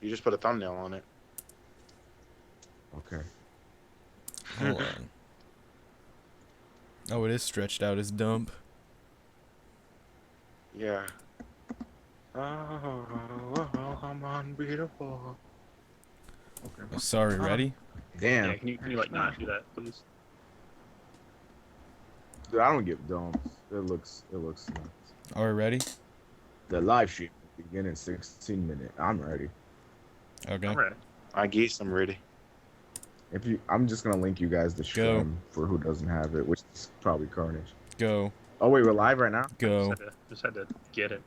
You just put a thumbnail on it. Okay. Hold on. Oh, it is stretched out as dump. Yeah. Oh, I'm unbeatable. Oh, sorry, ready? Damn. Yeah, can you like not do that, please? Dude, I don't give dumps. It looks nuts. Are we ready? The live stream will begin in 16 minutes. I'm ready. Okay. I'm ready. I guess I'm ready. I'm just gonna link you guys the Go. stream for who doesn't have it, which is probably Carnage. Go. Oh wait, we're live right now, Go. Just had to get it.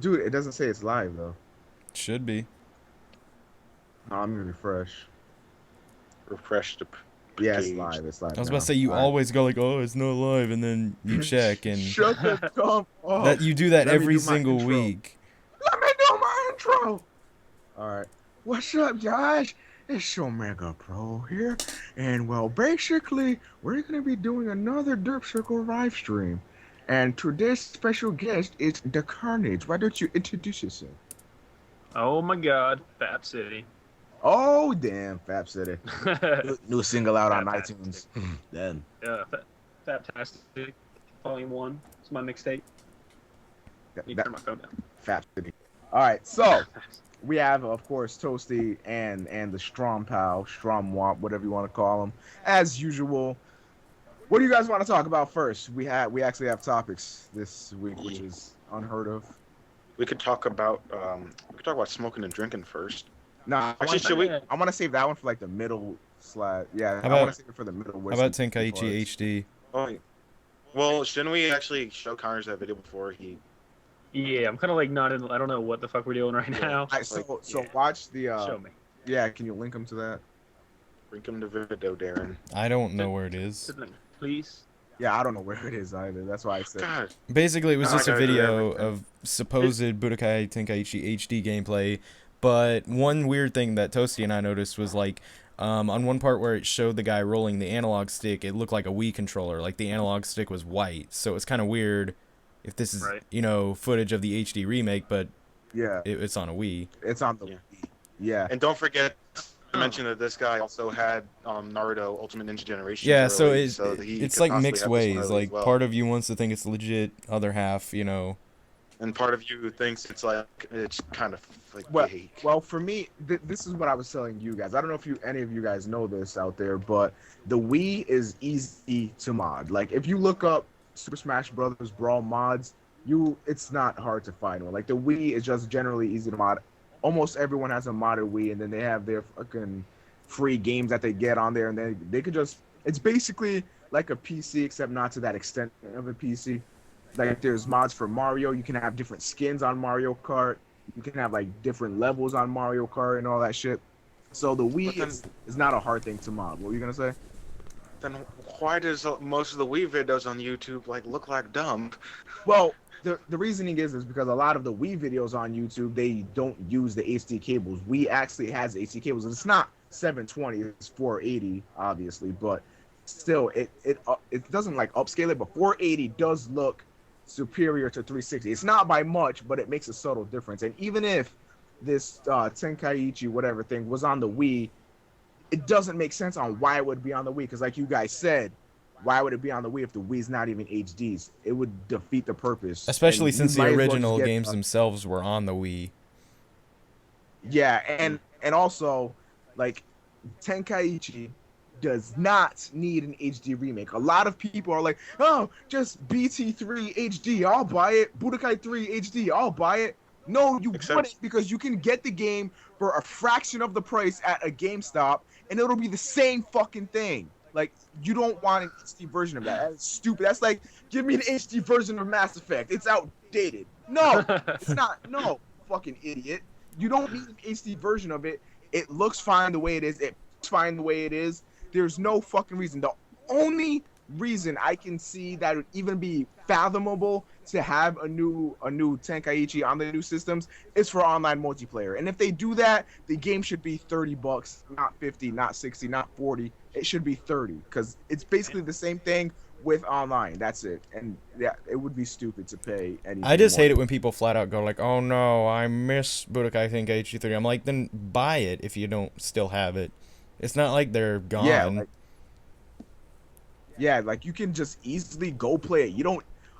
dude. It doesn't say it's live though. Should be. No, I'm gonna refresh. Refresh the Yeah, it's page. live. It's live. I was now. about to say you All right. always go like, oh, it's not live, and then you check and Shut the dump up. that you do that Let me every do my single intro. week. Let me do my intro. All right. What's up, guys? It's Omega Pro here, and well, basically, we're gonna be doing another Derp Circle live stream, and today's special guest is the Carnage. Why don't you introduce yourself? Oh my God, Fap City. Oh, damn, Fap City. New single out on Fap iTunes. Then. Yeah, Faptastic, Volume 1. It's my mixtape. You That, turn my phone down. Fap City. All right, so we have, of course, Toasty and the StormPow, Stromwomp, whatever you want to call them. As usual, what do you guys want to talk about first? We actually have topics this week, which is unheard of. We could talk about smoking and drinking first. Nah, Actually, I want to save that one for like the middle slide. Yeah, How I want about- to save it for the middle. How about Tenkaichi HD? Oh, well, shouldn't we actually show Connors that video before he? Yeah, I'm kind of like not in. I don't know what the fuck we're doing right now. So Yeah. watch the. Show me. Yeah, can you link them to that? Bring him the video, Darren. I don't know where it is. Please. Yeah, I don't know where it is either. That's why I said. God, Basically, it was No, I just a gotta do video everything. of supposed Budokai Tenkaichi HD gameplay. But one weird thing that Toasty and I noticed was like, on one part where it showed the guy rolling the analog stick, it looked like a Wii controller. Like the analog stick was white, so it's kind of weird if this is Right. footage of the HD remake, but Yeah, it's on a Wii. it's on the. Yeah. Yeah. and don't forget to mention that this guy also had Naruto Ultimate Ninja Generation. Yeah, so early, it's he it's could like possibly mixed have this one ways. early as Like well. part of you wants to think it's legit, other half, And part of you thinks it's kind of like Well, fake. well, for me, this is what I was telling you guys. I don't know if any of you guys know this out there, but the Wii is easy to mod. Like if you look up Super Smash Brothers Brawl mods, it's not hard to find one. Like the Wii is just generally easy to mod. Almost everyone has a modded Wii, and then they have their fucking free games that they get on there, and then they could just. It's basically like a PC, except not to that extent of a PC. Like there's mods for Mario. You can have different skins on Mario Kart. You can have like different levels on Mario Kart and all that shit. So the Wii is not a hard thing to mod. What were you gonna say? Then why does most of the Wii videos on YouTube look like dumb? Well, the reasoning is because a lot of the Wii videos on YouTube, they don't use the HD cables. Wii actually has HD cables. It's not 720, it's 480, obviously, but still, it doesn't like upscale it. But 480 does look superior to 360. It's not by much, but it makes a subtle difference. And even if this Tenkaichi whatever thing was on the Wii, it doesn't make sense on why it would be on the Wii. Because like you guys said, why would it be on the Wii if the Wii's not even HDs? It would defeat the purpose. Especially And since you the might as well original just get, games themselves were on the Wii. Yeah, and also like Tenkaichi does not need an HD remake. A lot of people are like, oh, just BT3 HD, I'll buy it. Budokai 3 HD, I'll buy it. No, you wouldn't, because you can get the game for a fraction of the price at a GameStop, and it'll be the same fucking thing. Like, you don't want an HD version of that. That's stupid. That's like, give me an HD version of Mass Effect. It's outdated. No, it's not. No, fucking idiot. You don't need an HD version of it. It looks fine the way it is. It's fine the way it is. There's no fucking reason. The only reason I can see that would even be fathomable to have a new Tenkaichi on the new systems is for online multiplayer. And if they do that, the game should be $30, not 50, not 60, not 40. It should be 30, because it's basically the same thing with online. That's it. And yeah, it would be stupid to pay anything I just more. hate it when people flat out go like, "Oh no, I miss Budokai Tenkaichi 3." I'm like, then buy it if you don't still have it. It's not like they're gone. Yeah, like you can just easily go play it.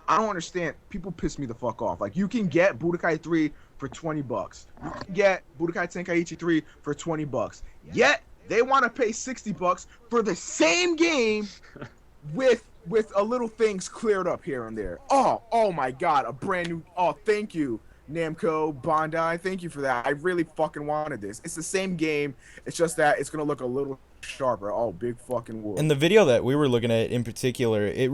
I don't understand. People piss me the fuck off. Like you can get Budokai 3 for $20. You can get Budokai Tenkaichi 3 for $20. Yet they want to pay $60 for the same game with a little things cleared up here and there. Oh my god, a brand new. Oh, thank you, Namco, Bandai. Thank you for that. I really fucking wanted this. It's the same game. It's just that it's gonna look a little sharper. Oh, big fucking whoop. And the video that we were looking at in particular, it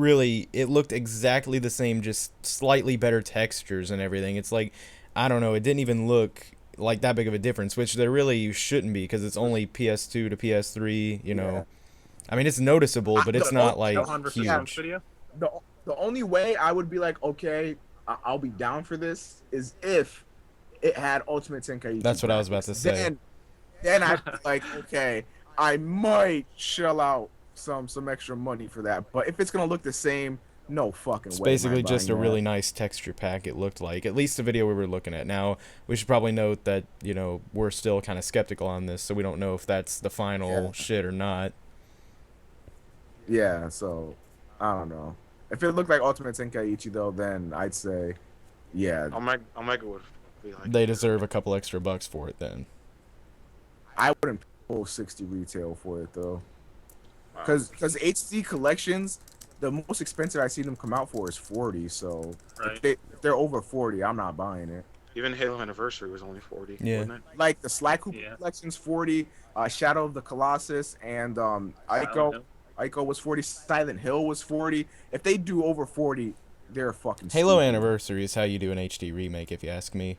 looked exactly the same, just slightly better textures and everything. It's like, I don't know, it didn't even look like that big of a difference, which there really shouldn't be because it's only PS2 to PS3, you know. Yeah. I mean, it's noticeable, but it's not like 100% huge. video. The only way I would be like, okay, I'll be down for this is if it had Ultimate Tenkaichi. That's what I was about to say. Then I'd be like, okay, I might shell out some extra money for that. But if it's gonna look the same, no fucking It's way. basically just a really nice texture pack, it looked like. At least the video we were looking at. Now, we should probably note that, you know, we're still kind of skeptical on this, so we don't know if that's the final shit or not. Yeah, so I don't know. If it looked like Ultimate Tenkaichi though, then I'd say, yeah. Omega would be like. They deserve a couple extra bucks for it then. I wouldn't pull 60 retail for it though, because HD collections, the most expensive I see them come out for is 40. So Right. if they're over 40, I'm not buying it. Even Halo Anniversary was only 40. Yeah. Wasn't it? Like the Sly Cooper collection's 40, Shadow of the Colossus, and Ico was 40. Silent Hill was 40. If they do over 40, they're fucking Halo stupid. Anniversary is how you do an HD remake, if you ask me.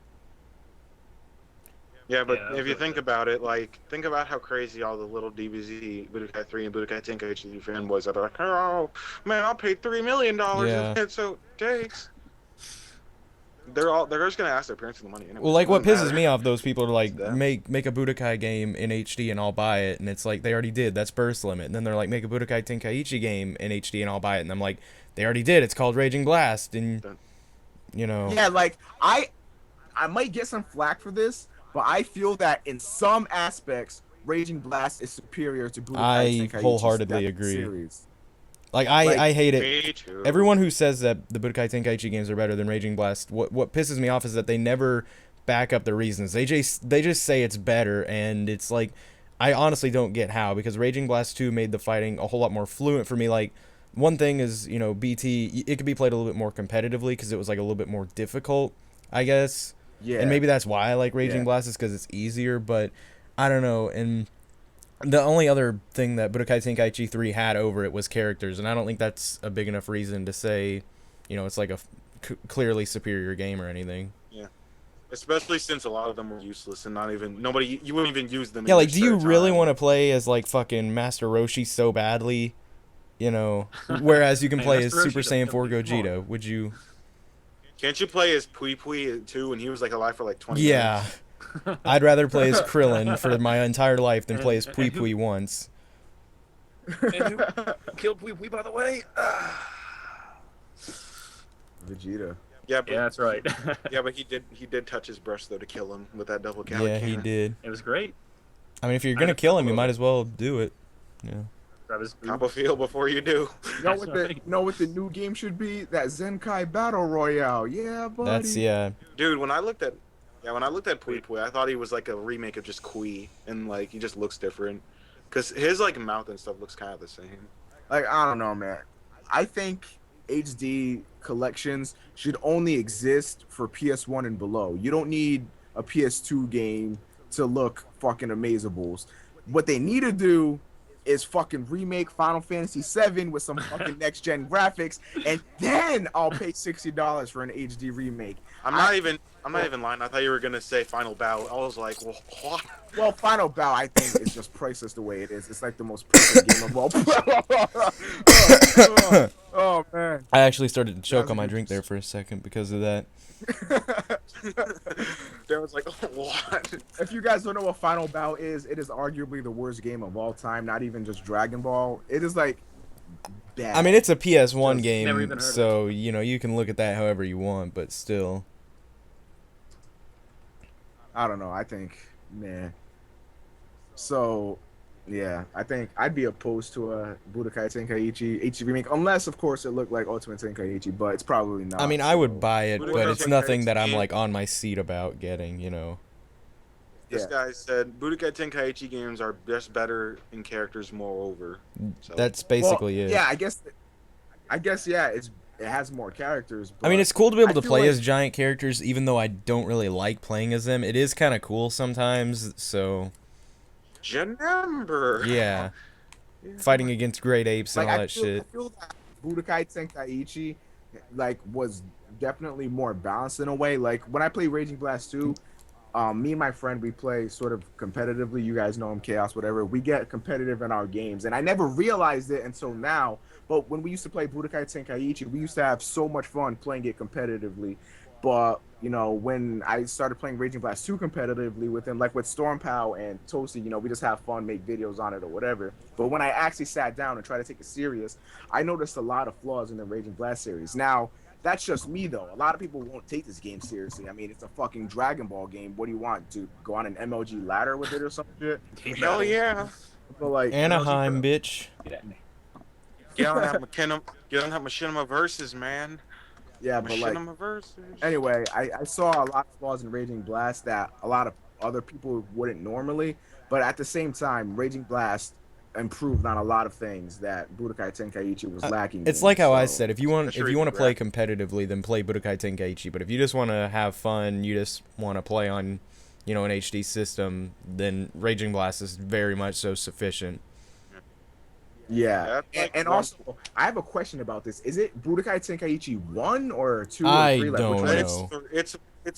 Yeah, but Yeah, if you but- think about it, like, think about how crazy all the little DBZ, Budokai 3 and Budokai Tenkaichi fanboys are like, oh, man, I'll pay $3 million Yeah. if so it takes. They're just gonna ask their parents for the money anyway. Well, like, what Doesn't pisses matter. me off, those people are like, Yeah. make a Budokai game in HD and I'll buy it, and it's like, they already did, that's burst limit. And then they're like, make a Budokai Tenkaichi game in HD and I'll buy it, and I'm like, they already did, it's called Raging Blast, and, you know. Yeah, like I might get some flack for this, but I feel that in some aspects, Raging Blast is superior to Budokai I Tenkaichi's wholeheartedly that agree. Series. Like, I hate it. Me too. Everyone who says that the Budokai Tenkaichi games are better than Raging Blast, what pisses me off is that they never back up the reasons. They just say it's better, and it's like, I honestly don't get how, because Raging Blast 2 made the fighting a whole lot more fluent for me. Like, one thing is, you know, BT, it could be played a little bit more competitively because it was like a little bit more difficult, I guess. Yeah. And maybe that's why I like Raging Yeah. Blast, is because it's easier, but I don't know. And the only other thing that Budokai Tenkaichi 3 had over it was characters, and I don't think that's a big enough reason to say, you know, it's like a clearly superior game or anything. Yeah. Especially since a lot of them were useless and you wouldn't even use them. Yeah, like, do you really want to play as, like, fucking Master Roshi so badly? You know, whereas you can Hey, play as Master Super Roshi Saiyan 4 doesn't come on. Gogeta. Would you? Can't you play as Pui Pui too when he was like alive for like 20 Yeah. minutes? I'd rather play as Krillin for my entire life than play as Pui And who- Pui once. And who killed Wee Wee, by the way? Vegeta. Yeah, but, Yeah, that's right. yeah, but he did touch his brush though to kill him with that double cow. Yeah, he did. It was great. I mean, if you're gonna kill him, you might as well do it. Yeah. Grab his boob. Top of field before you do. You know what the new game should be? That Zenkai Battle Royale. Yeah, buddy. That's, yeah. Dude, when I looked at Pui Pui, I thought he was like a remake of just Kui, and like he just looks different, cause his like mouth and stuff looks kind of the same. Like, I don't know, man. I think HD collections should only exist for PS1 and below. You don't need a PS2 game to look fucking amazables. What they need to do is fucking remake Final Fantasy VII with some fucking next gen graphics, and then I'll pay $60 for an HD remake. I'm not even lying. I thought you were gonna say Final Bout. I was like, well, what? Well, Final Bout, I think, is just priceless the way it is. It's like the most perfect game of all. Oh man. I actually started to choke on my drink there for a second because of that. There was like, oh, what? If you guys don't know what Final Bout is, it is arguably the worst game of all time. Not even just Dragon Ball. It is like bad. I mean, it's a PS1 Just never game, even heard of so you know you can look at that however you want, but still. I don't know. I think, man. So, yeah, I think I'd be opposed to a Budokai Tenkaichi HD remake, unless, of course, it looked like Ultimate Tenkaichi, but it's probably not. I mean, I would buy it, Budokai but it's Tenkaichi nothing that I'm game- like on my seat about getting, you know. This Yeah. guy said Budokai Tenkaichi games are just better in characters moreover. So That's basically it. Yeah, I guess, yeah, it has more characters. But I mean, it's cool to be able I to feel play like- as giant characters, even though I don't really like playing as them. It is kind of cool sometimes, so Janumber. yeah. Yeah. Fighting against great apes and like all I that feel, shit. I feel that Budokai Tenkaichi like was definitely more balanced in a way. Like when I play Raging Blast 2, me and my friend, we play sort of competitively. You guys know him, Chaos, whatever. We get competitive in our games, and I never realized it until now. But when we used to play Budokai Tenkaichi, we used to have so much fun playing it competitively. But you know, when I started playing Raging Blast 2 competitively with him, like with StormPow and Toasty, you know, we just have fun, make videos on it or whatever. But when I actually sat down and tried to take it serious, I noticed a lot of flaws in the Raging Blast series. Now, that's just me though. A lot of people won't take this game seriously. I mean, it's a fucking Dragon Ball game. What do you want, to go on an MLG ladder with it or some shit? Hell yeah. But like Anaheim, bitch. Get at me. Get on that Machinima versus, man. yeah, but like Machinima versus. anyway, I saw a lot of flaws in Raging Blast that a lot of other people wouldn't normally. But at the same time, Raging Blast improved on a lot of things that Budokai Tenkaichi was lacking. It's in, like how I so- said, if you want Sure, to you play can competitively, then play Budokai Tenkaichi. But if you just want to have fun, you just want to play on, you know, an HD system, then Raging Blast is very much so sufficient. Yeah, That's like and one- also I have a question about this. Is it Budokai Tenkaichi 1 or 2 or I 3? Like, don't which one? know.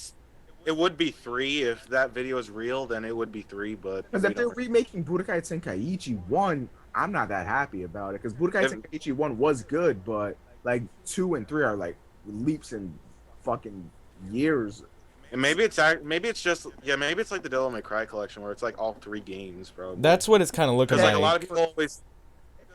It would be 3 if that video is real. Then it would be 3. But Because we if they're don't- remaking Budokai Tenkaichi 1, I'm not that happy about it. Because Budokai If- Tenkaichi 1 was good, but like 2 and 3 are like leaps in fucking years. and maybe it's just maybe it's like the Devil May Cry collection where it's like all 3 games, bro. That's what it's kind of looking because like. like a lot of people always.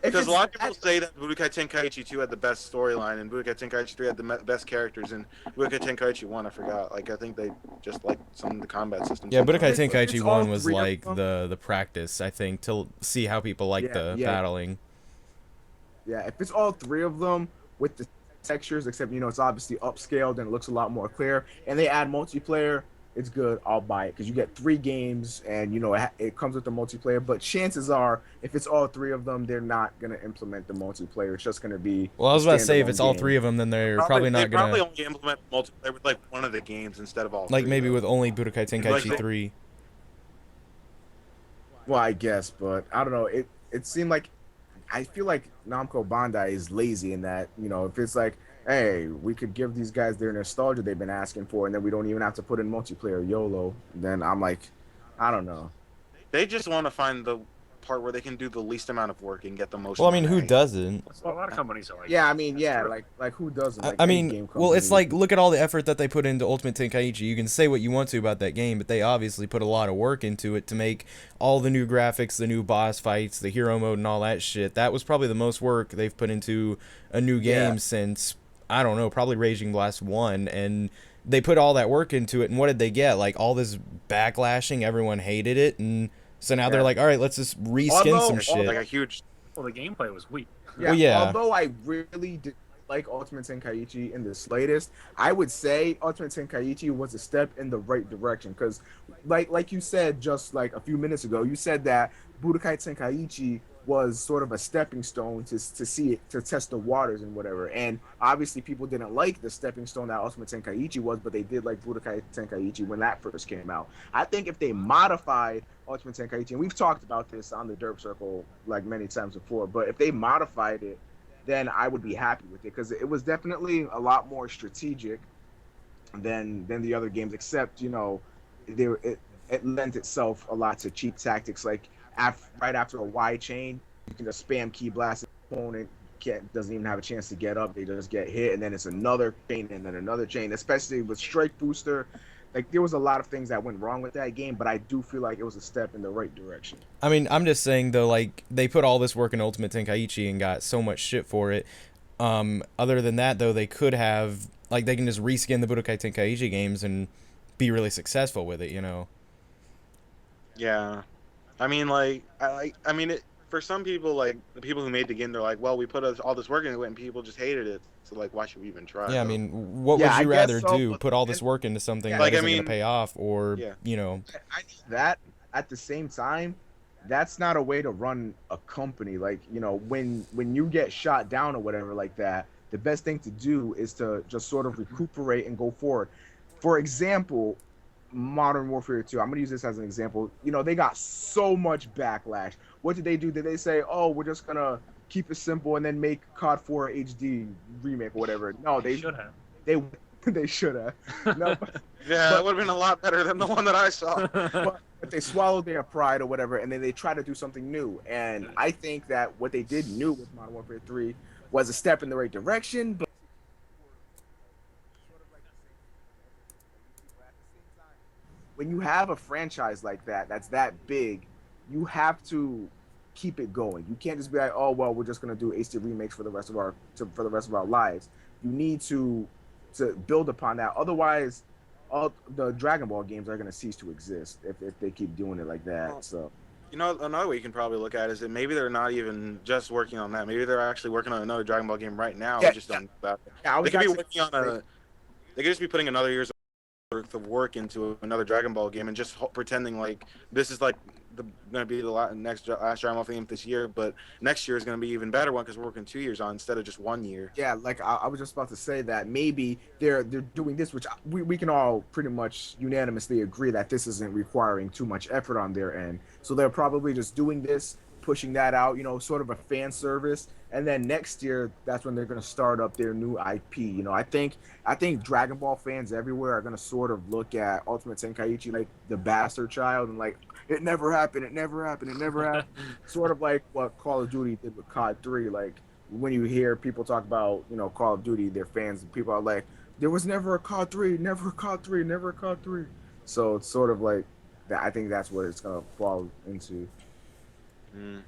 If Because a it's lot of people that- say that Budokai Tenkaichi 2 had the best storyline, and Budokai Tenkaichi 3 had the best characters, and Budokai Tenkaichi 1, I forgot. Like, I think they just like some of the combat systems. Yeah, Budokai If it's Tenkaichi all 1 was three of like them- the practice, I think, to see how people like the Yeah. battling. Yeah, if it's all 3 of them with the textures, except you know it's obviously upscaled and it looks a lot more clear, and they add multiplayer, it's good. I'll buy it because you get 3 games, and you know it comes with the multiplayer. But chances are, if it's all 3 of them, they're not gonna implement the multiplayer. It's just gonna be. Well, I was about to say, if standalone it's all game. 3 of them, then they're probably they not probably gonna, only implement multiplayer with like one of the games instead of all. like 3, maybe though. with only Budokai Tenkaichi Like- 3. Well, I guess, but I don't know. It seemed like I feel like Namco Bandai is lazy in that, you know, if it's like, hey, we could give these guys their nostalgia they've been asking for, and then we don't even have to put in multiplayer YOLO, then I'm like, I don't know. They just want to find the part where they can do the least amount of work and get the most. Well, I mean, who money. doesn't? A lot of companies are like. Yeah, I mean, yeah, like who doesn't? Like I any mean, game well, it's company. like, look at all the effort that they put into Ultimate Tenkaichi. You can say what you want to about that game, but they obviously put a lot of work into it to make all the new graphics, the new boss fights, the hero mode, and all that shit. That was probably the most work they've put into a new game Yeah. since, I don't know, probably Raging Blast 1, and they put all that work into it, and what did they get? Like, all this backlashing, everyone hated it, and so now they're Yeah. like, all right, let's just reskin Although- some Like shit. a huge. Well, the gameplay was weak. Yeah, Well, yeah. Although I really did like Ultimate Tenkaichi in the slightest, I would say Ultimate Tenkaichi was a step in the right direction. Because, like you said just like a few minutes ago, you said that Budokai Tenkaichi was sort of a stepping stone to see it, to test the waters and whatever. And obviously, people didn't like the stepping stone that Ultimate Tenkaichi was, but they did like Budokai Tenkaichi when that first came out. I think if they modified Ultimate Tenkaichi, and we've talked about this on the Derp Circle like many times before, but if they modified it, then I would be happy with it because it was definitely a lot more strategic than the other games. Except it lent itself a lot to cheap tactics. Like right after a Y chain, you can just spam key blast the opponent. Doesn't even have a chance to get up. They just get hit, and then it's another chain and then another chain. Especially with Strike Booster, like there was a lot of things that went wrong with that game, but I do feel like it was a step in the right direction. I mean, I'm just saying though, like they put all this work in Ultimate Tenkaichi and got so much shit for it. Other than that though, they could have like they can just reskin the Budokai Tenkaichi games and be really successful with it, you know. Yeah, I mean, I mean, for some people, like the people who made the game, they're like, well, we put all this work into it, and people just hated it. So like, why should we even try? Yeah, I though? mean, what Yeah, would I you guess rather so, do? but Put all this then- work into something yeah, that like, I isn't mean, gonna pay off, or yeah. you know? I think that at the same time, that's not a way to run a company. Like, you know, when you get shot down or whatever like that, the best thing to do is to just sort of recuperate and go forward. For example, Modern Warfare 2, I'm gonna use this as an example. You know, they got so much backlash. What did they do? Did they say, oh, we're just gonna keep it simple and then make COD 4 HD remake or whatever? No, They they should have. they they should have. No, Yeah, but- it would have been a lot better than the one that I saw. but they swallowed their pride or whatever, and then they try to do something new. And I think that what they did new with Modern Warfare 3 was a step in the right direction. But when you have a franchise like that, that's that big, you have to keep it going. You can't just be like, oh well, we're just gonna do HD remakes for the rest of our lives. You need to build upon that. Otherwise, all the Dragon Ball games are going to cease to exist if they keep doing it like that. So, You know, another way you can probably look at it is that maybe they're not even just working on that. Maybe they're actually working on another Dragon Ball game right now. Yeah, We just don't know about it. yeah, I They was could be actually- working on a. They could just be putting another year's worth of work into another Dragon Ball game and just pretending like this is like going to be the last Dragon Ball game this year, but next year is going to be even better one because we're working 2 years on instead of just 1 year. Yeah, like I was just about to say that maybe they're doing this, which we can all pretty much unanimously agree that this isn't requiring too much effort on their end. So they're probably just doing this, pushing that out, you know, sort of a fan service, and then next year that's when they're going to start up their new IP. You know, I think Dragon Ball fans everywhere are going to sort of look at Ultimate Tenkaichi like the bastard child and like it never happened, it never happened, it never happened. Sort of like what Call of Duty did with COD 3. Like when you hear people talk about, you know, Call of Duty, their fans, people are like, there was never a COD 3, never a COD 3, never a COD 3. So it's sort of like that. I think that's what it's going to fall into. Mm.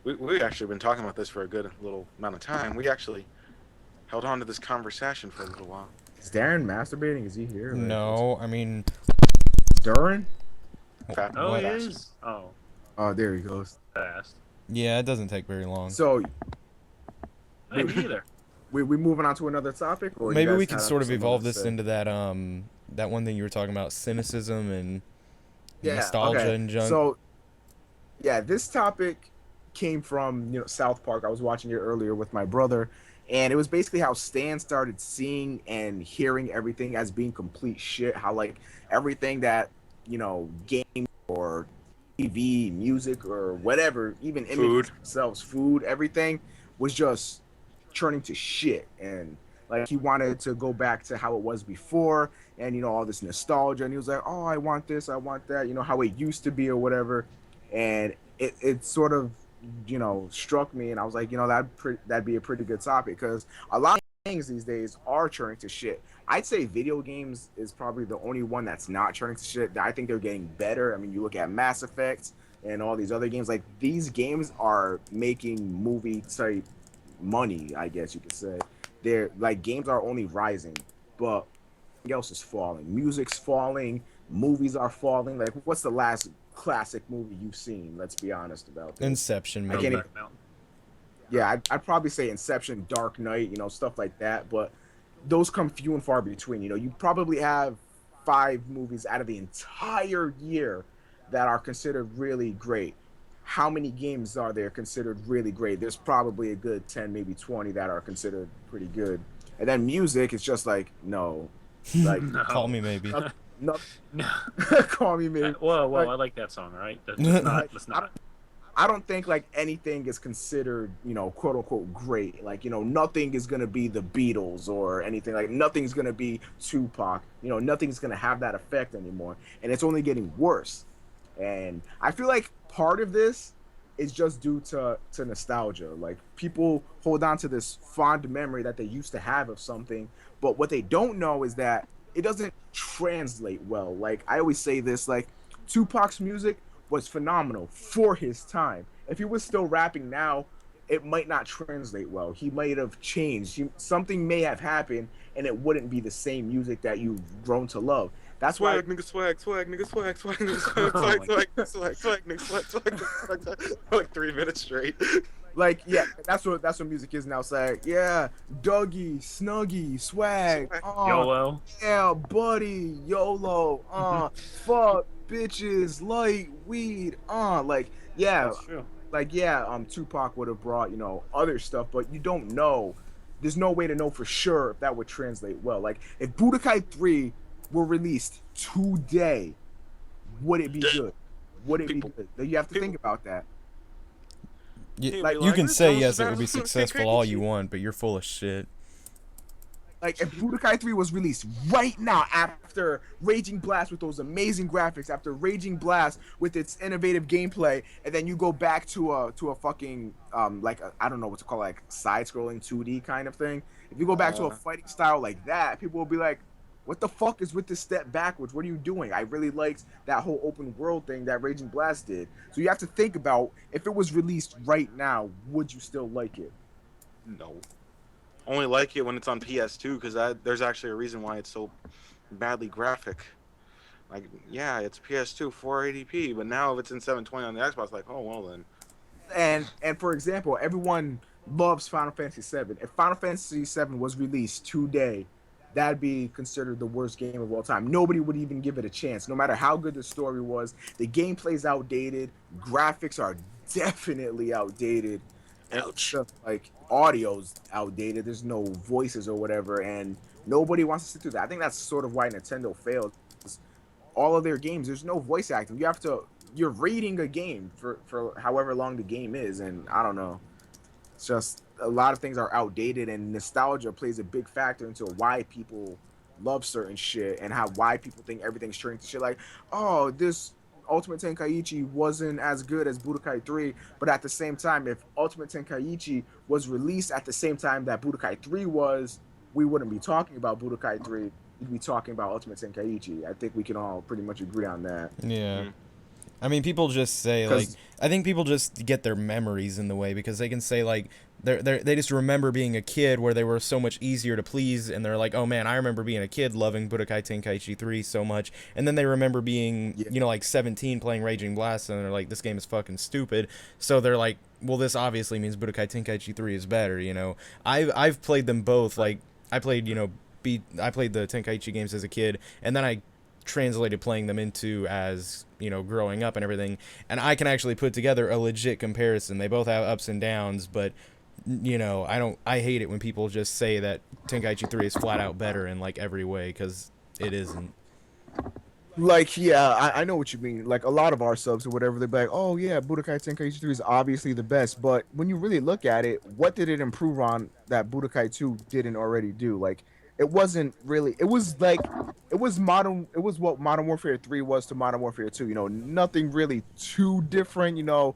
We've actually been talking about this for a good little amount of time. We actually held on to this conversation for a little while. Is Darren masturbating? Is he here? Like, No, I mean, Darren? Fat Oh, butt he action. is. Oh, Oh, there he goes. fast. yeah, it doesn't take very long. So Hey, me either. we moving on to another topic, or you Maybe guys we can have sort of something evolve to this say? into that one thing you were talking about, cynicism and Yeah, nostalgia okay. and junk. So, yeah, this topic came from, you know, South Park. I was watching it earlier with my brother, and it was basically how Stan started seeing and hearing everything as being complete shit. How like everything that, you know, game or TV, music or whatever, even Food. images themselves, food, everything was just turning to shit. And like he wanted to go back to how it was before, and you know, all this nostalgia, and he was like, oh, I want this, I want that, you know, how it used to be or whatever. And it sort of, you know, struck me, and I was like, you know, that'd be a pretty good topic, because a lot of things these days are turning to shit. I'd say video games is probably the only one that's not turning to shit. I think they're getting better. I mean, you look at Mass Effect and all these other games, like these games are making movie type money, I guess you could say. They're like, games are only rising, but everything else is falling. Music's falling, movies are falling. Like, what's the last classic movie you've seen? Let's be honest about that. Inception, I maybe. can't Brokeback Mountain. Yeah, I'd probably say Inception, Dark Knight, you know, stuff like that. But those come few and far between. You know, you probably have 5 movies out of the entire year that are considered really great. How many games are there considered really great? There's probably a good 10, maybe 20 that are considered pretty good. And then music is just like, no. Like, No. Call me maybe. no, No. call me maybe. Well, Like- I like that song, all right? Let's not. I don't think like anything is considered, you know, quote unquote great. Like, you know, nothing is gonna be the Beatles or anything. Like, nothing's gonna be Tupac. You know, nothing's gonna have that effect anymore, and it's only getting worse. And I feel like part of this is just due to nostalgia. Like, people hold on to this fond memory that they used to have of something, but what they don't know is that it doesn't translate well. Like I always say this, like Tupac's music was phenomenal for his time. If he was still rapping now, it might not translate well. He might have changed. Something may have happened, and it wouldn't be the same music that you've grown to love. That's why. Swag, nigga, swag, swag, nigga, swag, swag, nigga, swag, Oh swag, my swag, swag, swag, nigga, swag, swag, swag, swag, for like 3 minutes straight. Like, yeah, that's what music is now. It's like, yeah, Dougie, Snuggie, swag, YOLO. yeah, buddy, YOLO, fuck, bitches, light, weed, like, yeah, That's true. like, yeah, Tupac would have brought, other stuff, but you don't know. There's no way to know for sure if that would translate well. Like, if Budokai 3 were released today, would it be good? Would it be good? You have to think about that. Like, you can say yes, it will be successful all you want, but you're full of shit. Like, if Budokai 3 was released right now after Raging Blast with those amazing graphics, after Raging Blast with its innovative gameplay, and then you go back to a fucking, I don't know what to call, like, side-scrolling 2D kind of thing. If you go back to a fighting style like that, people will be like, what the fuck is with this step backwards? What are you doing? I really liked that whole open world thing that Raging Blast did. So you have to think about, if it was released right now, would you still like it? No. Only like it when it's on PS2 because there's actually a reason why it's so badly graphic. Like, yeah, it's PS2 480p, but now if it's in 720 on the Xbox, like, oh well then. And for example, everyone loves Final Fantasy VII. If Final Fantasy VII was released today, that'd be considered the worst game of all time. Nobody would even give it a chance, no matter how good the story was. The gameplay's outdated, graphics are definitely outdated. Ouch. Like, audio's outdated. There's no voices or whatever, and nobody wants to sit through that. I think that's sort of why Nintendo failed. All of their games, there's no voice acting. You're reading a game for however long the game is, and I don't know. It's just a lot of things are outdated, and nostalgia plays a big factor into why people love certain shit and why people think everything's turning to shit. Like, oh, this Ultimate Tenkaichi wasn't as good as Budokai 3, but at the same time, if Ultimate Tenkaichi was released at the same time that Budokai 3 was, we wouldn't be talking about Budokai 3. We'd be talking about Ultimate Tenkaichi. I think we can all pretty much agree on that. Yeah. I mean, people just say, like, I think people just get their memories in the way because they can say, like, they just remember being a kid where they were so much easier to please, and they're like, oh man, I remember being a kid loving Budokai Tenkaichi 3 so much, and then they remember being, like 17 playing Raging Blast, and they're like, this game is fucking stupid, so they're like, well, this obviously means Budokai Tenkaichi 3 is better, I've played them both, like, I played the Tenkaichi games as a kid, and then I translated playing them into as growing up and everything, and I can actually put together a legit comparison. They both have ups and downs, but I hate it when people just say that Tenkaichi 3 is flat out better in like every way, because it isn't. Like, yeah, I know what you mean. Like, a lot of our subs or whatever, they're like, oh yeah, Budokai Tenkaichi 3 is obviously the best, but when you really look at it, what did it improve on that Budokai 2 didn't already do? Like, it wasn't really, it was what Modern Warfare 3 was to Modern Warfare 2, nothing really too different,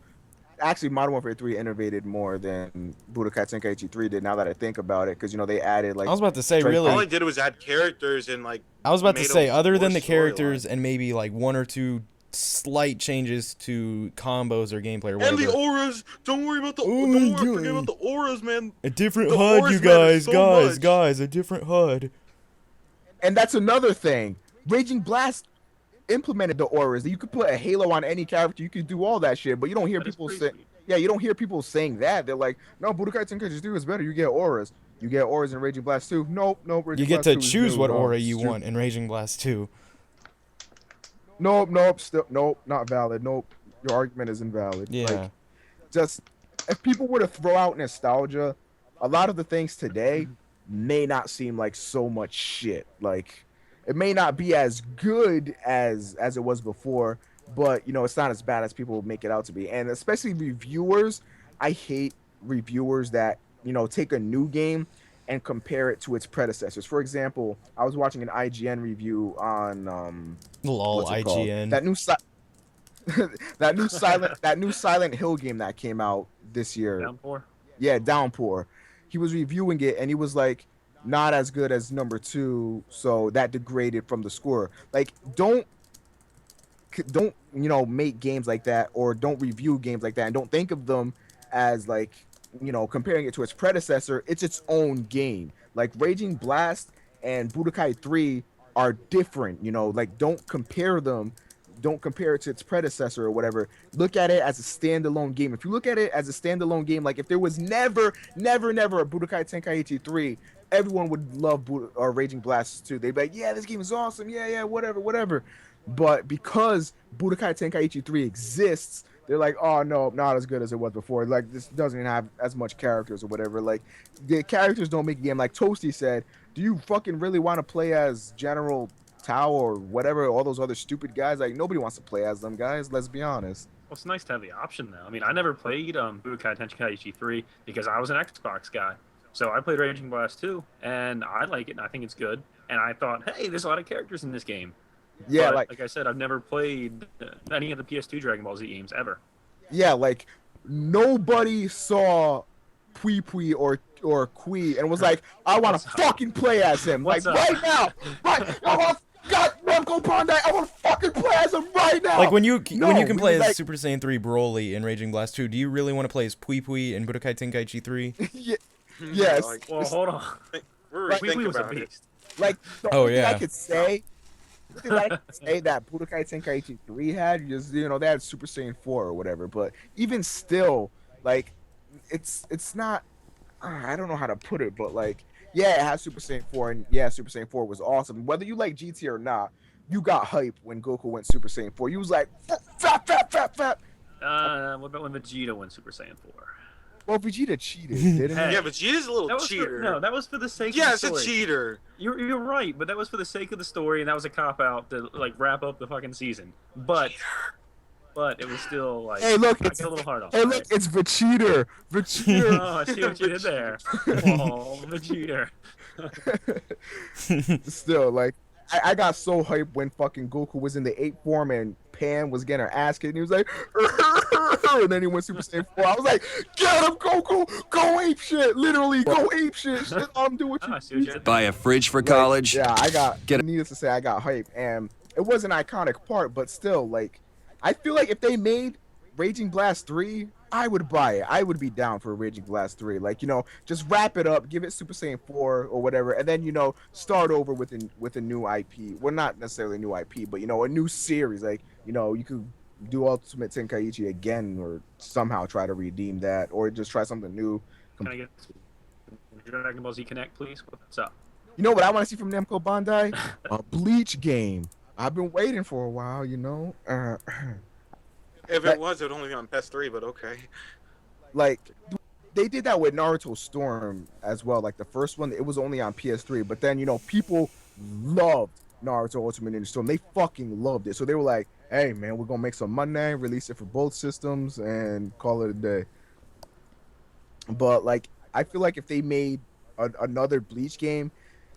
Actually, Modern Warfare 3 innovated more than Budokai Tenkaichi 3 did, now that I think about it, because, they added, like... I was about to say, really... All they did was add characters and, like... I was about to say, other than the characters and maybe, like, one or two slight changes to combos or gameplay or whatever... And the auras! Don't worry about forget about the auras, man! A different HUD, you guys! Guys, a different HUD. And that's another thing. Raging Blast implemented the auras. You could put a halo on any character. You could do all that shit, but you don't hear people say... Yeah, you don't hear people saying that. They're like, no, Budokai Tenkaichi 3 is better. You get auras. You get auras in Raging Blast 2. Nope. Raging you get Blast to choose what aura you stupid. want in Raging Blast 2. Nope, not valid. Nope, your argument is invalid. Yeah. Like, just, if people were to throw out nostalgia, a lot of the things today may not seem like so much shit. Like, it may not be as good as it was before, but it's not as bad as people make it out to be. And especially reviewers, I hate reviewers that take a new game and compare it to its predecessors. For example, I was watching an IGN review on LOL, IGN. That new Silent Hill game that came out this year. Downpour. Yeah, Downpour. He was reviewing it and he was like, not as good as number 2, so that degraded from the score. Like, don't make games like that, or don't review games like that, and don't think of them as like, comparing it to its predecessor. It's its own game. Like Raging Blast and Budokai 3 are different. Like, don't compare it to its predecessor or whatever. Look at it as a standalone game. If you look at it as a standalone game, like if there was never a Budokai Tenkaichi 3, everyone would love Raging Blast 2. They'd be like, yeah, this game is awesome. Yeah, whatever. But because Budokai Tenkaichi 3 exists, they're like, oh no, not as good as it was before. Like, this doesn't even have as much characters or whatever. Like, the characters don't make a game. Like Toasty said, do you fucking really want to play as General Tao or whatever, all those other stupid guys? Like, nobody wants to play as them guys, let's be honest. Well, it's nice to have the option, though. I mean, I never played Budokai Tenkaichi 3 because I was an Xbox guy. So I played Raging Blast 2, and I like it, and I think it's good. And I thought, hey, there's a lot of characters in this game. Yeah, but, like I said, I've never played any of the PS2 Dragon Ball Z games ever. Yeah, like, nobody saw Pui or Kui and was like, I want to fucking play as him. What's like, up? right now. Right, I want God, Namco Bandai, I want to fucking play as him right now. Like when you can we play was as like- Super Saiyan 3 Broly in Raging Blast 2, do you really want to play as Pui in Budokai Tenkaichi 3? Yeah, yes. Like, Well, hold on. we're Like, thinking Pui was a about it. beast. Like, the Oh, only thing yeah. I could say, that Budokai Tenkaichi 3 had, is, they had Super Saiyan 4 or whatever, but even still, like, it's not, I don't know how to put it, but like, yeah, it has Super Saiyan 4, and yeah, Super Saiyan 4 was awesome. Whether you like GT or not, you got hype when Goku went Super Saiyan 4. You was like, fat. What about when Vegeta went Super Saiyan 4? Well, Vegeta cheated, didn't Hey. he? Yeah, but Vegeta's a little That was cheater. that was for the sake yeah, of it's the a story. cheater. You're right, but that was for the sake of the story, and that was a cop-out to, like, wrap up the fucking season. But it was still, like, Hey, look, I it's get a little hard on Hey, it. look, it's Vegeta. Vegeta. Oh, I see what you did there. Oh, Vegeta. Still, like, I got so hyped when fucking Goku was in the 8 form and Pan was getting her ass kicked, and he was like, and then he went Super Saiyan 4. I was like, get him, Goku! Go ape shit! Literally, go ape shit! Do what Oh, you I see what you did Buy there. a fridge for Like, college. Yeah, I got, Get it. needless to say, I got hyped, and it was an iconic part, but still, like, I feel like if they made Raging Blast 3, I would buy it. I would be down for Raging Blast 3. Like, just wrap it up, give it Super Saiyan 4 or whatever, and then, start over with a new IP. Well, not necessarily a new IP, but, a new series. Like, you could do Ultimate Tenkaichi again, or somehow try to redeem that, or just try something new. Can I get Dragon Ball Z Connect, please? What's up? You know what I want to see from Namco Bandai? A Bleach game. I've been waiting for a while, If That- it was, it would only be on PS3, but okay. Like, they did that with Naruto Storm as well. Like, the first one, it was only on PS3, but then, people loved Naruto Ultimate Ninja Storm. They fucking loved it. So they were like, hey, man, we're going to make some money, release it for both systems, and call it a day. But, like, I feel like if they made another Bleach game,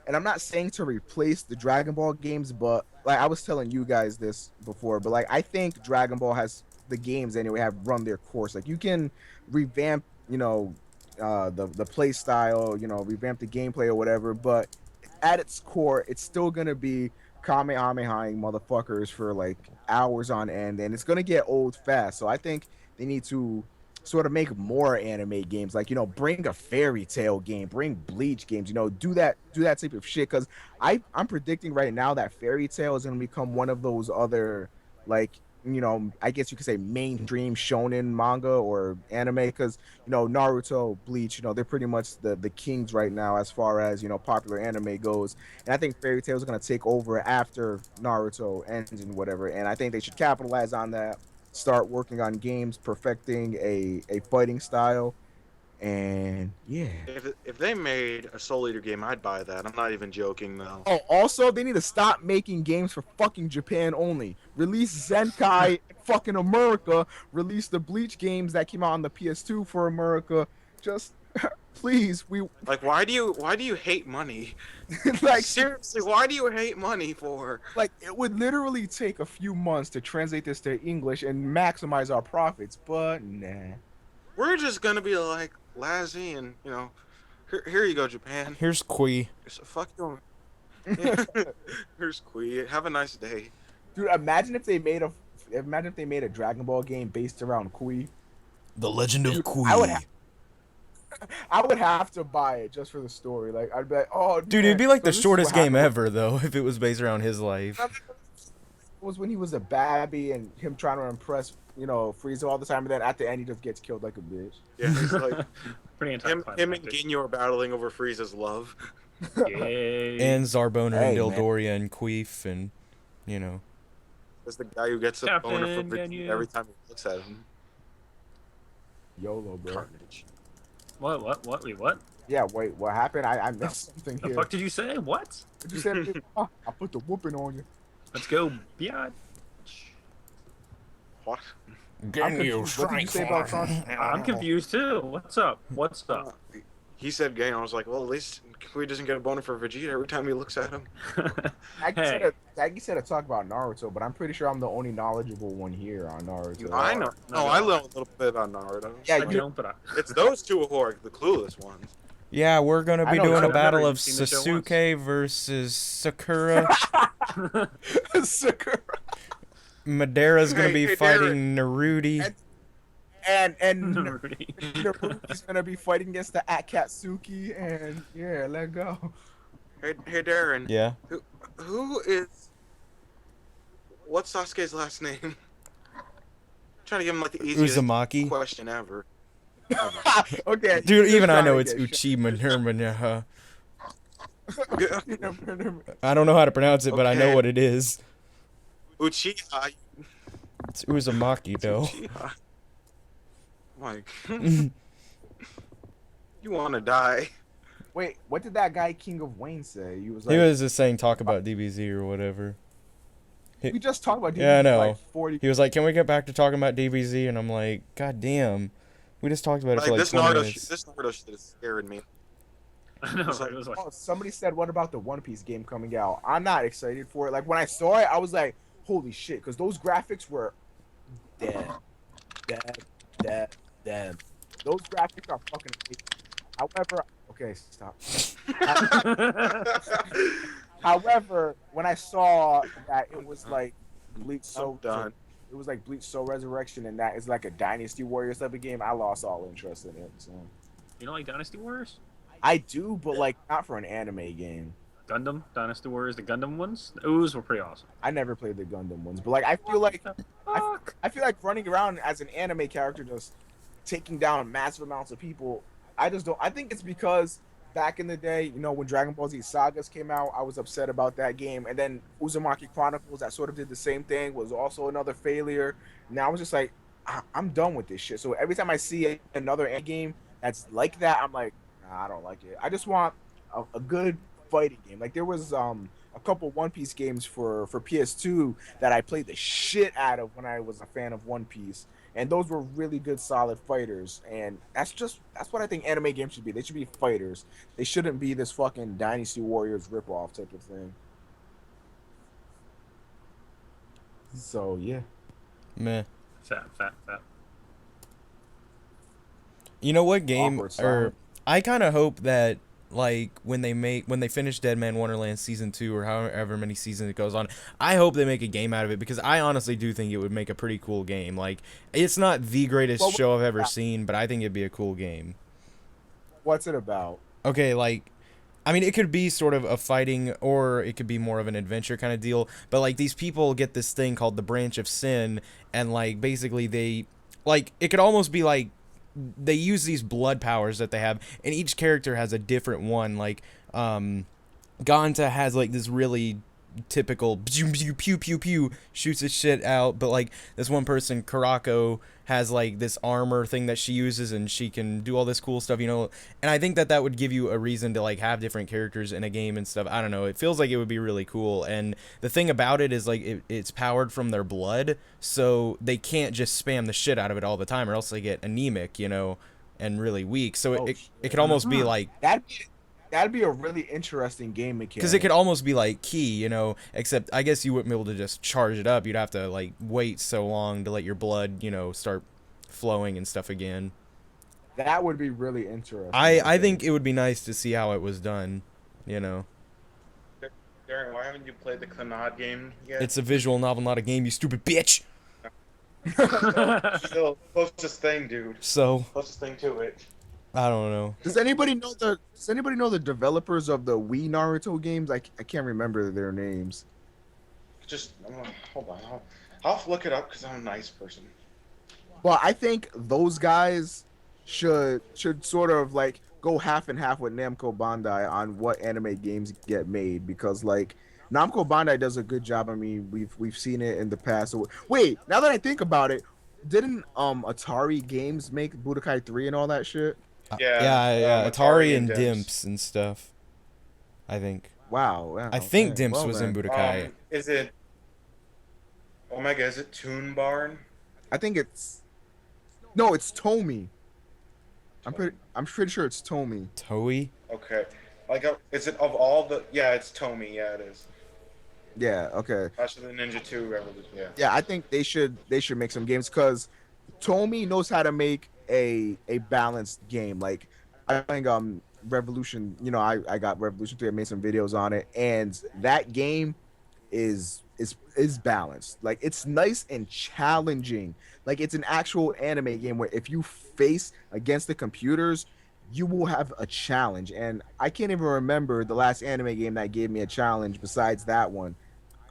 and I'm not saying to replace the Dragon Ball games, but, like, I was telling you guys this before, but, like, I think Dragon Ball has, the games anyway, have run their course. Like, you can revamp, the play style, revamp the gameplay or whatever, but at its core, it's still gonna be Kamehamehaing motherfuckers for like hours on end, and it's gonna get old fast. So I think they need to sort of make more anime games, like, bring a Fairy Tail game, bring Bleach games, do that type of shit. Because I'm predicting right now that Fairy Tail is gonna become one of those other, like, I guess you could say mainstream shonen manga or anime, because Naruto, Bleach, they're pretty much the kings right now as far as popular anime goes. And I think Fairy Tail is gonna take over after Naruto ends and whatever. And I think they should capitalize on that, start working on games, perfecting a fighting style, and yeah. If they made a Soul Eater game, I'd buy that. I'm not even joking, though. Oh, also, they need to stop making games for fucking Japan only. Release Zenkai in fucking America. Release the Bleach games that came out on the PS2 for America. Just, please, Like, why do you hate money? like, Seriously, why do you hate money for? like, it would literally take a few months to translate this to English and maximize our profits, but nah. We're just gonna be like Lazzy and Here you go, Japan. Here's Kui. So fuck you. Here's Kui. Have a nice day. Dude, imagine if they made a Dragon Ball game based around Kui. The Legend of Dude, Kui. I would have to buy it just for the story. Like I'd be like, oh, Dude, man, it'd be like so the this is shortest what game happened. ever, though, if it was based around his life. It was when he was a babby and him trying to impress, Frieza all the time, and then at the end he just gets killed like a bitch. Yeah, it's like Pretty him and anticlimactic. Ginyu are battling over Frieza's love. Yay. And Zarboner Hey, and man. Dildoria and Queef and, That's the guy who gets a Captain boner from Vegeta Ginyu. every time he looks at him. YOLO, bro. Carnage. What? Wait, what? Yeah, wait, what happened? I missed something The here. fuck did you say? What? What you said? I put the whooping on you. Let's go, biatch. What? What did you say about Tron? I'm confused too. What's up? What's up? He said gay, and I was like, well, at least Kui doesn't get a boner for Vegeta every time he looks at him. Hey. Aggie said to talk about Naruto, but I'm pretty sure I'm the only knowledgeable one here on Naruto. I know. No, I know a little bit about Naruto. Yeah, I you don't, but It's those two who are the clueless ones. Yeah, we're gonna I be know, doing a I've battle never of seen the show Sasuke versus Sakura. Sakura. Madara's gonna be Hey, fighting Naruto. And Rudy. Naruto's gonna be fighting against the Akatsuki, and yeah, let go. Hey, Darren. Yeah. Who is? What's Sasuke's last name? Trying to give him like the easiest Uzumaki. question ever. Okay, Dude, you're even I trying know to it's get Uchiha. shot. I don't know how to pronounce it, but I know Okay. what it is. Uchiha. It's Uzumaki, though. Uchiha. Like, you want to die? Wait, what did that guy King of Wayne say? He was He like, was just saying talk about DBZ or whatever. we just talked about Yeah, I DBZ know. like 40. He was like, "Can we get back to talking about DBZ?" And I'm like, "God damn, we just talked about it for like this 20 Naruto, minutes." this Naruto shit is scaring me. I know. It's like- It was like, Oh, somebody said, what about the One Piece game coming out? I'm not excited for it. Like, when I saw it, I was like, holy shit, because those graphics were dead. Those graphics are fucking amazing. However, okay, stop. However, when I saw that it was like Bleach I'm done. it was like Bleach Soul Resurrection, and that is like a Dynasty Warriors type of game, I lost all interest in it. So you know, like Dynasty Warriors, I do, but like not for an anime game. Gundam, Dynasty Warriors, the Gundam ones. Those were pretty awesome. I never played the Gundam ones, but like I feel like Fuck. I feel like running around as an anime character just taking down massive amounts of people. I just don't. I think it's because back in the day, when Dragon Ball Z Sagas came out, I was upset about that game, and then Uzumaki Chronicles that sort of did the same thing was also another failure. Now I was just like, I'm done with this shit. So every time I see another anime game that's like that, I'm like, nah, I don't like it. I just want a good fighting game. Like there was a couple One Piece games for PS2 that I played the shit out of when I was a fan of One Piece, and those were really good, solid fighters. And that's what I think anime games should be. They should be fighters. They shouldn't be this fucking Dynasty Warriors ripoff type of thing. So yeah, Meh. Fat. You know what game? Awkward Or silence. I kind of hope that like when they finish Dead Man Wonderland season 2 or however many seasons it goes on, I hope they make a game out of it, because I honestly do think it would make a pretty cool game. Like it's not the greatest show I've ever seen, but I think it'd be a cool game. what's it about? Okay, like I mean, it could be sort of a fighting, or it could be more of an adventure kind of deal. But like these people get this thing called the Branch of Sin, and like basically they, like it could almost be like they use these blood powers that they have, and each character has a different one. Like Ganta has like this really typical pew pew pew pew shoots his shit out, but like this one person, Karako, has like this armor thing that she uses, and she can do all this cool stuff, and I think that would give you a reason to like have different characters in a game and stuff. I don't know, it feels like it would be really cool. And the thing about it is like it's powered from their blood, so they can't just spam the shit out of it all the time, or else they get anemic, and really weak. So it could almost be like That'd be a really interesting game mechanic. because it could almost be like Key, except I guess you wouldn't be able to just charge it up. You'd have to like wait so long to let your blood, start flowing and stuff again. That would be really interesting. I think it would be nice to see how it was done, you know. Darren, why haven't you played the Clannad game yet? It's a visual novel, not a game, you stupid bitch. Still closest thing, dude. So, Closest thing to it. I don't know. Does anybody know the developers of the Wii Naruto games? I can't remember their names. Just hold on. I'll look it up because I'm a nice person. Well, I think those guys should sort of like go half and half with Namco Bandai on what anime games get made, because like Namco Bandai does a good job. I mean, we've seen it in the past. So, wait, now that I think about it, didn't Atari Games make Budokai 3 and all that shit? Yeah. Atari and Dimps and stuff. I think. Wow. I think okay. Dimps Well, was in then. Budokai. Is it Omega? Is it Toon Barn? I think it's no, it's Tomy. I'm pretty sure it's Tomy. Toei? Okay. Like, is it of all the? Yeah, it's Tomy. Yeah, it is. Yeah. Okay. Actually, the Ninja 2 Revolution. Yeah. Yeah, I think they should make some games, because Tomy knows how to make a balanced game. Like I think Revolution, I got Revolution 3, I made some videos on it, and that game is balanced. Like it's nice and challenging. Like it's an actual anime game where if you face against the computers, you will have a challenge. And I can't even remember the last anime game that gave me a challenge besides that one.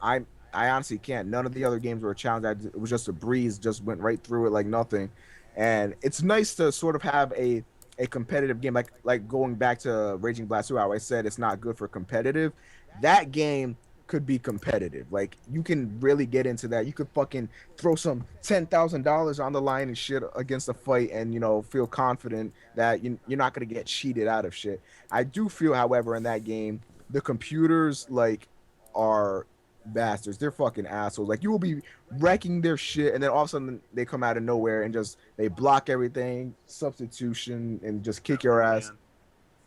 I honestly can't. None of the other games were a challenge. It was just a breeze, just went right through it like nothing. And it's nice to sort of have a competitive game, like going back to Raging Blast 2, how I said it's not good for competitive. That game could be competitive. Like you can really get into that. You could fucking throw some $10,000 on the line and shit against a fight, and feel confident that you're not gonna get cheated out of shit. I do feel, however, in that game, the computers like are bastards. They're fucking assholes. Like you will be wrecking their shit, and then all of a sudden they come out of nowhere and just they block everything, substitution, and just kick your ass. Man.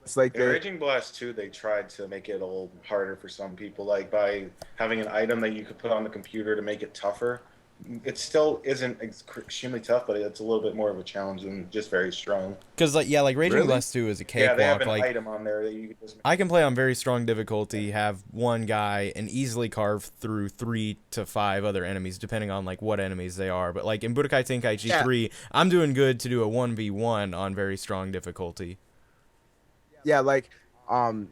It's like In Raging Blast 2, they tried to make it a little harder for some people, like by having an item that you could put on the computer to make it tougher. It still isn't extremely tough, but it's a little bit more of a challenge than just very strong. Because like Raging Really? Blast 2 is a Yeah, they have cakewalk. an Like item on there that you can just. I can play on very strong difficulty, have one guy, and easily carve through 3 to 5 other enemies, depending on like what enemies they are. But like in Budokai Tenkaichi 3, I'm doing good to do a 1v1 on very strong difficulty. Yeah, like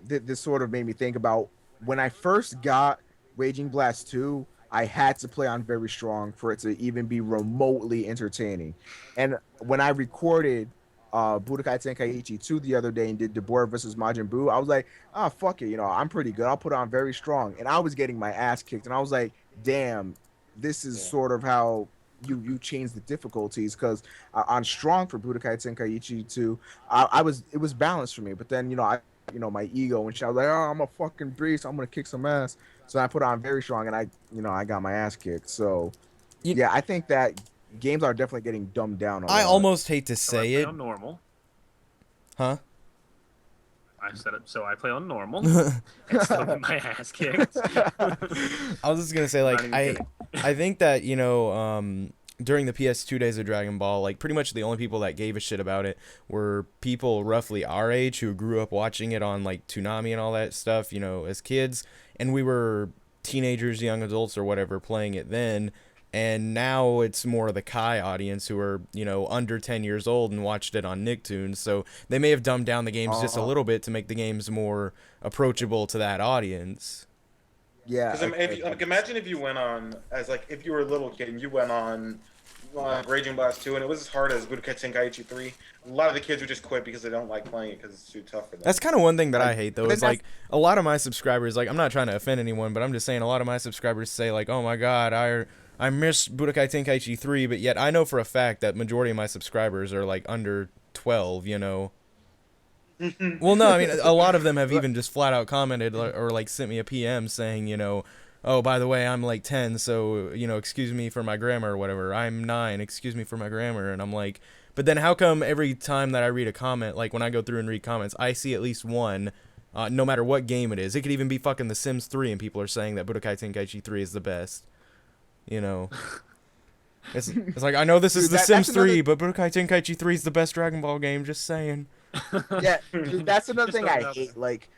this sort of made me think about when I first got Raging Blast 2, I had to play on very strong for it to even be remotely entertaining. And when I recorded Budokai Tenkaichi 2 the other day and did Deborah versus Majin Buu, I was like, fuck it, I'm pretty good. I'll put on very strong. And I was getting my ass kicked, and I was like, damn, this is sort of how you change the difficulties, because on strong for Budokai Tenkaichi 2, it was balanced for me. But then my ego and shit, I was like, oh, I'm a fucking beast, I'm gonna kick some ass. So I put on very strong, and I got my ass kicked. So yeah, I think that games are definitely getting dumbed down. I almost hate to So I say play it. on normal. Huh? I said it. So I play on normal and still get my ass kicked. I was just gonna say, like, Not even kidding. I think that during the PS2 days of Dragon Ball, like pretty much the only people that gave a shit about it were people roughly our age who grew up watching it on like Toonami and all that stuff, as kids, and we were teenagers, young adults, or whatever playing it then. And now it's more the Kai audience who are, under 10 years old and watched it on Nicktoons. So they may have dumbed down the games just a little bit to make the games more approachable to that audience. Yeah. Because imagine if you went on, if you were a little kid and you went on Raging Blast 2 and it was as hard as Budokai Tenkaichi 3, a lot of the kids would just quit because they don't like playing it because it's too tough for them. That's kind of one thing that I hate, though, is like a lot of my subscribers, like I'm not trying to offend anyone, but I'm just saying a lot of my subscribers say like, oh my god, I miss Budokai Tenkaichi 3, but yet I know for a fact that majority of my subscribers are like under 12, Well, no, I mean, a lot of them have even just flat out commented or like sent me a PM saying, oh, by the way, I'm like 10, so, excuse me for my grammar or whatever. I'm 9, excuse me for my grammar. And I'm like, but then how come every time that I read a comment, like when I go through and read comments, I see at least one, no matter what game it is. It could even be fucking The Sims 3, and people are saying that Budokai Tenkaichi 3 is the best. It's like, I know this is Dude, The Sims that's another- 3, but Budokai Tenkaichi 3 is the best Dragon Ball game. Just saying. Yeah, dude, that's another Just thing throw I it out hate. there. Like,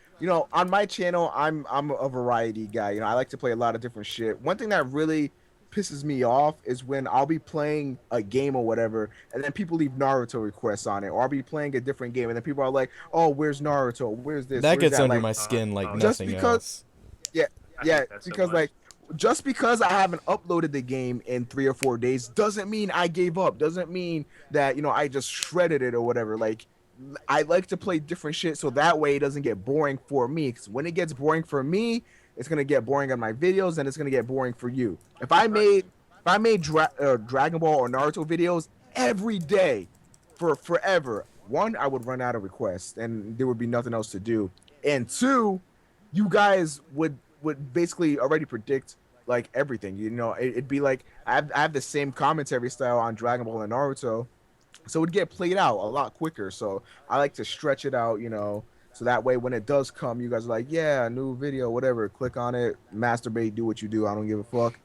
on my channel, I'm a variety guy. I like to play a lot of different shit. One thing that really pisses me off is when I'll be playing a game or whatever, and then people leave Naruto requests on it, or I'll be playing a different game, and then people are like, "Oh, where's Naruto? Where's this? That Where's gets that?" under Like, my skin like just nothing because- else. yeah, I yeah, hate that so because much. like, just because I haven't uploaded the game in 3 or 4 days doesn't mean I gave up. Doesn't mean that I just shredded it or whatever. Like, I like to play different shit so that way it doesn't get boring for me. Because when it gets boring for me, it's gonna get boring on my videos, and it's gonna get boring for you. If I made Dragon Ball or Naruto videos every day for forever, one, I would run out of requests, and there would be nothing else to do. And two, you guys would basically already predict like everything. It'd be like I have the same commentary style on Dragon Ball and Naruto, so it'd get played out a lot quicker. So I like to stretch it out, so that way when it does come, you guys are like, yeah, new video, whatever. Click on it, masturbate, do what you do. I don't give a fuck.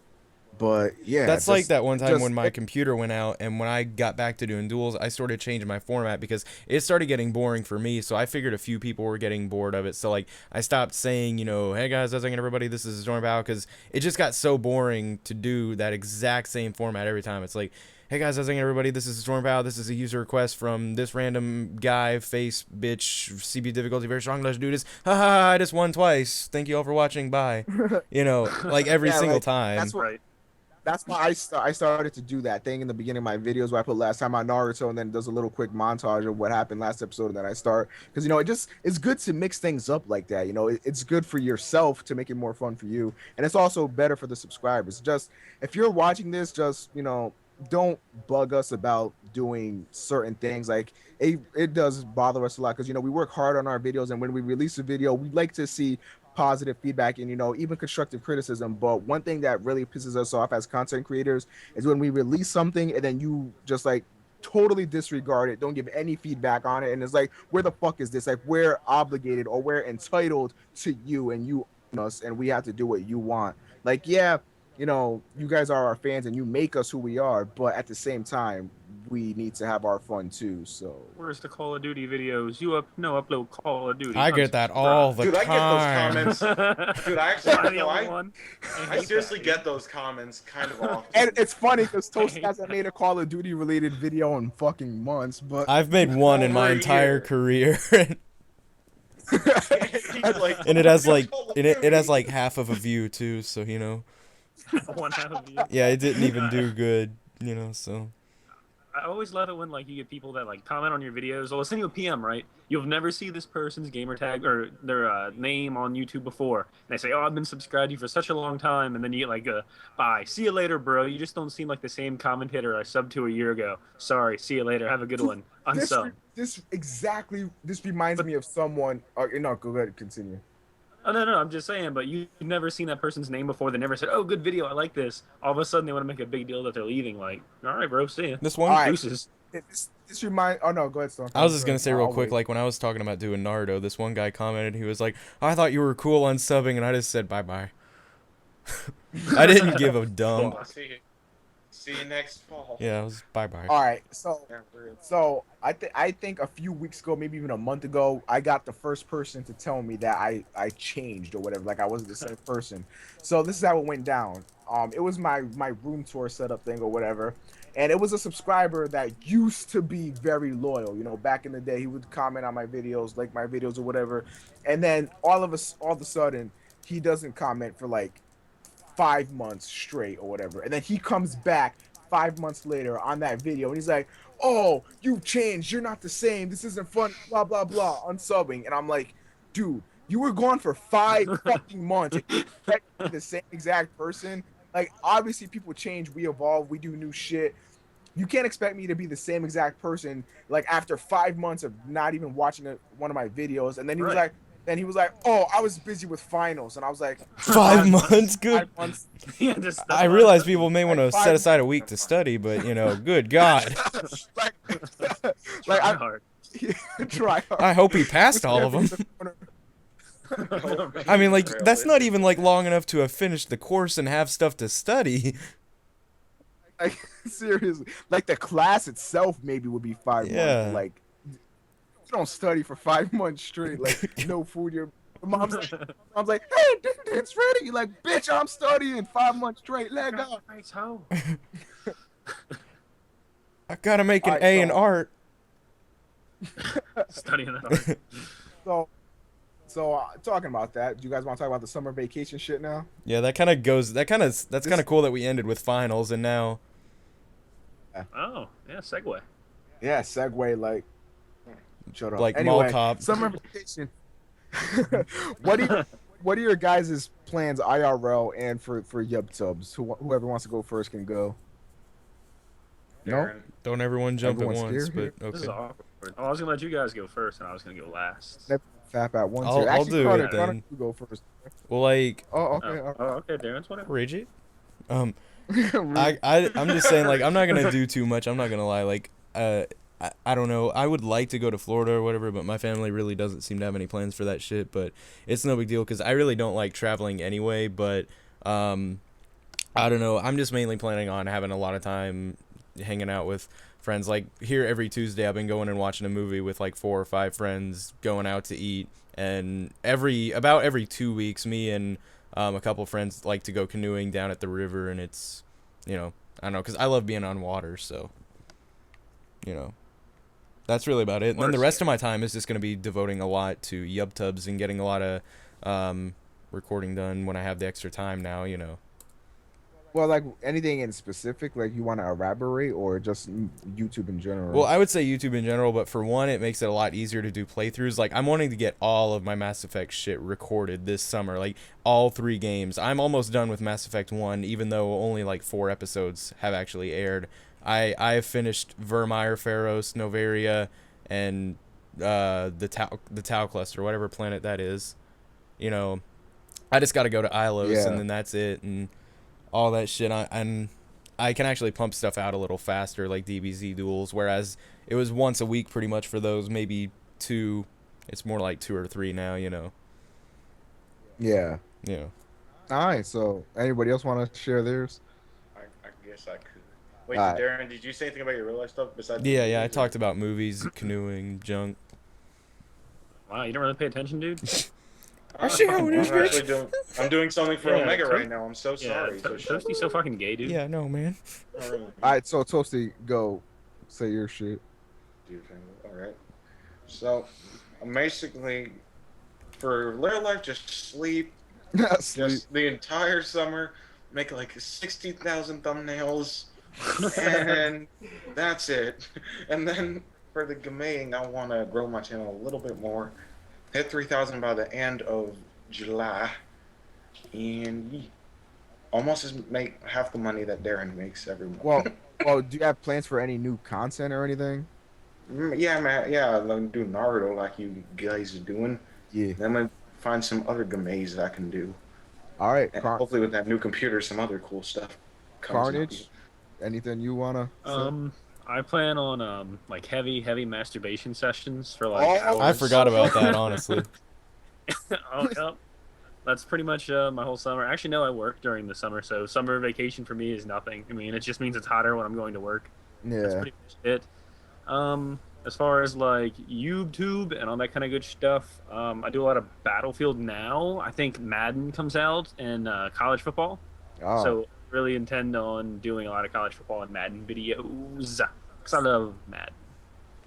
But yeah, That's like just- that one time just- when my computer went out, and when I got back to doing duels, I started changing my format because it started getting boring for me. So I figured a few people were getting bored of it. So like I stopped saying, hey guys, how's it going, everybody? This is TheStormPow, because it just got so boring to do that exact same format every time. It's like, hey guys, how's it going, everybody? This is TheStormPow. This is a user request from this random guy, face, bitch, CB difficulty very strong. Let's do this. Haha, I just won twice. Thank you all for watching. Bye. Like every Yeah, single like, time. that's what- Right. That's why I started to do that thing in the beginning of my videos where I put last time on Naruto and then does a little quick montage of what happened last episode, and then I start because it's good to mix things up like that. It's good for yourself to make it more fun for you, and it's also better for the subscribers. Just if you're watching this, just don't bug us about doing certain things. Like it does bother us a lot because we work hard on our videos, and when we release a video, we like to see positive feedback and even constructive criticism. But one thing that really pisses us off as content creators is when we release something and then you just like totally disregard it, don't give any feedback on it, and it's like, where the fuck is this? Like, we're obligated or we're entitled to you, and you own us, and we have to do what you want. Like, yeah, you guys are our fans and you make us who we are, but at the same time, we need to have our fun too. So Where's the Call of Duty videos? Upload Call of Duty. I get that all the Dude, I time. get those comments. Dude, I actually, Am I the no, only one? I seriously get those comments kind of often. and it's funny because Toast hasn't made a Call of Duty related video in fucking months, but I've made one in my Over a entire year. career, He's like, and it has like it has like half of a view too. So One half of you. yeah, it didn't even do good. So I always love it when like you get people that like comment on your videos. I'll send you a PM, right? You'll never see this person's gamer tag or their name on YouTube before. And they say, "Oh, I've been subscribed to you for such a long time," and then you get like a "Bye, see you later, bro. You just don't seem like the same commentator I subbed to a year ago. Sorry, see you later. Have a good one." Unsub. This reminds me of someone. No, go ahead, continue. Oh no, I'm just saying. But you've never seen that person's name before. They never said, "Oh, good video. I like this." All of a sudden, they want to make a big deal that they're leaving. Like, all right, bro, see ya. this one, All right. Deuces. This reminds. Oh no, go ahead, Storm. I was just gonna say real I'll quick, wait. like when I was talking about doing Naruto, this one guy commented, he was like, "I thought you were cool on subbing," and I just said bye bye. I didn't give a dump. See you next fall. Yeah, it was bye bye. All right, so Yeah, for real. I think a few weeks ago, maybe even a month ago, I got the first person to tell me that I changed or whatever, like I wasn't the same person. So this is how it went down. It was my room tour setup thing or whatever, and it was a subscriber that used to be very loyal. Back in the day, he would comment on my videos, like my videos or whatever, and then all of a sudden, he doesn't comment for like 5 months straight or whatever, and then he comes back 5 months later on that video and he's like, "Oh, you've changed, you're not the same, this isn't fun, blah blah blah," unsubbing. And I'm like, dude, you were gone for 5 fucking months and you expect to be the same exact person? Like, obviously people change, we evolve, we do new shit. You can't expect me to be the same exact person like after 5 months of not even watching one of my videos. And then he was Right. like, "Oh, I was busy with finals," and I was like, 5 months, good. 5 months. Yeah, that's I what realize said. people may want to Like set aside a week to study, but good God, like, Try I hard. try hard. I hope he passed all of them. I mean, like that's not even like long enough to have finished the course and have stuff to study. Like seriously, like the class itself maybe would be 5 months. Yeah. But like you don't study for 5 months straight. Like no food. Your mom's like, hey, it's ready. You're like, bitch, I'm studying 5 months straight. Let go. Thanks, ho. I gotta make an Alright, A in so- art. Studying that. So talking about that, do you guys want to talk about the summer vacation shit now? Yeah, that kind of goes. That's kind of cool that we ended with finals, and now Oh, yeah, segue. Yeah, segue like. Shut up. Like mall Anyway, cop. summer vacation. What are your guys' plans IRL and for Yub Tubs? Whoever wants to go first can go. No? Darren. Don't everyone jump Everyone's at once, scared but This is okay. awkward. Oh, I was gonna let you guys go first, and I was gonna go last. Fap at once. I'll- here. I'll Actually, do Carter, it Carter, then. you go first. Well, like Oh, okay. Oh, okay, Darren's whatever. Rigid. Okay. I'm just saying, like, I'm not gonna do too much. I'm not gonna lie. Like, I don't know. I would like to go to Florida or whatever, but my family really doesn't seem to have any plans for that shit. But it's no big deal because I really don't like traveling anyway. But I don't know. I'm just mainly planning on having a lot of time hanging out with friends. Like here every Tuesday, I've been going and watching a movie with like 4 or 5 friends, going out to eat, and about every 2 weeks, me and a couple friends like to go canoeing down at the river, and it's, I don't know, because I love being on water, so, that's really about it. And then the rest of my time is just going to be devoting a lot to Yub Tubs and getting a lot of recording done when I have the extra time now, Well, like anything in specific, like you want to elaborate or just YouTube in general? Well, I would say YouTube in general, but for one, it makes it a lot easier to do playthroughs. Like, I'm wanting to get all of my Mass Effect shit recorded this summer, like all 3 games. I'm almost done with Mass Effect 1, even though only like 4 episodes have actually aired. I have finished Vermeer, Pharos, Novaria, and the Tau Cluster, whatever planet that is. I just got to go to Ilos, Yeah. and then that's it, and all that shit. I can actually pump stuff out a little faster, like DBZ duels, whereas it was once a week pretty much for those, maybe 2. It's more like 2 or 3 now, Yeah. Yeah. All right. So, anybody else want to share theirs? I guess I could. Wait, Alright. Darren, did you say anything about your real life stuff besides? Yeah, I movies, or- talked about movies, canoeing, junk. Wow, you don't really pay attention, dude. I'm I'm doing something for Yeah, Omega Toast- right now. I'm so sorry. So shut Toasty's so fucking gay, dude. Yeah, no, man. up. All All right. So, Toasty, go. Say your shit. All right. So, I'm basically, for real life, just sleep. Sleep. Just the entire summer, make like 60,000 thumbnails, and that's it. And then for the gameing, I want to grow my channel a little bit more. Hit 3,000 by the end of July, and almost make half the money that Darren makes every month. Well, do you have plans for any new content or anything? Yeah, man. Yeah, I'm gonna do Naruto like you guys are doing. Yeah. Then I'm gonna find some other games that I can do. All right. And hopefully, with that new computer, some other cool stuff. comes out. Carnage. Anything you wanna? say? I plan on like heavy masturbation sessions for like Oh, I hours. forgot about that, honestly. Oh, yep. That's pretty much my whole summer. Actually, no, I work during the summer, so summer vacation for me is nothing. I mean, it just means it's hotter when I'm going to work. That's Yeah. pretty much it. As far as like YouTube and all that kind of good stuff, I do a lot of Battlefield now. I think Madden comes out and college football. Oh. So really intend on doing a lot of college football and Madden videos. Because I love Madden.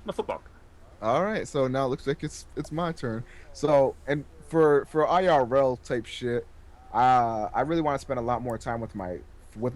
I'm a football guy. All right. So now it looks like it's my turn. So and for IRL type shit, I really want to spend a lot more time with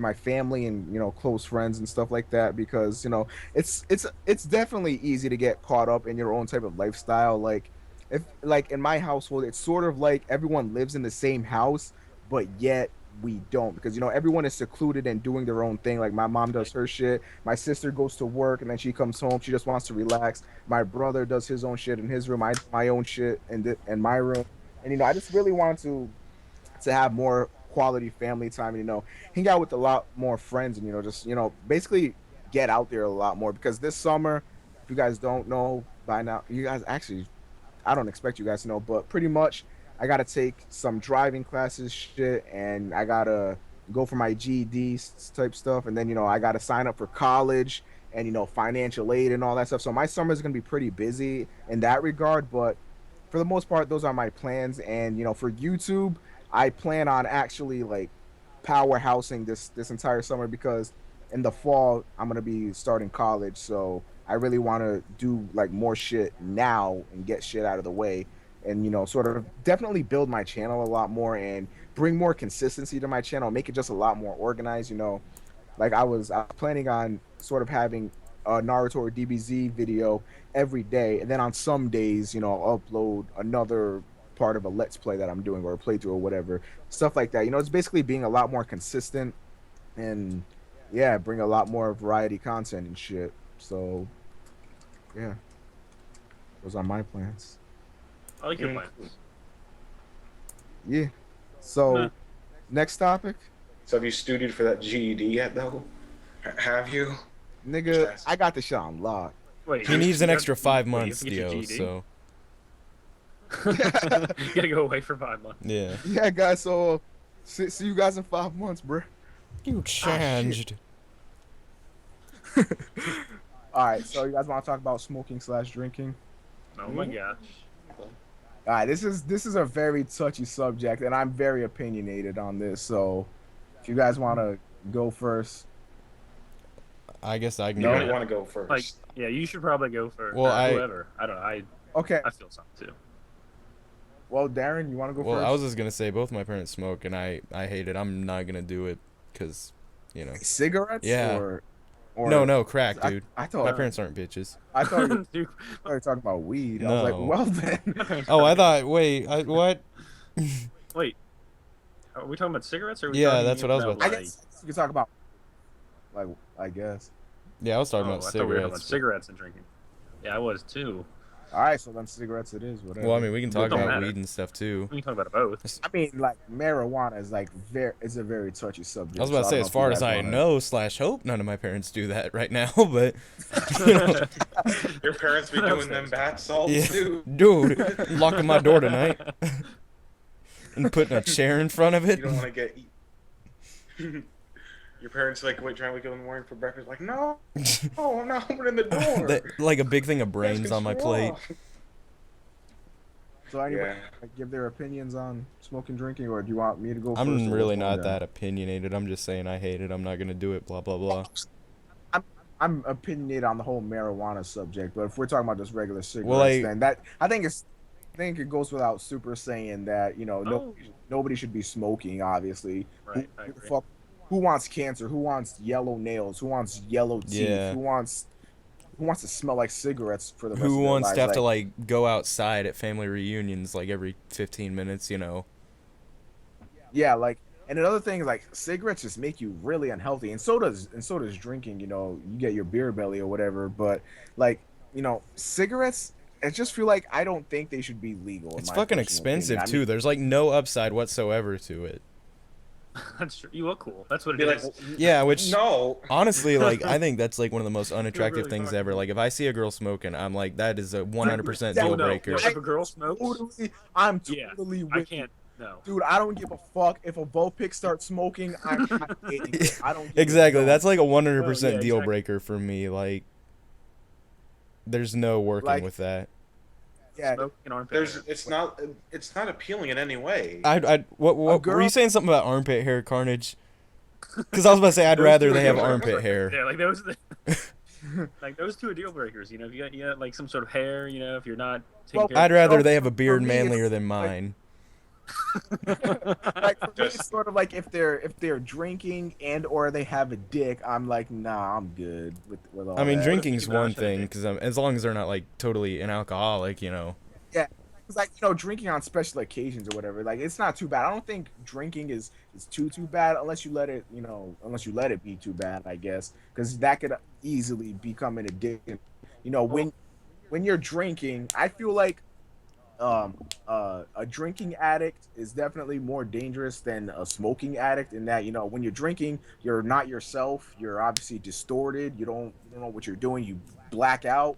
my family and close friends and stuff like that because it's definitely easy to get caught up in your own type of lifestyle. Like if like in my household, it's sort of like everyone lives in the same house, but yet we don't because everyone is secluded and doing their own thing. Like my mom does her shit, my sister goes to work and then she comes home, she just wants to relax. My brother does his own shit in his room, I do my own shit in my room. And I just really want to have more quality family time and hang out with a lot more friends and just basically get out there a lot more because this summer, if you guys don't know by now, you guys actually, I don't expect you guys to know, but pretty much I gotta take some driving classes shit and I gotta go for my GED type stuff, and then I got to sign up for college and financial aid and all that stuff. So my summer is gonna be pretty busy in that regard, but for the most part, those are my plans. And for YouTube, I plan on actually like powerhousing this entire summer because in the fall I'm gonna be starting college, so I really want to do like more shit now and get shit out of the way, and sort of definitely build my channel a lot more and bring more consistency to my channel, make it just a lot more organized. Like I was planning on sort of having a Naruto or DBZ video every day, and then on some days, I'll upload another part of a let's play that I'm doing or a playthrough or whatever, stuff like that. It's basically being a lot more consistent and yeah, bring a lot more variety content and shit. So yeah, those are my plans. I like your Mm. plans. Yeah. So Nah. next topic, So have you studied for that GED yet, though? Have you? nigga, Yes. I got the shit on lock. Wait, He needs an you extra have- 5 wait, you have months, to get your Dio. GED? So You gotta go away for 5 months. yeah, Yeah, guys. So see you guys in 5 months, bro. you changed. All right. So you guys want to talk about smoking/drinking? Oh my gosh. All right, this is a very touchy subject, and I'm very opinionated on this. So, if you guys want to go first, I guess I can. You go. don't want to go first. Like, yeah, you should probably go for Well, whoever. I don't know. okay. I feel something too. Well, Darren, you want to go Well, first? I was just gonna say both my parents smoke, and I hate it. I'm not gonna do it because, cigarettes. Yeah. Or no crack, dude. I My thought parents aren't bitches. I thought you Dude, were talking about weed. I was like, No. well then. Oh, I thought. Wait, what? Wait, are we talking about cigarettes or? Are we Yeah, talking that's what I was about, about I to guess you could talk about I guess. Yeah, I was talking Oh, about I thought we were talking about cigarettes. cigarettes and drinking. Yeah, I was too. All right, so then cigarettes it is. Whatever. Well, I mean, we can talk don't about matter. weed and stuff too. We can talk about it both. I mean, like marijuana is like is a very touchy subject. I was about to so say, don't as know if far you as guys I wanna- know/hope, none of my parents do that right now. But Your parents be doing them bath salts, yeah, dude. dude, locking my door tonight and putting a chair in front of You it. don't want to get. Your parents trying to wake up in the morning for breakfast. Like, no, I'm not opening the door. Like a big thing of You guys brains can on my screw plate. off. So anybody Yeah. like, give their opinions on smoking, drinking, or do you want me to go first? I'm or really what's not going that opinionated. I'm just saying I hate it. I'm not gonna do it. Blah blah blah. on? I'm opinionated on the whole marijuana subject, but if we're talking about just regular cigarettes, Well, like- then I think it goes without super saying that nobody should be smoking. Obviously, Right, I who, the agree. fuck, who wants cancer? Who wants yellow nails? Who wants yellow teeth? Yeah. Who wants to smell like cigarettes for the rest Who of their wants lives? to have to like go outside at family reunions like every 15 minutes? Yeah, like, and another thing is like cigarettes just make you really unhealthy, and so does drinking. You get your beer belly or whatever. But like, cigarettes, I just feel like I don't think they should be legal. in It's my fucking personal expensive opinion. I too. mean, There's like no upside whatsoever to it. That's true. You look cool. That's what it Be like, is. Yeah, which no. honestly, like, I think that's like one of the most unattractive really things fucking ever. cool. Like, if I see a girl smoking, I'm like, that is a 100% Oh, deal no. breaker. If a girl smokes, I'm Yeah, totally with I you. can't. No. Dude, I don't give a fuck if a Volpic starts smoking. I'm not dating her. I don't. Give Exactly. A That's like a 100% Well, yeah, deal exactly. breaker for me. Like, there's no working Like- with that. yeah. Smoking armpit There's. hair. It's not appealing in any way. What were girl- you saying something about armpit hair, Carnage? Because I was about to say I'd Those rather two they have are deal armpit breakers. hair. Yeah, like those. Like those two are deal breakers. If you got like some sort of hair. If you're not. taking Well, care of I'd rather yourself. they have a beard me, it's manlier than like- mine. Like for me, Just- it's sort of like if they're drinking and or they have a dick, I'm like, nah, I'm good with all I mean, that. drinking's you one gosh, I thing think. because as long as they're not like totally an alcoholic, It's like drinking on special occasions or whatever. Like it's not too bad. I don't think drinking is too bad unless you let it be too bad. I guess because that could easily become an addiction. When you're drinking, I feel like a drinking addict is definitely more dangerous than a smoking addict in that when you're drinking, you're not yourself. You're obviously distorted. You don't know what you're doing. You black out.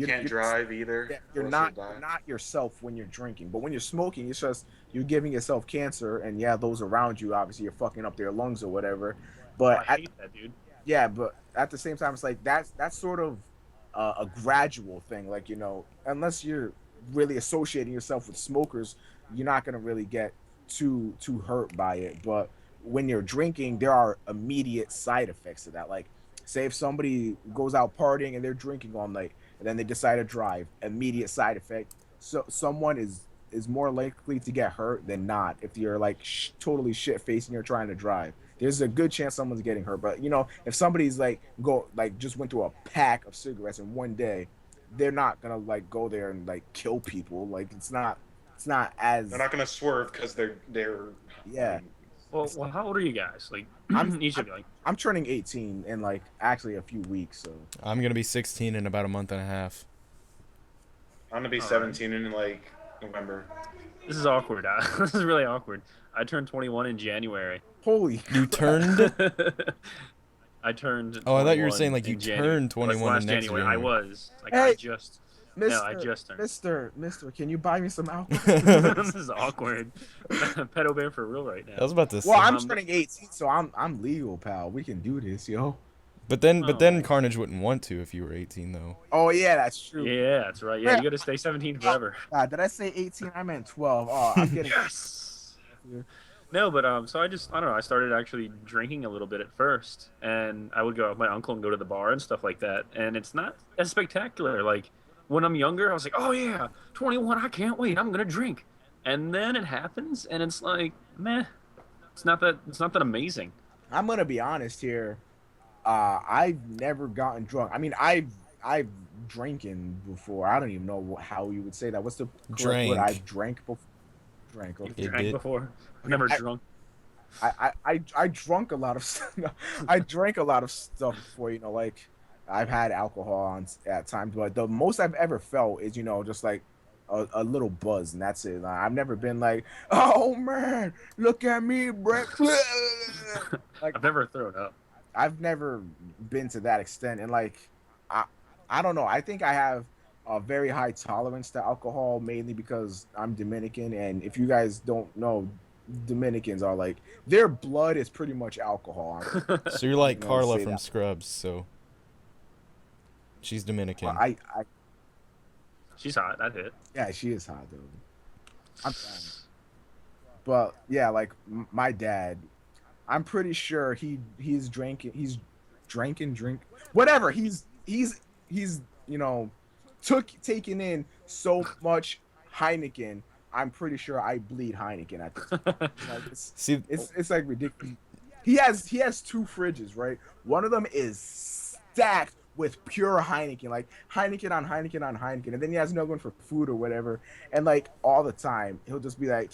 Can't drive either. Yeah, or you're else not you'll die. you're not yourself when you're drinking, but when you're smoking, it's just you're giving yourself cancer, and yeah, those around you obviously you're fucking up their lungs or whatever. Oh, But I hate that, dude. yeah, but at the same time, it's like that's sort of a gradual thing. Like unless you're really associating yourself with smokers, you're not gonna really get too hurt by it. But when you're drinking, there are immediate side effects to that. Like, say if somebody goes out partying and they're drinking all night, and then they decide to drive, immediate side effect. So someone is more likely to get hurt than not if you're like totally shit faced and you're trying to drive. There's a good chance someone's getting hurt. But if somebody's like just went through a pack of cigarettes in one day, they're not gonna like go there and like kill people. Like it's not as They're not gonna swerve because they're yeah. Well, how old are you guys? Like, each of you, like, I'm turning 18 in like actually a few weeks. So I'm gonna be 16 in about a month and a half. I'm gonna be 17 in like November. this is awkward. This is really awkward. I turned 21 in January. holy, You turned? I turned. Oh, I thought you were 21 saying like you in January. turned 21 last in next January. January. I was like Hey, I just. Mister, No, I just turned. Mister, can you buy me some alcohol? This is awkward. Pedo bear for real right now. I was about to say. Well, I'm turning 18, so I'm legal, pal. We can do this, yo. But then Oh. Carnage wouldn't want to if you were 18 though. Oh yeah, that's true. Yeah, that's right. Yeah, you got to stay 17 forever. Did I say 18? I meant 12. Oh, I'm getting Yes. No, but so I don't know. I started actually drinking a little bit at first, and I would go with my uncle and go to the bar and stuff like that. And it's not as spectacular. Like when I'm younger, I was like, oh yeah, 21, I can't wait, I'm gonna drink. And then it happens, and it's like, meh. It's not that amazing. I'm gonna be honest here. I've never gotten drunk. I mean, I've drinking before. I don't even know how you would say that. What's the correct word? I've drank before. Drank. Okay. It Drank did. before. I've never drunk. I drunk a lot of stuff. I drank a lot of stuff before. Like I've had alcohol at times, but the most I've ever felt is just like a little buzz, and that's it. I've never been like, oh man, look at me, Brett. Like I've never thrown up. I've never been to that extent, and like I don't know. I think I have a very high tolerance to alcohol, mainly because I'm Dominican, and if you guys don't know, Dominicans are like their blood is pretty much alcohol. So you're like Carla say from that. Scrubs, so she's Dominican. Well, I She's hot. That hit. yeah, she is hot though. I'm fine. But yeah, like my dad, I'm pretty sure he's drinking. He's drink whatever. He's taking in so much Heineken. I'm pretty sure I bleed Heineken at this point. Like, See, it's like ridiculous. He has 2 fridges, right? One of them is stacked with pure Heineken, like Heineken on Heineken on Heineken, and then he has another one for food or whatever. And like all the time, he'll just be like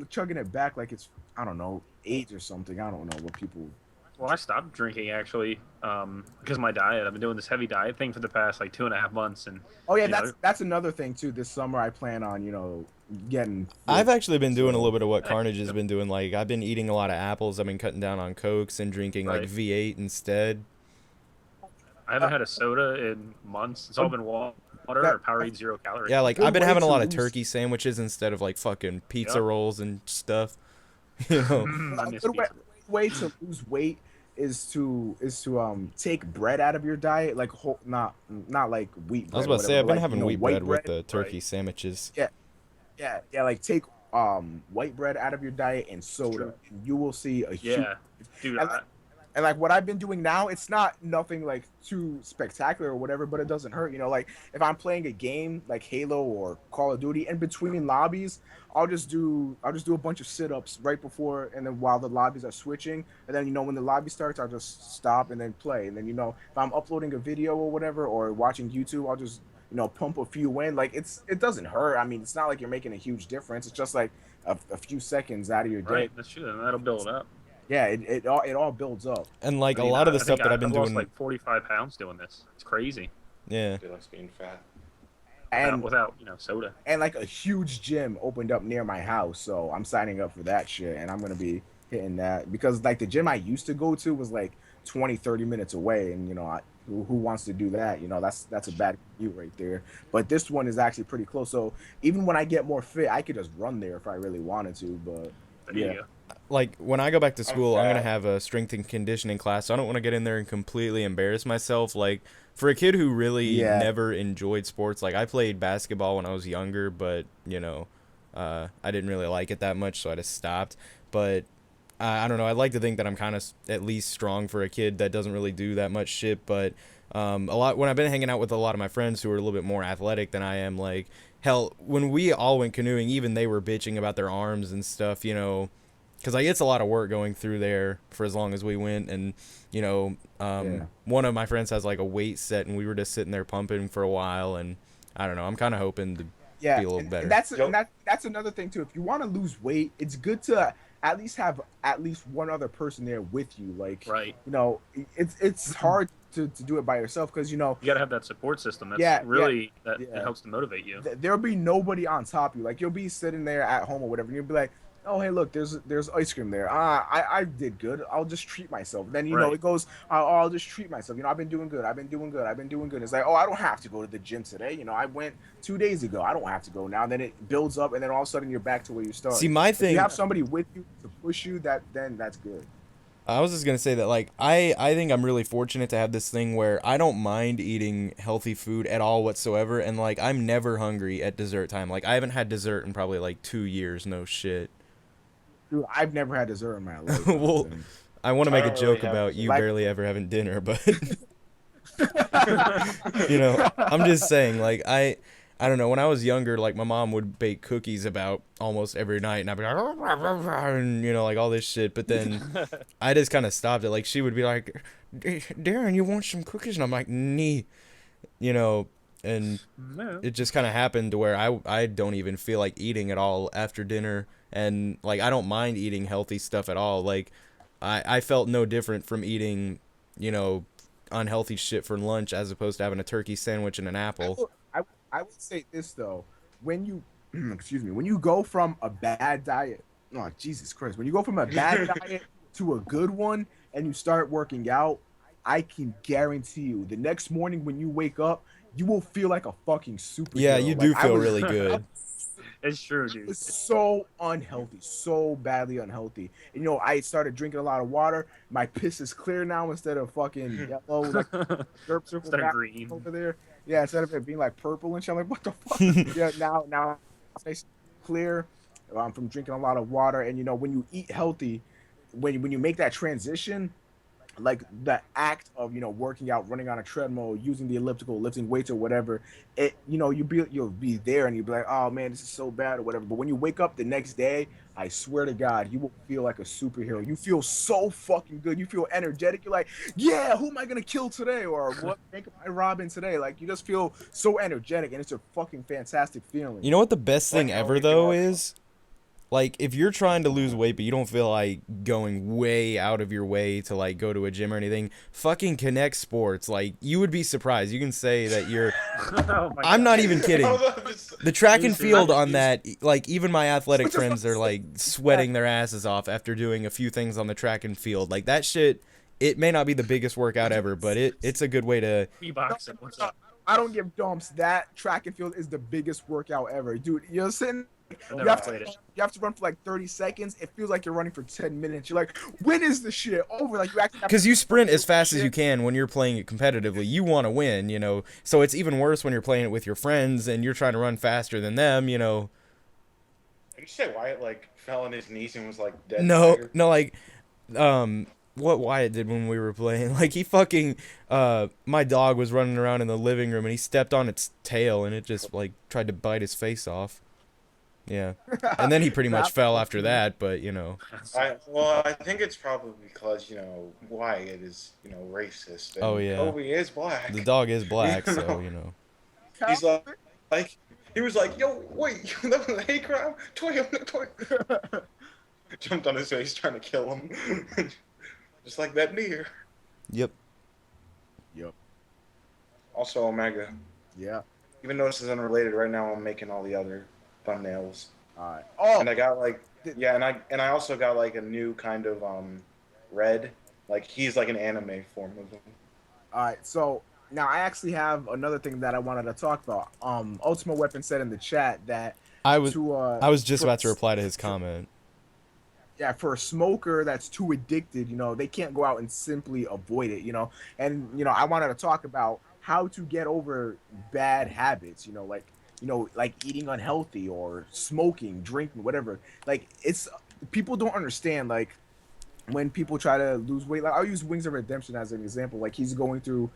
chugging it back like it's, I don't know, AIDS or something. I don't know what people. Well, I stopped drinking actually because of my diet. I've been doing this heavy diet thing for the past like 2.5 months, and Oh yeah, you know, that's another thing too. This summer I plan on getting. I've actually been doing a little bit of what Carnage has been doing. Like I've been eating a lot of apples. I've been cutting down on Cokes and drinking like Right. V8 instead. I haven't had a soda in months. It's all been water or Powerade 0 calorie. Yeah, like Good I've been way having a to lot of lose- turkey sandwiches instead of like fucking pizza Yep. rolls and stuff. You know. I A miss good pizza. way to lose weight is to take bread out of your diet, like not like wheat bread. I was or about to say whatever, I've been like, having wheat white bread with the turkey sandwiches. Yeah, like take white bread out of your diet and soda, True. and you will see a huge. Yeah, dude. And like what I've been doing now, it's not nothing like too spectacular or whatever, but it doesn't hurt. Like if I'm playing a game like Halo or Call of Duty, in between lobbies, I'll just do a bunch of sit-ups right before, and then while the lobbies are switching, and then when the lobby starts, I'll just stop and then play. And then if I'm uploading a video or whatever or watching YouTube, I'll just pump a few in. Like it doesn't hurt. I mean, it's not like you're making a huge difference. It's just like a few seconds out of your day. Right, that's true. And that'll build up. Yeah, it all builds up. And like I mean, a lot of the I stuff think that I've been lost doing. like 45 pounds doing this. It's crazy. Yeah. He likes being fat. And Without soda. and like a huge gym opened up near my house, so I'm signing up for that shit, and I'm gonna be hitting that because like the gym I used to go to was like 20, 30 minutes away, and who wants to do that? That's a bad commute right there. But this one is actually pretty close. So even when I get more fit, I could just run there if I really wanted to. But There yeah. you go. Like when I go back to school, I'm gonna fat. have a strength and conditioning class. So I don't want to get in there and completely embarrass myself. Like for a kid who really Yeah. never enjoyed sports, like I played basketball when I was younger, but I didn't really like it that much, so I just stopped. But I don't know. I'd like to think that I'm kind of at least strong for a kid that doesn't really do that much shit. But a lot when I've been hanging out with a lot of my friends who are a little bit more athletic than I am, like hell, when we all went canoeing, even they were bitching about their arms and stuff, because like it's a lot of work going through there for as long as we went. And Yeah. one of my friends has like a weight set, and we were just sitting there pumping for a while. And I don't know. I'm kind of hoping to Yeah, be a little and, better. and that's Yo- and that's another thing too. If you want to lose weight, it's good to at least have at least one other person there with you. Like, Right. it's hard to do it by yourself because You got to have that support system. That's Yeah, really that yeah. it helps to motivate you. there'll be nobody on top of you. Like you'll be sitting there at home or whatever, and you'll be like, "Oh, hey, look, there's ice cream there. I did good. I'll just treat myself." Then Right. it goes, I'll just treat myself. I've been doing good. I've been doing good. I've been doing good. It's like, oh, I don't have to go to the gym today. I went 2 days ago. I don't have to go now. Then it builds up, and then all of a sudden you're back to where you started. See, my If thing, you have somebody with you to push you, then that's good. I was just gonna say that like I think I'm really fortunate to have this thing where I don't mind eating healthy food at all whatsoever, and like I'm never hungry at dessert time. Like I haven't had dessert in probably like 2 years. No shit. Dude, I've never had dessert in my life. Well, I want to I make a don't really joke have about dessert. you Like- barely ever having dinner, but I'm just saying like I don't know. When I was younger, like my mom would bake cookies about almost every night, and I'd be like, and like all this shit. But then I just kind of stopped it. Like she would be like, Darren, you want some cookies? And I'm like, nee, and No. it just kind of happened to where I don't even feel like eating at all after dinner, and like I don't mind eating healthy stuff at all. Like I felt no different from eating, unhealthy shit for lunch as opposed to having a turkey sandwich and an apple. I would say this though, when you excuse me, when you go from a bad diet, oh Jesus Christ, when you go from a bad diet to a good one and you start working out, I can guarantee you the next morning when you wake up, you will feel like a fucking superhero. Yeah, you do Like, feel really good. It's true, I dude. was so unhealthy, so badly unhealthy. And, I started drinking a lot of water. My piss is clear now instead of fucking yellow, like derp circle Instead of back green. over there. Yeah, instead of it being like purple and shit. I'm like, what the fuck? Yeah, now it's nice and clear. From drinking a lot of water. And when you eat healthy, when you make that transition, like the act of working out, running on a treadmill, using the elliptical, lifting weights or whatever, you'll be there and you'll be like, oh man, this is so bad or whatever. But when you wake up the next day, I swear to God, you will feel like a superhero. You feel so fucking good. You feel energetic. You're like, yeah, who am I gonna kill today, or what make I Robin today? Like you just feel so energetic, and it's a fucking fantastic feeling. You know what the best thing Like how ever we though can- is? Like if you're trying to lose weight but you don't feel like going way out of your way to like go to a gym or anything, fucking Connect Sports. Like you would be surprised. You can say that you're Oh my I'm God. not even kidding. The track and field on that, like even my athletic Just friends are like sweating their asses off after doing a few things on the track and field. Like that shit, it may not be the biggest workout ever, but it's a good way to. Boxing. What's up? I don't give dumps. That track and field is the biggest workout ever, dude. You're sitting. I've You never have, played to, it. you have to run for like 30 seconds. It feels like you're running for 10 minutes. You're like, when is the shit over? Like you actually have Because to you sprint as fast as you can when you're playing it competitively. You want to win, So it's even worse when you're playing it with your friends and you're trying to run faster than them, Did you say Wyatt like fell on his knees and was like dead? No, tired? no, like, what Wyatt did when we were playing. Like he fucking, my dog was running around in the living room and he stepped on its tail and it just like tried to bite his face off. Yeah, and then he pretty much fell after that. But I think it's probably because Wyatt is racist. And Oh, yeah. Kobe is black. the dog is black, You so know. He's like he was like, yo, wait, that was a hate crime. Toy. Jumped on his face trying to kill him, just like that deer. Yep. Also, Omega. Yeah. Even though this is unrelated, right now I'm making all the other thumbnails, All right. Oh, and I got like and I also got like a new kind of red, Like he's like an anime form of him. All right, so now I actually have another thing that I wanted to talk about. Ultimate Weapon said in the chat that I was to I was just for, about to reply to his for comment. yeah, for a smoker that's too addicted, they can't go out and simply avoid it, And I wanted to talk about how to get over bad habits, like eating unhealthy or smoking, drinking, whatever. Like it's people don't understand like when people try to lose weight, like I'll use Wings of Redemption as an example. Like he's going through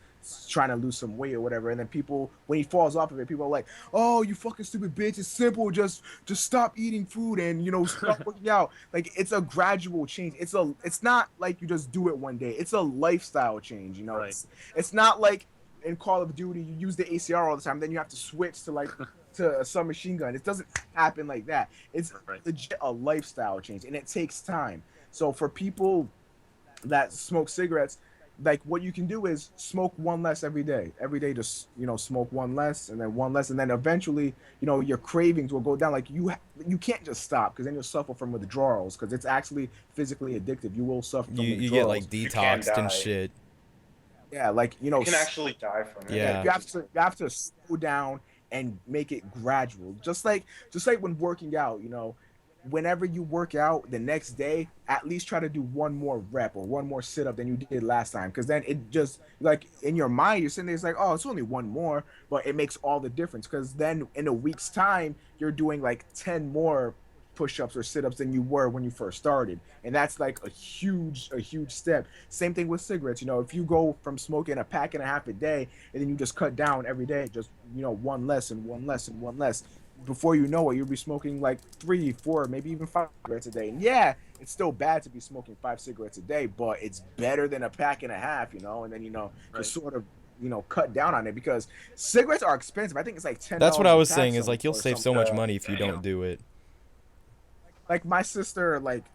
trying to lose some weight or whatever, and then people, when he falls off of it, people are like, "Oh, you fucking stupid bitch! It's simple. Just stop eating food and stop working out." Like it's a gradual change. It's not like you just do it one day. It's a lifestyle change. Right. It's not like in Call of Duty you use the ACR all the time, then you have to switch to like to a submachine gun. It doesn't happen like that. It's Right. legit a lifestyle change, and it takes time. So for people that smoke cigarettes, like what you can do is smoke one less every day. Every day, just smoke one less, and then one less, and then eventually, your cravings will go down. Like you can't just stop because then you'll suffer from withdrawals because it's actually physically addictive. You will suffer from You withdrawals. get like can detoxed die. and shit. Yeah, like You can actually die from it. Yeah. you have to slow down and make it gradual. Just like when working out, whenever you work out the next day, at least try to do one more rep or one more sit up than you did last time. Because then it just, like, in your mind, you're sitting there, it's like, oh, it's only one more, but it makes all the difference. Because then in a week's time, you're doing like 10 more push-ups or sit-ups than you were when you first started, and that's like a huge step. Same thing with cigarettes. If you go from smoking a pack and a half a day and then you just cut down every day, just one less and one less and one less, before you know it, you'll be smoking like 3, 4, maybe even 5 cigarettes a day. And yeah, it's still bad to be smoking 5 cigarettes a day, but it's better than a pack and a half, and then Right. just sort of cut down on it, because cigarettes are expensive. I think it's like $10. That's what I was a pack saying, is like you'll or save so something. much money if you don't do it. Like my sister, like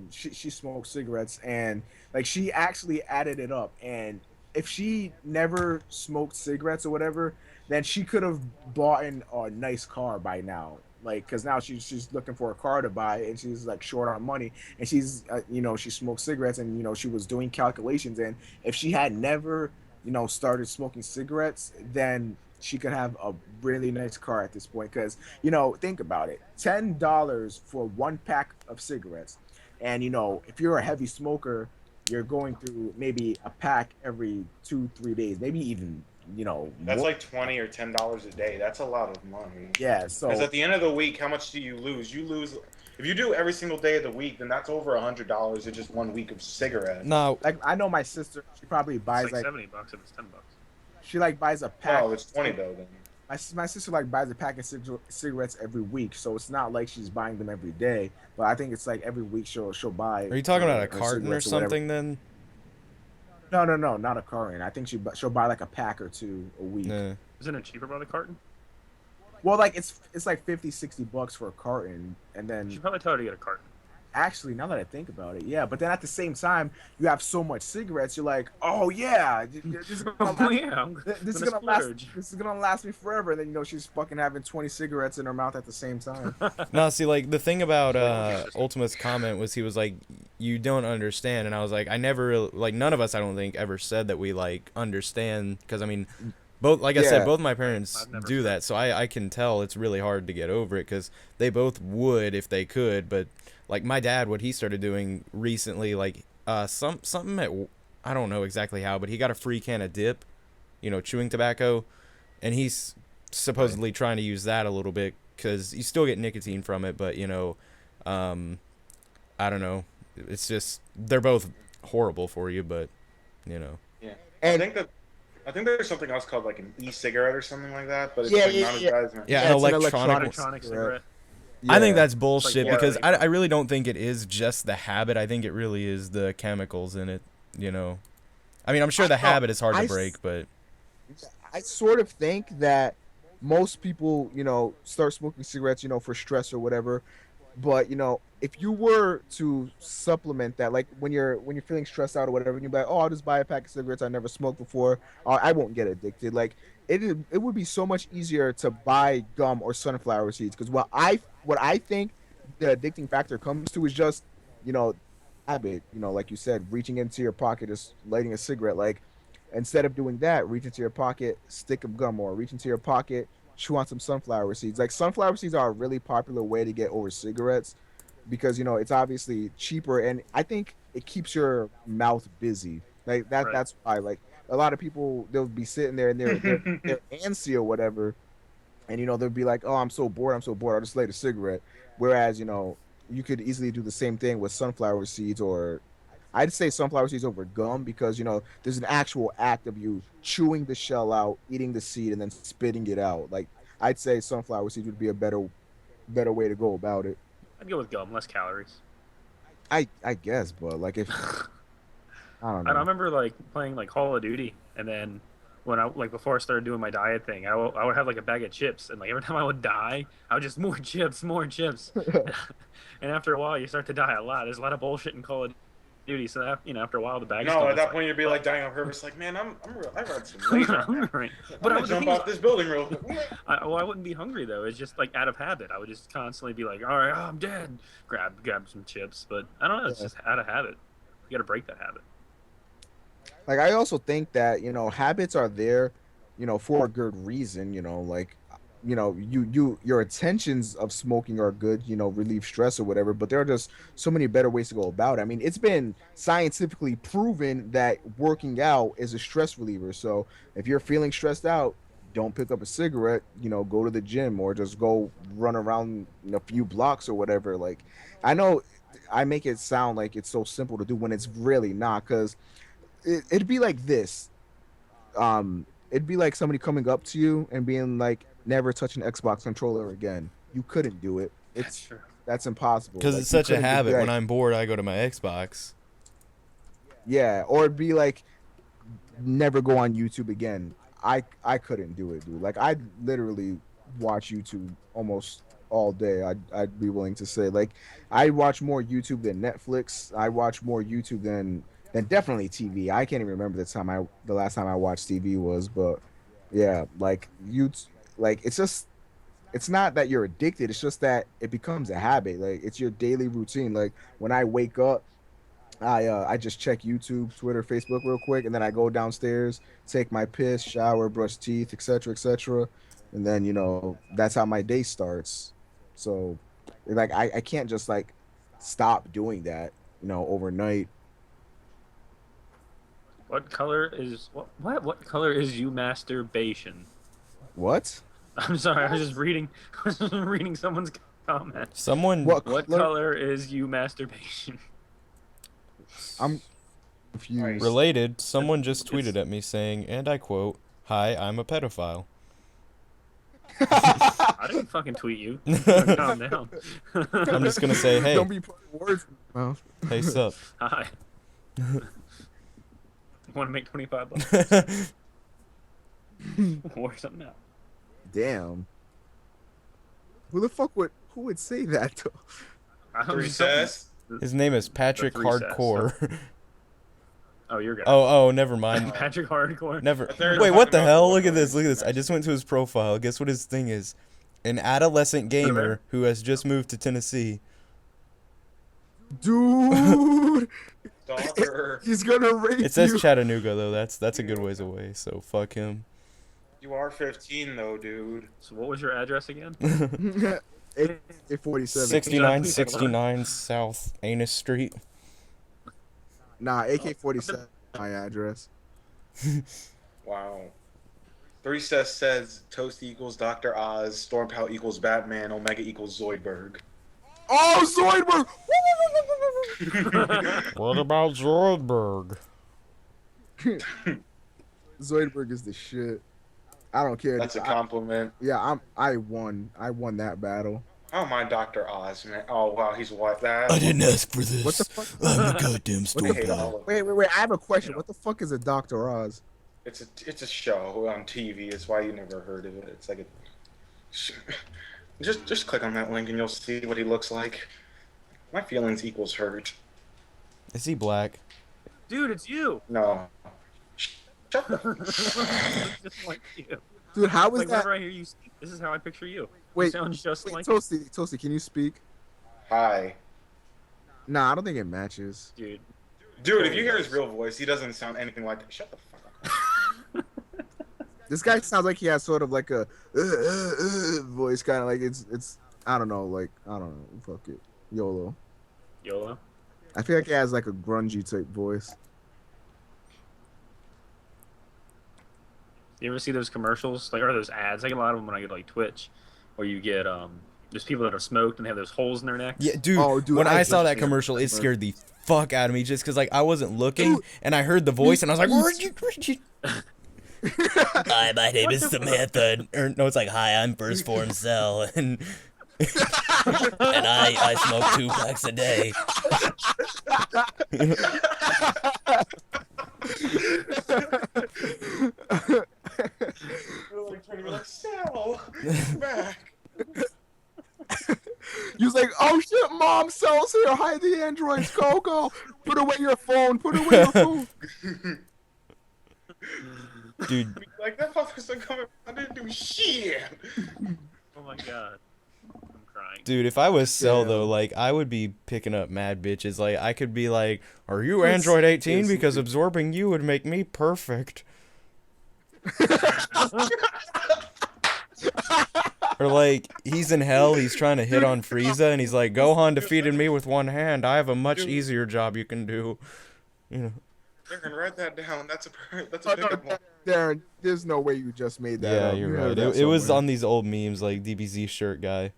she smokes cigarettes, and like she actually added it up, and if she never smoked cigarettes or whatever, then she could have bought a nice car by now. Like, because now she's looking for a car to buy, and she's like short on money, and she's she smokes cigarettes, and she was doing calculations, and if she had never started smoking cigarettes, then she could have a really nice car at this point. Because think about it, $10 for one pack of cigarettes, and if you're a heavy smoker, you're going through maybe a pack every 2-3 days, maybe even That's more. like $20 or $10 a day. That's a lot of money. Yeah, so Because at the end of the week, how much do you lose? You lose if you do every single day of the week, then that's over $100 in just 1 week of cigarettes. No, like I know my sister, she probably It's buys like like $70 if it's $10. she like buys a pack. Oh, it's 20 though. Then My sister like buys a pack of cigarettes every week, so it's not like she's buying them every day. But I think it's like every week she'll buy. are you talking about a her carton or cigarettes whatever. something then? No, not a carton. I think she'll buy like a pack or two a week. Nah. Isn't it cheaper by the carton? Well, like it's like $50-$60 for a carton, and You then should probably tell her to get a carton. actually, now that I think about it, yeah. But then at the same time, you have so much cigarettes, you're like, oh yeah, this is gonna Oh last, yeah, I'm this is gonna gonna last. splurge. This is gonna last me forever. And then she's fucking having 20 cigarettes in her mouth at the same time. No, see, like the thing about Ultima's comment was he was like, "You don't understand," and I was like, "I never really, like none of us, I don't think, ever said that we like understand," because I mean, both like I said, Yeah. both my parents I've never do said that, so I can tell it's really hard to get over it because they both would if they could, but like my dad, what he started doing recently, like something at I don't know exactly how, but he got a free can of dip, chewing tobacco, and he's supposedly trying to use that a little bit because you still get nicotine from it, but I don't know. It's just they're both horrible for you, but yeah. And I think there's something else called like an e-cigarette or something like that, but it's Yeah, like yeah, not as yeah. bad as yeah, Yeah, an it's an electronic. Electronic cigarette. I think yeah. that's bullshit Like, because yeah. I really don't think it is just the habit. I think it really is the chemicals in it. I mean, I'm sure the habit is hard to break, but I sort of think that most people, start smoking cigarettes, for stress or whatever. But if you were to supplement that, like when you're feeling stressed out or whatever, and you're like, oh, I'll just buy a pack of cigarettes I never smoked before, I won't get addicted. Like it would be so much easier to buy gum or sunflower seeds, because what I think the addicting factor comes to is just, habit. You know, like you said, reaching into your pocket, just lighting a cigarette. Like instead of doing that, reach into your pocket, stick of gum, or reach into your pocket, chew on some sunflower seeds. Like sunflower seeds are a really popular way to get over cigarettes because you know it's obviously cheaper, and I think it keeps your mouth busy. Like that. Right. That's why. Like a lot of people, they'll be sitting there and they're antsy or whatever, and you know they'll be like, "Oh, I'm so bored. I'm so bored. I'll just light a cigarette." Whereas you know you could easily do the same thing with sunflower seeds, or I'd say sunflower seeds over gum because you know there's an actual act of you chewing the shell out, eating the seed, and then spitting it out. Like I'd say sunflower seeds would be a better way to go about it. I'd go with gum, less calories. I guess, but like if I don't I know. remember like playing like Call of Duty, and then when I like before I started doing my diet thing, I would have like a bag of chips, and like every time I would die, I would just more chips, more chips, and after a while you start to die a lot. There's a lot of bullshit in Call of Duty, so that, you know, after a while the bag. No, is at that point you'd be like dying on purpose. Like, man, I'm real. I've had some weight right now. hungry. But I I would jump off this building real quick. I wouldn't be hungry though. It's just like out of habit. I would just constantly be like, all right, I'm dead. Grab some chips, but I don't know. It's just out of habit. You got to break that habit. Like I also think that you know habits are there, you know, for a good reason. You know, like you know your intentions of smoking are good. You know, relieve stress or whatever. But there are just so many better ways to go about it. I mean, it's been scientifically proven that working out is a stress reliever. So if you're feeling stressed out, don't pick up a cigarette. You know, go to the gym or just go run around a few blocks or whatever. Like I know I make it sound like it's so simple to do when it's really not because it'd be like this. It'd be like somebody coming up to you and being like, "Never touch an Xbox controller again." You couldn't do it. That's true. That's impossible. Because Like, it's you such a couldn't do habit. that. When I'm bored, I go to my Xbox. Yeah, or it'd be like, never go on YouTube again. I couldn't do it, dude. Like I literally watch YouTube almost all day. I'd be willing to say like I watch more YouTube than Netflix. I watch more YouTube than definitely TV. I can't even remember the last time I watched TV was, but yeah, like you like it's not that you're addicted, it's just that it becomes a habit. Like it's your daily routine. Like when I wake up, I just check YouTube, Twitter, Facebook real quick, and then I go downstairs, take my piss, shower, brush teeth, etc., etc., and then you know that's how my day starts. So, like I can't just like stop doing that, you know, overnight. What color is what color is you masturbation? What? I'm sorry, I was just reading I was just reading someone's comment. Someone. What What color? color is you masturbation? I'm confused. Related, someone just tweeted at me saying, and I quote, "Hi, I'm a pedophile." I didn't fucking tweet you. Calm down. I'm just gonna say, hey, Don't be putting words in my mouth. hey, sup? Hi. Want to make 25 bucks? Or something out. Damn. Who would say that though? I don't Recess. His name is Patrick Three sets, Hardcore. Oh, you're good. Oh, never mind. Patrick Hardcore. Never. I thought you were Wait, what talking the about hell? the Look at one this. Look at on this. I just went to his profile. Guess what his thing is? An adolescent gamer who has just moved to Tennessee. Dude, Stalker. he's gonna rape It says you. Chattanooga though. That's a good ways away. So fuck him. You are 15 though, dude. So what was your address again? 47. 6969 South Anus Street. Nah, AK-47 my address. Wow. Recess says Toast equals Dr. Oz, StormPow equals Batman, Omega equals Zoidberg. Oh, Zoidberg! What about Zoidberg? Zoidberg is the shit. I don't care. That's a compliment. I won that battle. I don't mind Dr. Oz, man. Oh, wow, he's what? That? I didn't ask for this. What the fuck? I'm a goddamn I hate StormPow. all of Wait. I have a question. What the fuck is a Dr. Oz? It's a show on TV. It's why you never heard of it. It's like a... Just click on that link and you'll see what he looks like. My feelings equals hurt. Is he black? Dude, it's you. No. Shut up. Just like you. Dude, how was Like that? whenever I hear you speak, this is how I picture you. You Wait, sound just wait, like Toasty, can you speak? Hi. Nah, I don't think it matches. Dude. Dude, if you hear his real voice, he doesn't sound anything like. Shut the fuck up. This guy sounds like he has sort of like a voice, kind of like it's. I don't know, like I don't know. Fuck it, YOLO. YOLO. I feel like he has like a grungy type voice. You ever see those commercials, like, or those ads? I get a lot of them when I get like Twitch, where you get there's people that are smoked and they have those holes in their necks. Yeah, dude. Oh, dude, When I I saw just that seen commercial, that it scared the fuck out of me just because like I wasn't looking and I heard the voice and I was like, where'd you? Hi, my name is Samantha. Or no, it's like, hi, I'm First Form Cell, and I smoke 2 packs a day. You're like turning like Sal, back. He was like, "Oh shit, Mom, Cell's here. Hide the androids. Go. Put away your phone. Put away your phone." Dude, Like that officer coming. I didn't do shit. Oh my god. I'm crying. dude, if I was Cell Damn. though, like I would be picking up mad bitches. Like I could be like, "Are you Android 18? Because absorbing you would make me perfect." Or like he's in hell, he's trying to hit on Frieza, and he's like, "Gohan defeated me with one hand. I have a much easier job you can do." You know. Darren, write that down. That's a Oh, no, pickup line. Darren, there's no way you just made that Yeah, up. you're You right. heard that It was somewhere. on these old memes, like DBZ shirt guy.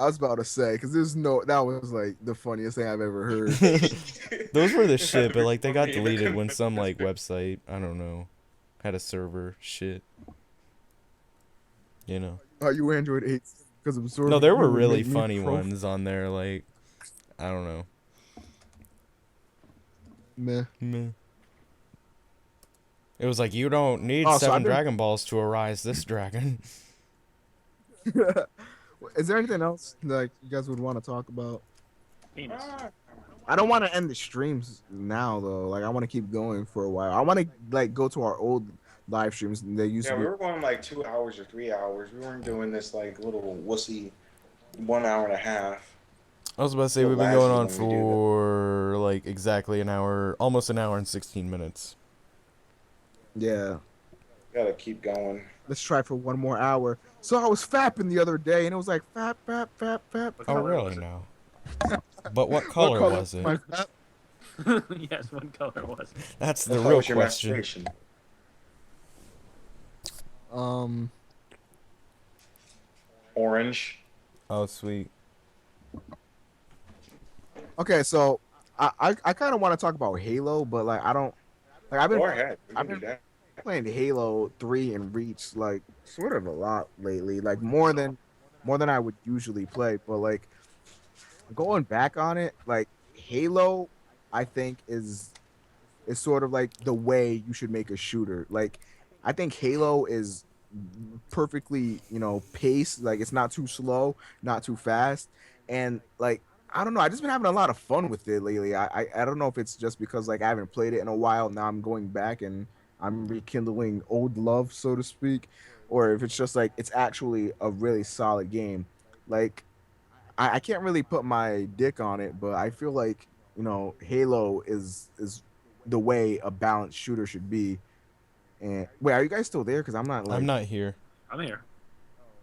I was about to say, because there's no. That was like the funniest thing I've ever heard. Those were the shit, but like they got deleted when some like website, I don't know, had a server shit. You know. Are you Android 8? Because absorbing. No, there were you would really make me funny pro- ones on there. Like, I don't know. Meh. Meh. It was like, you don't need Oh, so 7 I've been- Dragon Balls to arise this dragon. Is there anything else like you guys would want to talk about? Penis. I don't want to end the streams now though. Like I want to keep going for a while. I want to like go to our old live streams. They used Yeah, to we be. were going like 2 hours or 3 hours. We weren't doing this like little wussy 1 hour and a half. I was about to say, The we've been last going one on we did for like exactly an hour, almost an hour and 16 minutes. Yeah. Gotta keep going. Let's try for one more hour. So I was fapping the other day, and it was like fap. What Oh, color really was it? now? But what color was it? my fap? Yes, what color was it? That's the How real was your question. masturbation? Orange. Oh, sweet. Okay, so I kind of want to talk about Halo, but like I don't. Like I've been Go ahead. We I've can do been- that. playing Halo 3 and Reach like sort of a lot lately, like more than I would usually play. But like going back on it, like Halo, I think is sort of like the way you should make a shooter. Like I think Halo is perfectly, paced. Like it's not too slow, not too fast, and like I don't know. I just been having a lot of fun with it lately. I don't know if it's just because like I haven't played it in a while. Now I'm going back and I'm rekindling old love, so to speak, or if it's just like it's actually a really solid game. Like I can't really put my dick on it, but I feel like Halo is the way a balanced shooter should be. And wait, are you guys still there? Because I'm not. Like, I'm not here. I'm here.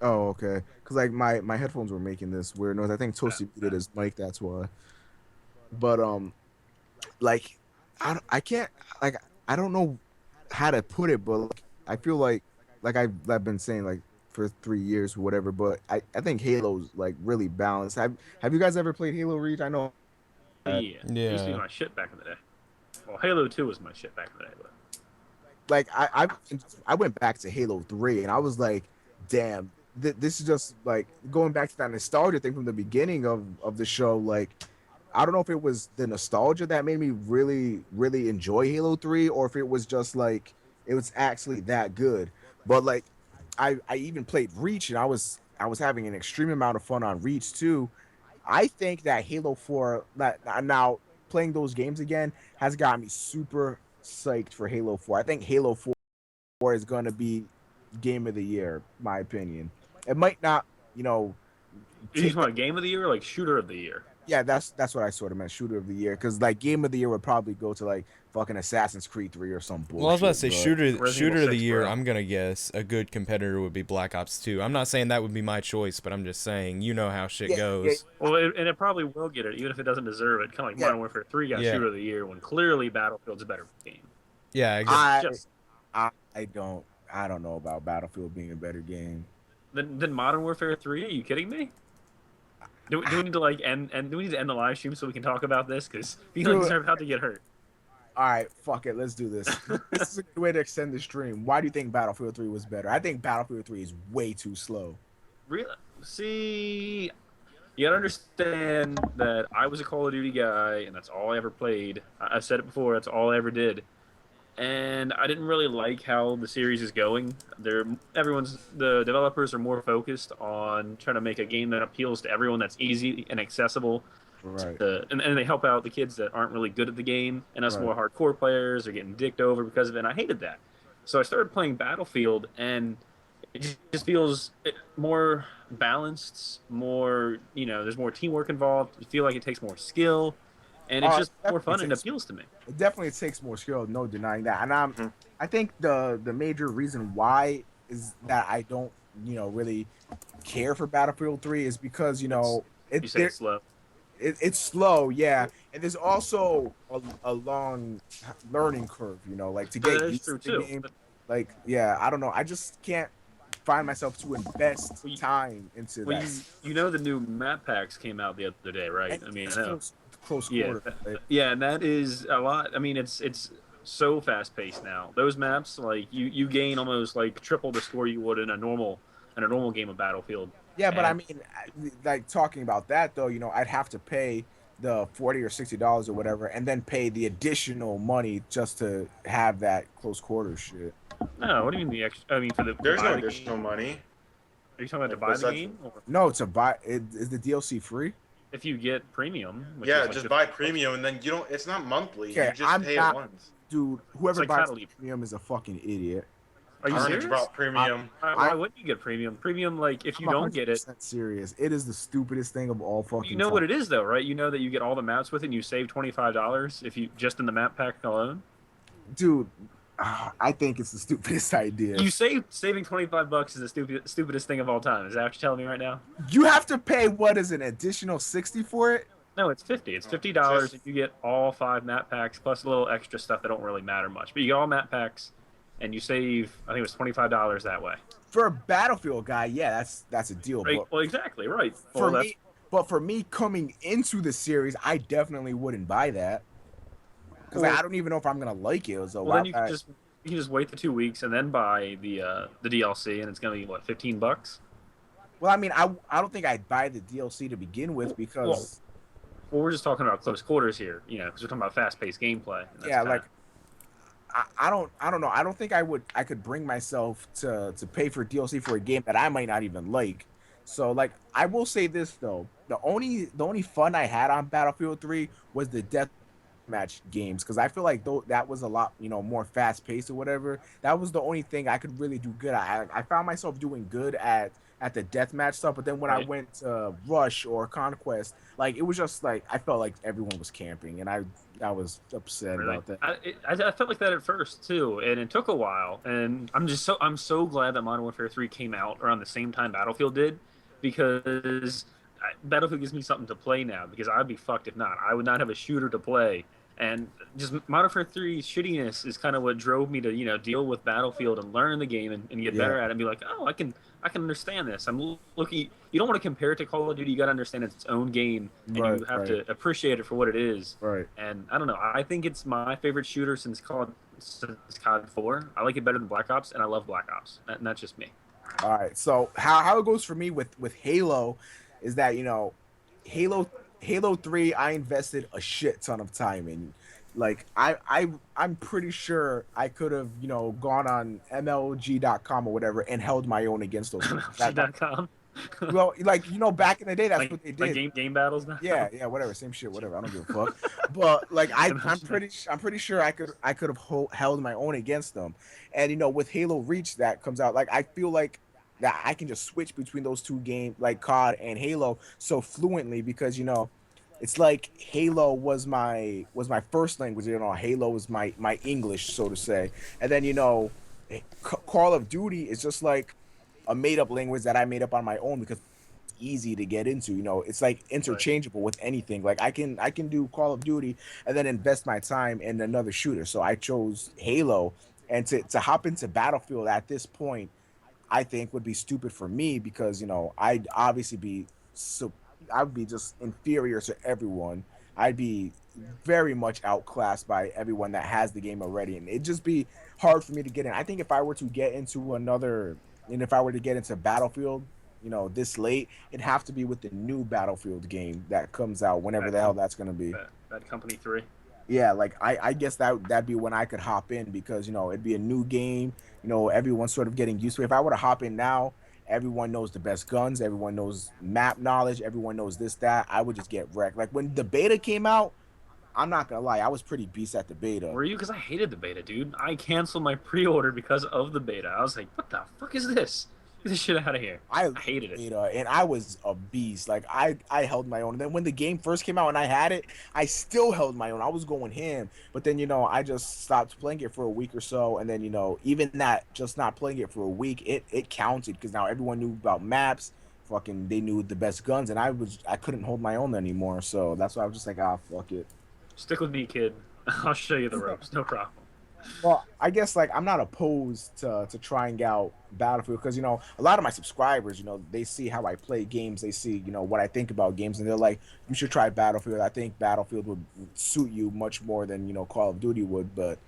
Oh, okay. Because like my headphones were making this weird noise. I think Toasty muted his mic. That's why. But like I can't like I don't know how to put it, but like, I feel like I've been saying like for 3 years or whatever. But I think Halo's like really balanced. Have you guys ever played Halo Reach? I know. Yeah. It used to be Yeah. my shit back in the day. Well, Halo 2 was my shit back in the day, but Like I went back to Halo 3 and I was like, damn, this is just like going back to that nostalgia thing from the beginning of the show. Like I don't know if it was the nostalgia that made me really really enjoy Halo 3 or if it was just like it was actually that good. But like I even played Reach and I was having an extreme amount of fun on Reach too. I think that Halo 4 that now playing those games again has got me super psyched for Halo 4. I think Halo 4 is going to be game of the year, my opinion. It might not, you just want game of the year or like shooter of the year? Yeah, that's what I sort of meant. Shooter of the year, because like game of the year would probably go to like fucking Assassin's Creed 3 or some bullshit. Well, I was about to say but- shooter Resident Evil of the 6, year. bro. I'm gonna guess a good competitor would be Black Ops 2. I'm not saying that would be my choice, but I'm just saying you know how shit Yeah, goes. Well, and it probably will get it, even if it doesn't deserve it. Kind of like Yeah. Modern Warfare 3 got Yeah. Shooter of the Year when clearly Battlefield's a better game. Yeah, exactly. I don't know about Battlefield being a better game. Then Modern Warfare 3? Are you kidding me? Do we need to like end do we need to end the live stream so we can talk about this? Because feelings are about to get hurt. All right, fuck it, let's do this. This is a good way to extend the stream. Why do you think Battlefield 3 was better? I think Battlefield 3 is way too slow. Really? See, you gotta understand that I was a Call of Duty guy, and that's all I ever played. I've said it before. That's all I ever did. And I didn't really like how the series is going. The developers are more focused on trying to make a game that appeals to everyone, that's easy and accessible. Right. And they help out the kids that aren't really good at the game, and us Right. more hardcore players are getting dicked over because of it. And I hated that. So I started playing Battlefield, and it just feels more balanced, more, there's more teamwork involved. I feel like it takes more skill, and it's just more fun and appeals to me. It definitely takes more skill, no denying that. And I think the major reason why is that I don't, really care for Battlefield 3 is because, You say it's slow. it's slow, yeah, and there's also a long learning curve, like to get That is used to true the too. game. But Like, yeah, I don't know. I just can't find myself to invest Well, you- time into Well, that. you know the new map packs came out the other day, right? And I mean, it's I know. close Yeah, quarter. Right? yeah, and that is a lot. I mean, it's so fast paced now. Those maps, like you gain almost like triple the score you would in a normal game of Battlefield. Yeah, but I And- mean, like talking about that though, I'd have to pay the $40 or $60 or whatever, and then pay the additional money just to have that close quarter shit. No, what do you mean the extra? I mean, for the There's buy no the game? additional money. Are you talking about to Like, buy the besides- game, or No, to buy is the DLC free? if you get premium? Which Yeah, is like just the- buy premium and then you don't. It's not monthly. Okay, you just I'm pay not- it once. Dude, whoever like buys Catalina. premium is a fucking idiot. Are you I serious? heard about premium. Why wouldn't you get premium? Premium, like if you I'm don't get it, 100% serious. It is the stupidest thing of all fucking you know time. what it is though, right? You know that you get all the maps with it, and you save $25 if you just in the map pack alone. Dude, I think it's the stupidest idea. You saving $25 is the stupidest thing of all time. Is that what you're telling me right now? You have to pay what is an additional 60 for it? No, it's 50. It's $50 if you get all 5 map packs plus a little extra stuff that don't really matter much. But you get all map packs, and you save. I think it was $25 that way. For a Battlefield guy, yeah, that's a deal. Right? But Well, exactly right. for Well, me, for me coming into the series, I definitely wouldn't buy that because Well- I don't even know if I'm gonna like it. So well, then you I- can just wait the 2 weeks and then buy the DLC, and it's gonna be what, $15? well, I mean, I don't think I'd buy the DLC to begin with because Well, we're just talking about close quarters here, because we're talking about fast-paced gameplay. And that's yeah, kinda- like I don't know. I don't think I could bring myself to pay for DLC for a game that I might not even like. So like I will say this though, the only fun I had on Battlefield 3 was the deathmatch games because I feel like that was a lot more fast paced or whatever. That was the only thing I could really do good at. I found myself doing good at the deathmatch stuff, but then when I Right. went to Rush or Conquest, like it was just like I felt like everyone was camping, and I was upset Really? about that. I felt like that at first too, and it took a while. And I'm so glad that Modern Warfare 3 came out around the same time Battlefield did, because Battlefield gives me something to play now. Because I'd be fucked if not. I would not have a shooter to play, and just Modern Warfare 3's shittiness is kind of what drove me to deal with Battlefield and learn the game and get better at it and be like, oh, I can understand this. I'm looking. You don't want to compare it to Call of Duty. You got to understand it's its own game, and you Right, have right. to appreciate it for what it is. Right. And I don't know. I think it's my favorite shooter since COD 4. I like it better than Black Ops, and I love Black Ops. And that's just me. All right. So how it goes for me with Halo is that Halo 3 I invested a shit ton of time in. Like I'm pretty sure I could have gone on MLG.com or whatever and held my own against those. MLG.com. Well, like back in the day, that's like, what they like did. game battles now. Yeah, whatever, same shit, whatever. I don't give a fuck. But like, I'm pretty sure I could have held my own against them. And with Halo Reach that comes out, like I feel like that I can just switch between those two games, like COD and Halo, so fluently because it's like Halo was my first language. Halo was my English, so to say. And then Call of Duty is just like a made up language that I made up on my own because it's easy to get into. It's like Right. interchangeable with anything. Like I can do Call of Duty and then invest my time in another shooter. So I chose Halo, and to hop into Battlefield at this point, I think would be stupid for me because I'd obviously be so I would be just inferior to everyone. I'd be very much outclassed by everyone that has the game already, and it'd just be hard for me to get in. I think if I were to get into another, and if I were to get into Battlefield, this late, it'd have to be with the new Battlefield game that comes out whenever Bad, the hell that's gonna be. Bad Company 3. Yeah, like I guess that'd be when I could hop in because it'd be a new game. Everyone's sort of getting used to it. If I were to hop in now, everyone knows the best guns, everyone knows map knowledge, everyone knows this, that. I would just get wrecked. Like when the beta came out, I'm not gonna lie, I was pretty beast at the beta. Were you? Because I hated the beta, dude. I canceled my pre-order because of the beta. I was like, what the fuck is this? Get this shit out of here. I I hated it. beta and I was a beast. Like I held my own. And then when the game first came out and I had it, I still held my own. I was going ham. But then I just stopped playing it for a week or so, and then even that just not playing it for a week, it counted because now everyone knew about maps. Fucking they knew the best guns, and I couldn't hold my own anymore. So that's why I was just like, fuck it. Stick with me, kid. I'll show you the ropes. No problem. Well, I guess like I'm not opposed to trying out Battlefield because a lot of my subscribers, they see how I play games, they see what I think about games, and they're like, you should try Battlefield. I think Battlefield would suit you much more than Call of Duty would. But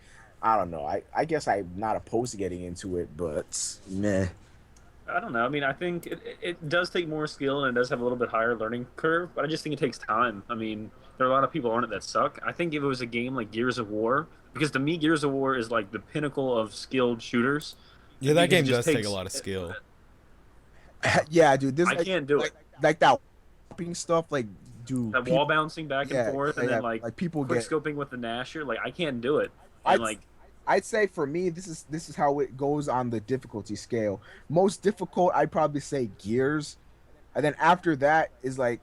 I don't know. I guess I'm not opposed to getting into it, but meh. I don't know. I mean, I think it does take more skill and it does have a little bit higher learning curve, but I just think it takes time. I mean, there are a lot of people on it that suck. I think if it was a game like Gears of War, because to me, Gears of War is like the pinnacle of skilled shooters. Yeah, that because game it just does take takes- a lot of skill. Yeah, dude. This I can't do like that hopping stuff. Like, dude, That wall bouncing back and yeah, forth, and yeah, then like people quick get. scoping with the Nasher, like I can't do it. I'd, And like I'd say for me, this is how it goes on the difficulty scale. Most difficult, I'd probably say Gears, and then after that is like.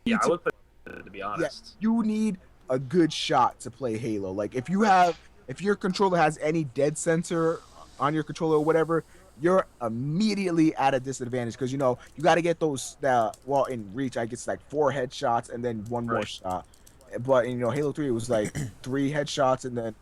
yeah, need I to- would put it, to be honest. you need a good shot to play Halo. Like if your controller has any dead center on your controller or whatever, you're immediately at a disadvantage because you got to get those. Well, in Reach, I guess like 4 headshots and then one more Right. shot. But in Halo 3, it was like 3 headshots and then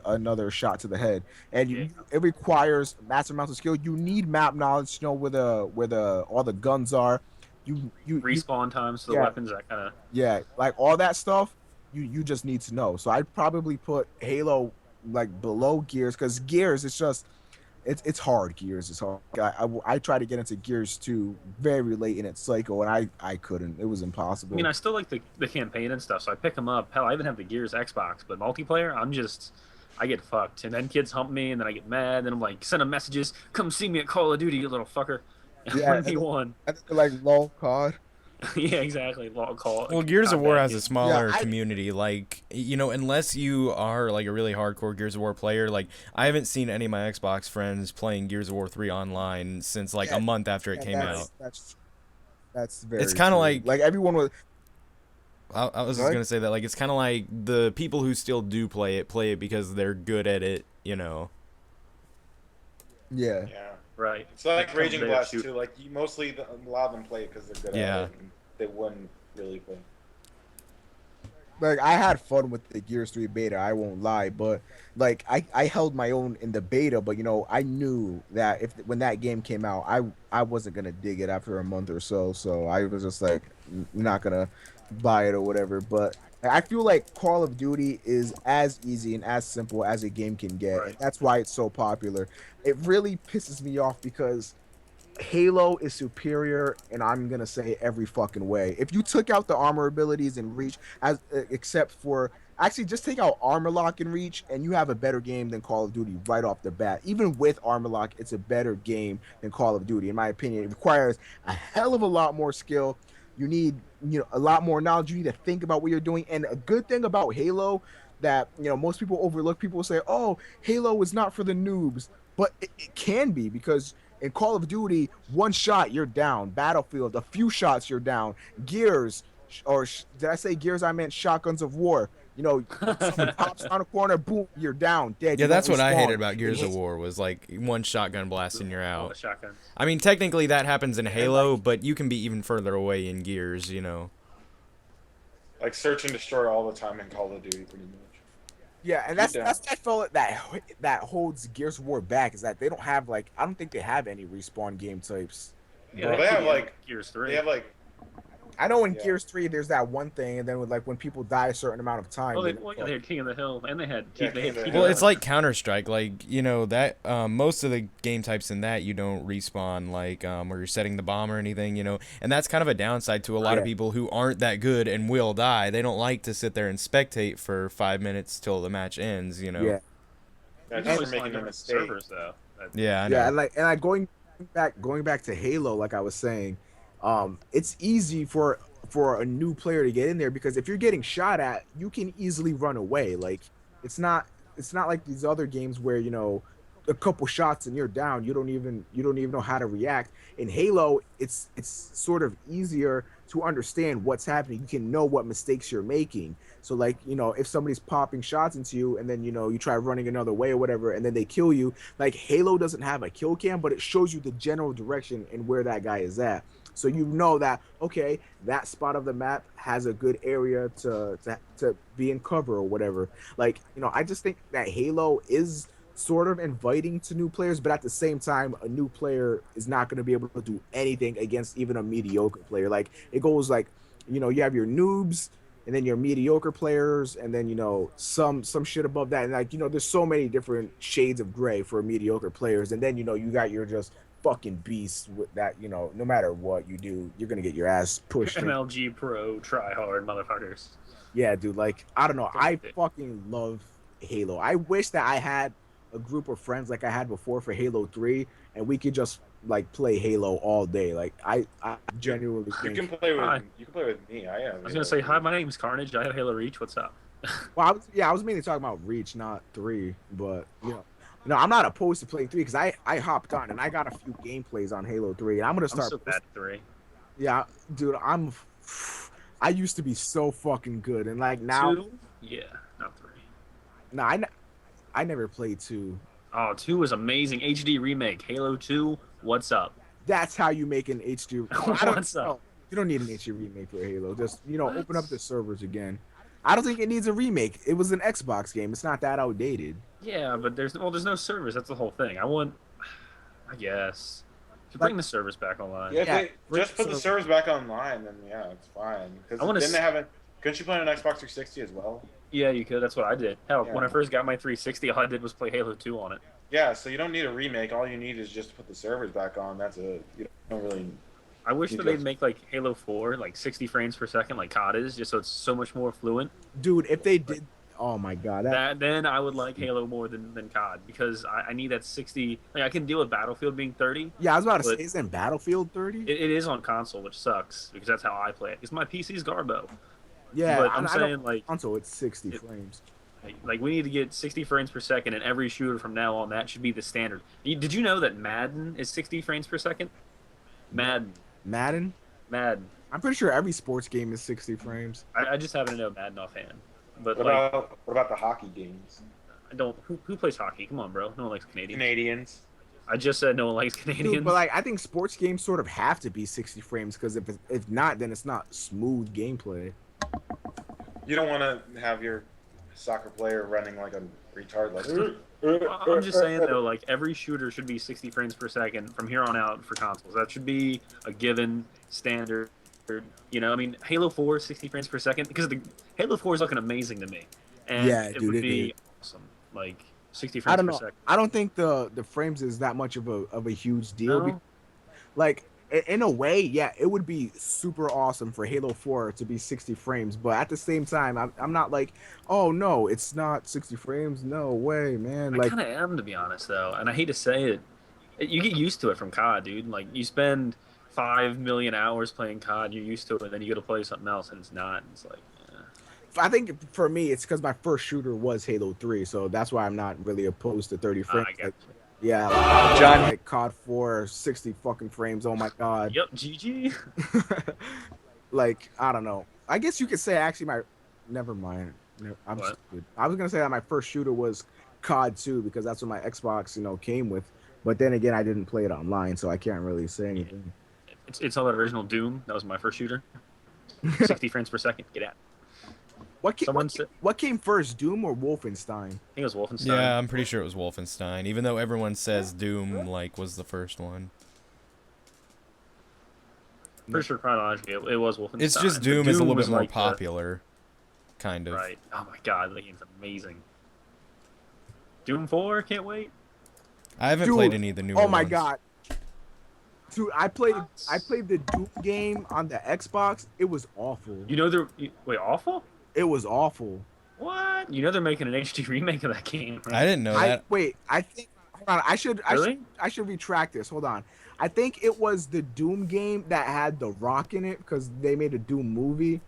another shot to the head. And it requires massive amounts of skill. You need map knowledge to know where all the guns are. You Respawn times for the yeah. weapons, that kind of. yeah, like all that stuff, you just need to know. So I'd probably put Halo like below Gears because Gears it's hard. Gears is hard. I tried to get into Gears 2 very late in its cycle and I couldn't. It was impossible. I mean, I still like the campaign and stuff, so I pick them up. Hell, I even have the Gears Xbox, but multiplayer, I get fucked. And then kids hump me, and then I get mad, and I'm like, send them messages, come see me at Call of Duty, you little fucker. Yeah, 1v1. like lol COD. Yeah, exactly. Call. Well, Gears of War has a game. smaller Yeah, community. Like, unless you are like a really hardcore Gears of War player, like I haven't seen any of my Xbox friends playing Gears of War 3 online since like a month after it came out. That's very. It's kinda true. like everyone was. I was just What? gonna say that like it's kind of like the people who still do play it because they're good at it. Yeah. Yeah. Right. It's like Comes Raging there, Blast shoot. too. Like a lot of them play it because they're good Yeah. at it. And they wouldn't really play. Like I had fun with the Gears 3 beta, I won't lie, but like I held my own in the beta, but I knew that when that game came out, I wasn't gonna dig it after a month or so, so I was just like not gonna buy it or whatever. But I feel like Call of Duty is as easy and as simple as a game can get, Right. and that's why it's so popular. It really pisses me off because Halo is superior, and I'm gonna say every fucking way. If you took out the armor abilities and Reach, except for actually just take out armor lock and Reach, and you have a better game than Call of Duty right off the bat. Even with armor lock, it's a better game than Call of Duty, in my opinion. It requires a hell of a lot more skill. You need a lot more knowledge. You need to think about what you're doing. And a good thing about Halo that most people overlook. People say, "Oh, Halo is not for the noobs," but it can be because In Call of Duty, one shot you're down. Battlefield, a few shots you're down. Gears, did I say Gears? I meant Shotguns of War. You know, someone pops on a corner, boom, you're down, dead. Yeah, You don't that's what I hated respawn. about Gears of It- War was like one shotgun blast and you're All out. the shotguns. I mean, technically that happens in And, Halo, like, but you can be even further away in Gears, you know. Like search and destroy all the time in Call of Duty, pretty much. Yeah, and You're that's that fella that holds Gears of War back is that they don't have like I don't think they have any respawn game types. Yeah, Well, they have, like- Gears 3. They have like I know in Yeah. Gears 3 there's that one thing, and then with like when people die a certain amount of time. Oh, you know, they had King of the Hill, and they had Yeah, they King had of the King Hill. Well, of it's the- like Counter-Strike, like, you know, that most of the game types in that you don't respawn, like where you're setting the bomb or anything, you know, and that's kind of a downside to a lot of Yeah. people who aren't that good and will die. They don't like to sit there and spectate for 5 minutes till the match ends, you know. yeah, yeah, You just can for always find making a different mistake. servers though. Yeah, I know. yeah, and like going back to Halo, like I was saying, it's easy for a new player to get in there because if you're getting shot at, you can easily run away. Like it's not like these other games where you know a couple shots and you're down. You don't even know how to react. In Halo, it's sort of easier to understand what's happening. You can know what mistakes you're making. So like, you know, if somebody's popping shots into you and then, you know, you try running another way or whatever and then they kill you, like Halo doesn't have a kill cam, but it shows you the general direction and where that guy is at. So you know that okay, that spot of the map has a good area to be in cover or whatever. Like, you know, I just think that Halo is sort of inviting to new players, but at the same time, a new player is not going to be able to do anything against even a mediocre player. Like it goes like, you know, you have your noobs and then your mediocre players and then, you know, some shit above that. And like, you know, there's so many different shades of gray for mediocre players. And then, you know, you got your just fucking beasts with that, you know, no matter what you do, you're going to get your ass pushed. MLG Pro try hard motherfuckers. Yeah, dude, like I don't know. I Don't fucking love Halo. I wish that I had a group of friends like I had before for Halo 3 and we could just like play Halo all day. Like I genuinely You think can play Hi. with me. I have. I was gonna say, hi, my name's Carnage. I have Halo Reach. What's up? well, I was mainly talking about Reach, not 3, but you know. No, I'm not opposed to playing 3 because I hopped on and I got a few gameplays on Halo 3 and I'm gonna I'm start so bad at 3. Yeah, dude, I used to be so fucking good and like now 2? Yeah, not 3. no, I never played 2. Oh, 2 was amazing. HD remake. Halo 2. What's up? That's how you make an HD. I don't What's up? know. You don't need an HD remake for Halo. Just, you know, What? open up the servers again. I don't think it needs a remake. It was an Xbox game. It's not that outdated. Yeah, but there's no servers. That's the whole thing. I guess. To bring the servers back online. Yeah, Yeah, just put the servers back online, then yeah, it's fine. I wanna Because then s- they haven't. Couldn't you play on an Xbox 360 as well? Yeah, you could. That's what I did. Hell, when I Yeah. first got my 360, all I did was play Halo 2 on it. Yeah, so you don't need a remake. All you need is just to put the servers back on. That's it. You don't really. I wish You that they'd just- make like Halo 4 like 60 frames per second like COD is, just so it's so much more fluent. Dude, if they did. Oh my god. Then I would like Halo more than COD because I need that 60. Like I can deal with Battlefield being 30. Yeah, I was about to but- say, isn't Battlefield 30? It is on console, which sucks because that's how I play it. Because my PC's Garbo. Yeah, but I'm I don't- saying like console, it's 60 frames. we need to get 60 frames per second in every shooter from now on. That should be the standard. Did you know that Madden is 60 frames per second? Madden. Madden? I'm pretty sure every sports game is 60 frames. I just happen to know Madden offhand. But What like, about the hockey games? I don't. Who plays hockey? Come on, bro. No one likes Canadians. Canadians. I just said no one likes Canadians. Dude, but like, I think sports games sort of have to be 60 frames because if not, then it's not smooth gameplay. You don't want to have your soccer player running like a retard. Like. I'm just saying though, like every shooter should be 60 frames per second from here on out for consoles. That should be a given standard. You know, I mean, Halo 4 60 frames per second because the Halo 4 is looking amazing to me, and Yeah, it dude, would it be awesome. Like 60 frames I don't per know. second. I don't think the frames is that much of a huge deal. No? Like in a way, yeah, it would be super awesome for Halo 4 to be 60 frames, but at the same time, I'm not like, oh no, it's not 60 frames. No way, man. I Like, kind of am, to be honest, though, and I hate to say it. You get used to it from COD, dude. Like you spend 5 million hours playing COD, you're used to it, and then you go to play something else, and it's not. It's like, I think for me, it's because my first shooter was Halo 3, so that's why I'm not really opposed to 30 frames. I get Like, Yeah, like, John like COD 4 60 fucking frames. Oh my god. Yep, GG. Like I don't know. I guess you could say actually my. Never mind. I'm What? stupid. I was gonna say that my first shooter was COD 2 because that's what my Xbox came with. But then again, I didn't play it online, so I can't really say anything. It's all that original Doom. That was my first shooter. 60 frames per second. Get out. Someone said, What came first, Doom or Wolfenstein? I think it was Wolfenstein. Yeah, I'm pretty sure it was Wolfenstein, even though everyone says Doom like was the first one. Pretty sure chronologically it was Wolfenstein. It's just But Doom is a little was bit more like popular, kind of. Right. Oh my god, that game's amazing. Doom 4, can't wait. I haven't Dude, played any of the newer Oh my ones. god. Dude, I played the Doom game on the Xbox. It was awful. You know they're wait, awful? It was awful. What? You know they're making an HD remake of that game, right? I didn't know that. I think hold on, Really? I should retract this. Hold on. I think it was the Doom game that had The Rock in it because they made a Doom movie.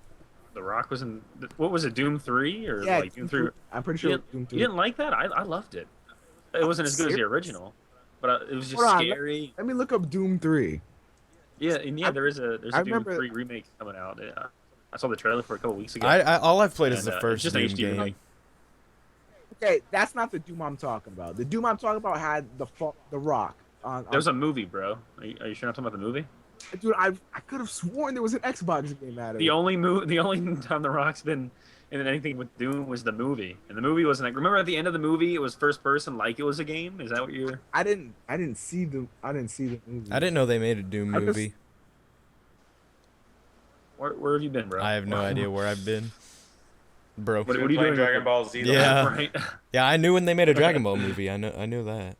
The Rock was in what was it, Doom 3 or Yeah, like Doom 3? I'm pretty sure You it was Doom You 3. didn't like that? I loved it. It wasn't as good as the original, but it was just Hold on, scary. Let me look up Doom 3. Yeah, and yeah, there's a I Doom remember- 3 remake coming out. I saw the trailer for it a couple weeks ago. All I've played is And, the it's first just Doom an HD game. remake. Okay, that's not the Doom I'm talking about. The Doom I'm talking about had the Rock. There's a movie, bro. Are you sure not talking about the movie? Dude, I could have sworn there was an Xbox game out of The it. only time the Rock's been in anything with Doom was the movie, and the movie wasn't like. Remember at the end of the movie, it was first person, like it was a game. Is that what you're? I didn't see the movie. I didn't know they made a Doom I just- movie. Where have you been, bro? I have no idea where I've been. Bro. What are you Playing doing? Dragon Ball Z. Yeah. Right. Yeah, I knew when they made a Dragon Ball movie. I knew that.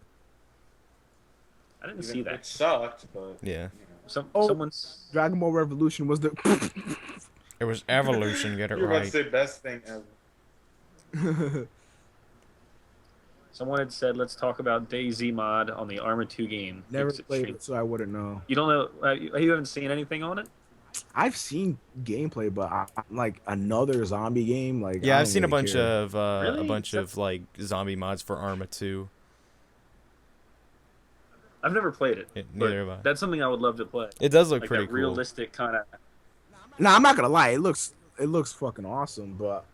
I didn't see It that. sucked, but Yeah. Someone's. Dragon Ball Revolution was the. It was Evolution, get it you're about to right. say best thing ever. Someone had said, "Let's talk about DayZ mod on the Arma 2 game." Never It's played it, so I wouldn't know. You don't know? You haven't seen anything on it? I've seen gameplay, but like another zombie game, like Yeah, I I've don't seen a really bunch care. of Really? a bunch of like zombie mods for Arma 2. I've never played it. Neither but have I. That's something I would love to play. It does look Like pretty that cool. realistic kind of. Nah, I'm not gonna lie, it looks fucking awesome, but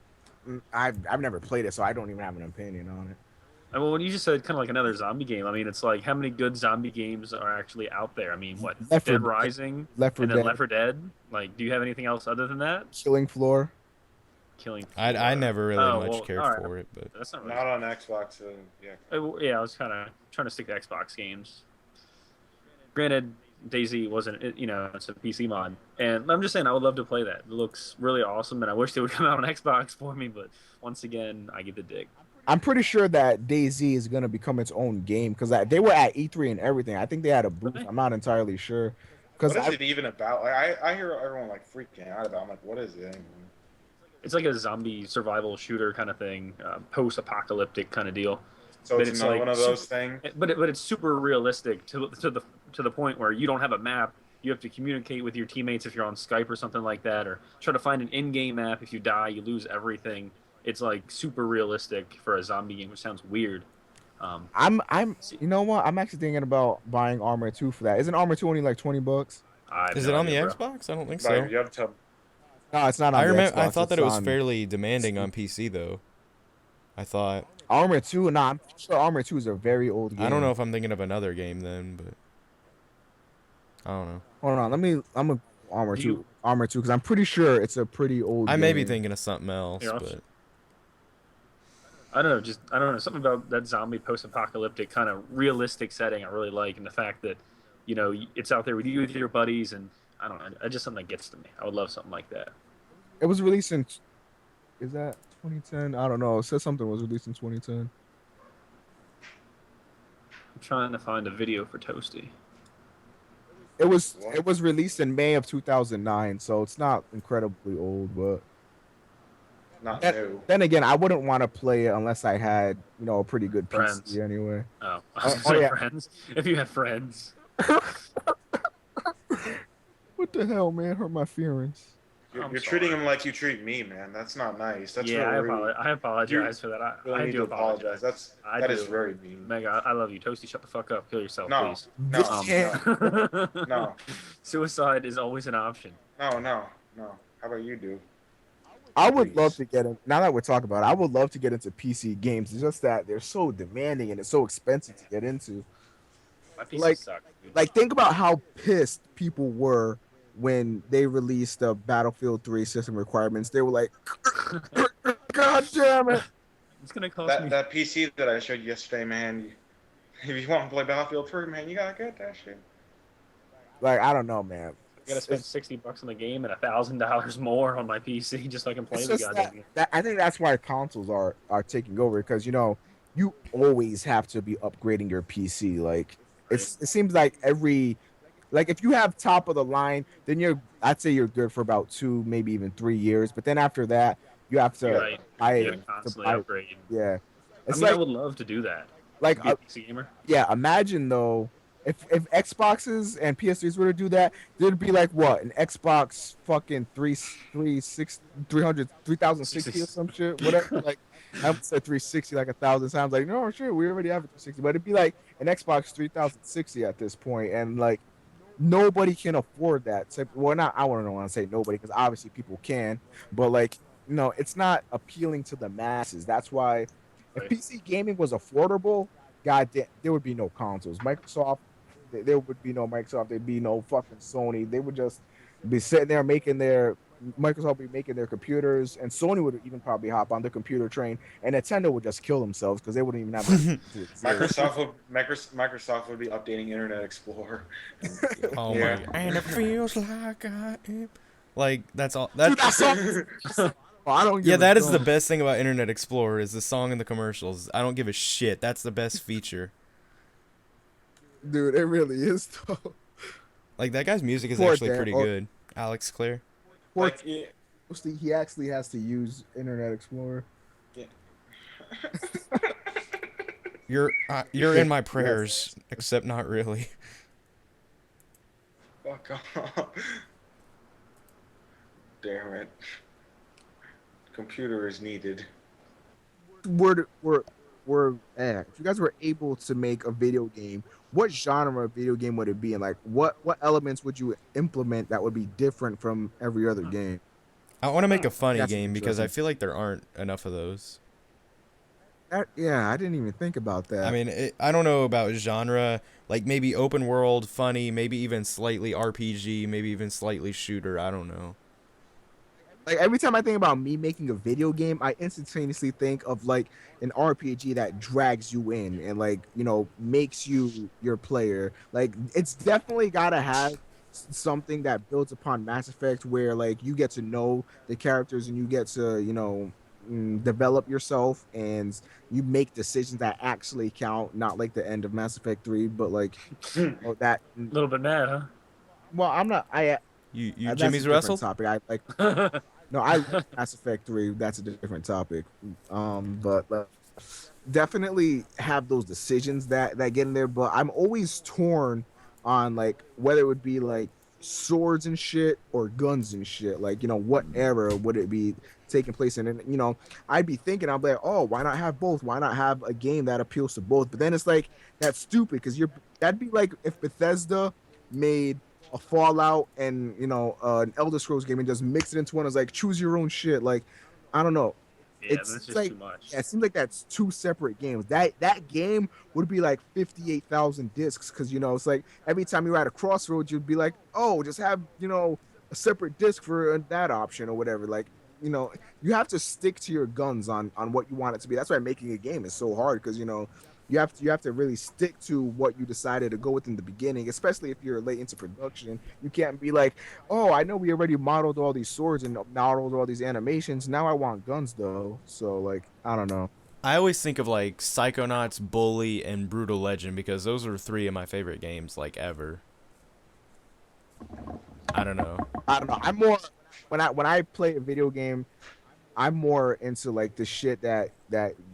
I've never played it, so I don't even have an opinion on it. I mean, when you just said kind of like another zombie game, I mean, it's like how many good zombie games are actually out there? I mean, what Left 4 Dead Dead. Rising, Left 4 and then Dead, Left 4 Dead. Like, do you have anything else other than that? Killing Floor. Killing. I Floor. never really Oh, much well, cared all right. for it, but That's not really. Not on Xbox, so yeah. Yeah, I was kind of trying to stick to Xbox games. Granted, DayZ wasn't, it's a PC mod, and I'm just saying I would love to play that. It looks really awesome, and I wish they would come out on Xbox for me. But once again, I get the dig. I'm pretty sure that DayZ is gonna become its own game because they were at E3 and everything. I think they had a booth. Really? I'm not entirely sure. What Because is it even about? Like, I hear everyone like freaking out about it. I'm like, what is it anyway? It's like a zombie survival shooter kind of thing, post-apocalyptic kind of deal. So But it's it's another like one of those things. But it's super realistic to the point where you don't have a map. You have to communicate with your teammates if you're on Skype or something like that, or try to find an in-game map. If you die, you lose everything. It's like super realistic for a zombie game, which sounds weird. I'm you know what? I'm actually thinking about buying Armor 2 for that. Isn't Armor 2 only like $20? I have is no it on the idea, bro. Xbox? I don't think Like, so. you have to. No, it's not on I the remember. I Xbox, thought that it's it was on fairly demanding on PC though. I thought. Armor 2. Nah, I'm sure Armor 2 is a very old game. I don't know if I'm thinking of another game then, but I don't know. Hold on, I'm a Armor Do 2. you- Armor 2 because I'm pretty sure it's a pretty old I game. may be thinking of something else, Yeah, but I don't know. I don't know. Something about that zombie post-apocalyptic kind of realistic setting I really like, and the fact that it's out there with you with your buddies, and I don't know. It's just something that gets to me. I would love something like that. It was released in. Is that 2010? I don't know. It says something was released in 2010. I'm trying to find a video for Toasty. It was released in May of 2009, so it's not incredibly old, but Not That- new. then again, I wouldn't want to play it unless I had, a pretty good PC Friends. anyway. Oh, I was Oh, gonna say yeah. friends. If you had friends. What the hell, man? Hurt my feelings. I'm You're sorry. treating him like you treat me, man. That's not nice. That's Yeah, really rude. I apologize for that. You really I need do to apologize. That is very mean. Mega, I love you. Toasty, shut the fuck up. Kill yourself, No, please. no, no, Suicide is always an option. no. How about you, dude? I would love Please. to get in. Now that we're talking about it, I would love to get into PC games. It's just that they're so demanding and it's so expensive to get into. My PC Like, sucks. Dude. like think about how pissed people were when they released the Battlefield 3 system requirements. They were like, "God damn it!" It's gonna cost me. That PC that I showed you yesterday, man. If you want to play Battlefield 3, man, you gotta get that shit. Like, I don't know, man. I gotta spend $60 on the game and $1,000 more on my PC just so I can play It's the just goddamn game. that I think that's why consoles are taking over, because you always have to be upgrading your PC. Like it seems like if you have top of the line, then I'd say you're good for about 2, maybe even 3 years. But then after that, you have to Right. buy You it. gotta constantly upgrade. Yeah, I it's mean, I like would love to do that. like Be a PC gamer. yeah. Imagine though, if Xboxes and PS3s were to do that, there'd be like what, an Xbox fucking 3060 or some shit, whatever. Like I said 360 like 1,000 times. Like no shit, we already have a 360, but it'd be like an Xbox 3060 at this point, and like nobody can afford that. So, well, not I don't want to say nobody because obviously people can, but like it's not appealing to the masses. That's why if PC gaming was affordable, goddamn, there would be no consoles. There would be no Microsoft. There'd be no fucking Sony. They would just be sitting there Microsoft would be making their computers, and Sony would even probably hop on the computer train, and Nintendo would just kill themselves because they wouldn't even have. Microsoft would be updating Internet Explorer. Oh my! And it feels like I am. Like that's all. Dude, that song. I don't. Yeah, that is the best thing about Internet Explorer is the song and the commercials. I don't give a shit. That's the best feature. Dude, it really is though. Like that guy's music is Poor actually Dan- pretty or- good. Alex Clare. Like, He actually has to use Internet Explorer. yeah. You're in my prayers, except not really. Fuck off. Damn it. Computer is needed. If you guys were able to make a video game, what genre of video game would it be, and like what elements would you implement that would be different from every other game? I want to make a funny That's game because I interesting. feel like there aren't enough of those. I didn't even think about that. I mean, I don't know about genre. Like maybe open world, funny, maybe even slightly RPG, maybe even slightly shooter. I don't know. like every time I think about me making a video game, I instantaneously think of like an RPG that drags you in and like makes you your player. Like it's definitely gotta have something that builds upon Mass Effect, where like you get to know the characters and you get to develop yourself and you make decisions that actually count, not like the end of Mass Effect 3, but like that. A little bit mad, huh? Well, I'm not. You That's Jimmy's a different Wrestle? topic. I like. No, I love Mass Effect 3. That's a different topic. But definitely have those decisions that get in there. But I'm always torn on like whether it would be like swords and shit or guns and shit. Like what era would it be taking place in? And I'd be thinking, I'm like, oh, why not have both? Why not have a game that appeals to both? But then it's like that's stupid because that'd be like if Bethesda made a Fallout and an Elder Scrolls game and just mix it into one. It's like choose your own shit. Like I don't know. Yeah, It's that's just like too much. it seems like that's two separate games. That game would be like 58,000 discs because it's like every time you're at a crossroads, you'd be like, oh, just have a separate disc for that option or whatever. Like you have to stick to your guns on what you want it to be. That's why making a game is so hard because you have to really stick to what you decided to go with in the beginning, especially if you're late into production. You can't be like, oh, I know we already modeled all these swords and modeled all these animations. Now I want guns though. So like, I don't know. I always think of like Psychonauts, Bully, and Brutal Legend because those are 3 of my favorite games like ever. I don't know. I'm more when I play a video game, I'm more into like the shit that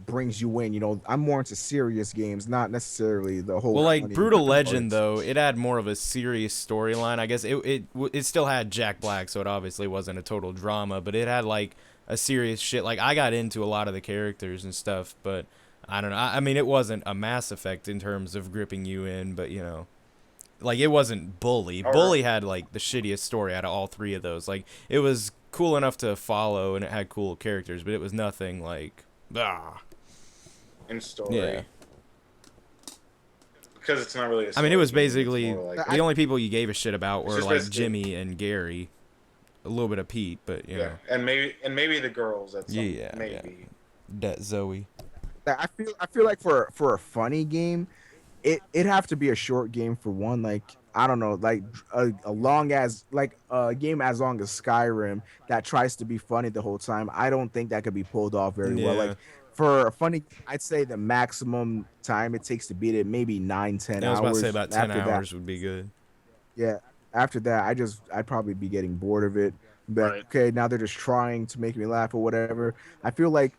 brings you in. You know, I'm more into serious games, not necessarily the whole. Well, like funny Brutal Legend, parts. though, it had more of a serious storyline. I guess it still had Jack Black, so it obviously wasn't a total drama, but it had like a serious shit. Like I got into a lot of the characters and stuff, but I don't know. I mean, it wasn't a Mass Effect in terms of gripping you in, but you know, like it wasn't Bully. All Bully right. had like the shittiest story out of all three of those. Like it was cool enough to follow and it had cool characters, but it was nothing like In story. Yeah. Because it's not really a I mean, it was story game, it's basically more like- the only people you gave a shit about It's were just like basically- Jimmy and Gary, a little bit of Pete, but you know, and maybe the girls at some, Yeah, maybe. that Zoe. I feel like for a funny game, it'd have to be a short game for one. Like I don't know, like a long as like a game as long as Skyrim that tries to be funny the whole time. I don't think that could be pulled off very well. Yeah. Like for a funny, I'd say the maximum time it takes to beat it maybe 9-10 I was hours. about to say about 10 After that- hours would be good. Yeah. After that, I'd probably be getting bored of it. But Right. okay, now they're just trying to make me laugh or whatever. I feel like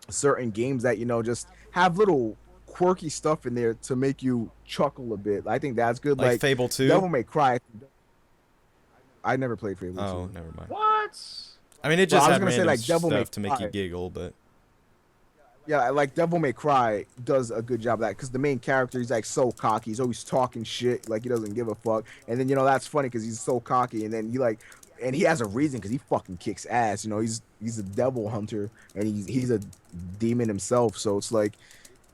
certain games that just have little quirky stuff in there to make you chuckle a bit. I think that's good. Like Like Fable 2? Devil May Cry. I never played Fable 2. Oh, never mind. What? I mean, it Well, just I was had gonna say, random like, Devil May stuff to make you Cry. giggle, but Yeah, like Devil May Cry does a good job of that because the main character, he's like so cocky. He's always talking shit, like he doesn't give a fuck. And then that's funny because he's so cocky, and then and he has a reason because he fucking kicks ass. He's a devil hunter, and he's a demon himself. So it's like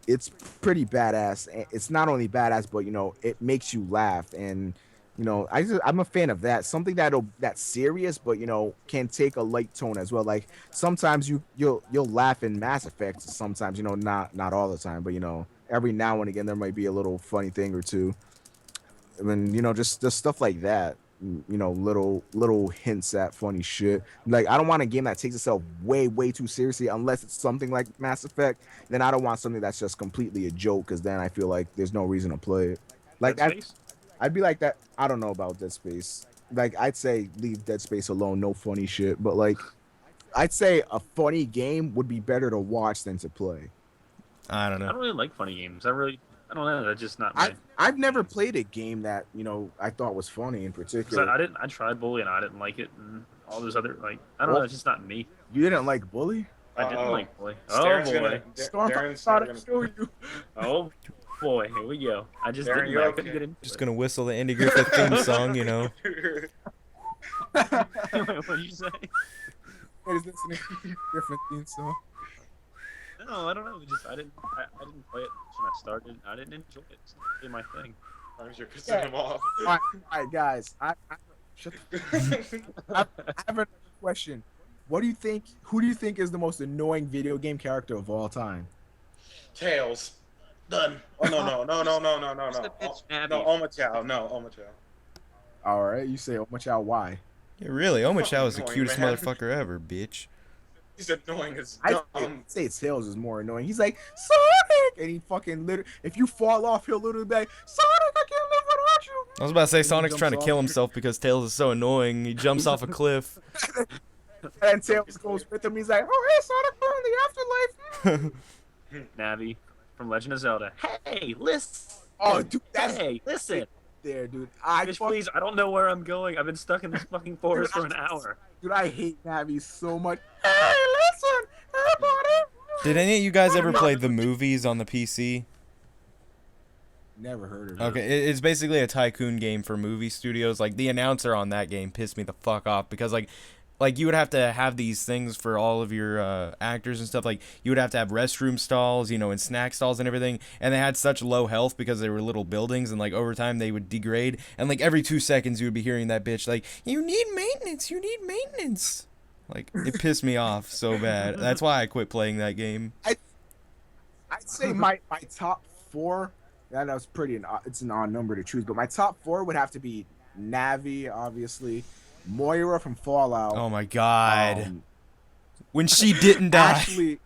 it's pretty badass. And it's not only badass, but it makes you laugh. And I'm a fan of that. Something that's serious, but can take a light tone as well. Like sometimes you'll laugh in Mass Effect. Sometimes not all the time, but every now and again there might be a little funny thing or two. And then just stuff like that. Little hints at funny shit. Like I don't want a game that takes itself way too seriously unless it's something like Mass Effect. Then I don't want something that's just completely a joke because then I feel like there's no reason to play it. Like Dead that. Space? I'd be like that. I don't know about Dead Space. Like I'd say leave Dead Space alone. No funny shit. But like, I'd say a funny game would be better to watch than to play. I don't I know. don't really like funny games. I don't know. That's just not my. I've never played a game that I thought was funny in 'Cause particular. I tried Bully and I didn't like it, and all those other I don't know. It's just not me. You didn't like Bully? I didn't Uh-oh. like Bully. Oh Darren's boy. gonna- Storm, Darren's thought not I'd gonna- show you. Oh boy. Here we go. I just Darren, didn't. you I couldn't okay? get into Just it. gonna whistle the Andy Griffith theme song, you know. What did you say? What is listening to different theme song? No, I don't know. I didn't play it when I started. I didn't enjoy it. It's not really my thing. As long as you're pissing him off. All right, guys. Shut the I have a question. What do you think? Who do you think is the most annoying video game character of all time? Tails. Done. Oh no. Who's the bitch, Abby? No, Omochao. No, Omochao. All right, you say Omochao. Why? Yeah, really, Omochao is the Annoying, cutest man. motherfucker ever, bitch. He's annoying as I'd dumb. say Tails is more annoying. He's like Sonic, and he fucking literally. If you fall off, he'll literally be like, Sonic, I can't live without you. I was about to say And he Sonic's jumps trying to kill off. himself because Tails is so annoying. He jumps off a cliff. And Tails goes with him. He's like, oh hey, Sonic, we're in the afterlife. Navi from Legend of Zelda. Hey, listen. Oh, dude, that's Hey, listen. there, dude. Bitch, please. I don't know where I'm going. I've been stuck in this fucking forest for an hour. Dude, I hate Navi so much. Hey, listen, everybody. Did any of you guys ever play the movies on the PC? Never heard of it. Okay, it's basically a tycoon game for movie studios. Like the announcer on that game pissed me the fuck off because like you would have to have these things for all of your actors and stuff. Like you would have to have restroom stalls, and snack stalls and everything. And they had such low health because they were little buildings, and like over time they would degrade. And like every 2 seconds you would be hearing that bitch like, "You need maintenance. You need maintenance." Like it pissed me off so bad. That's why I quit playing that game. I'd say my top four. That was it's an odd number to choose, but my top four would have to be Navi, obviously, Moira from Fallout. Oh my god. um, When she didn't die. Ashley,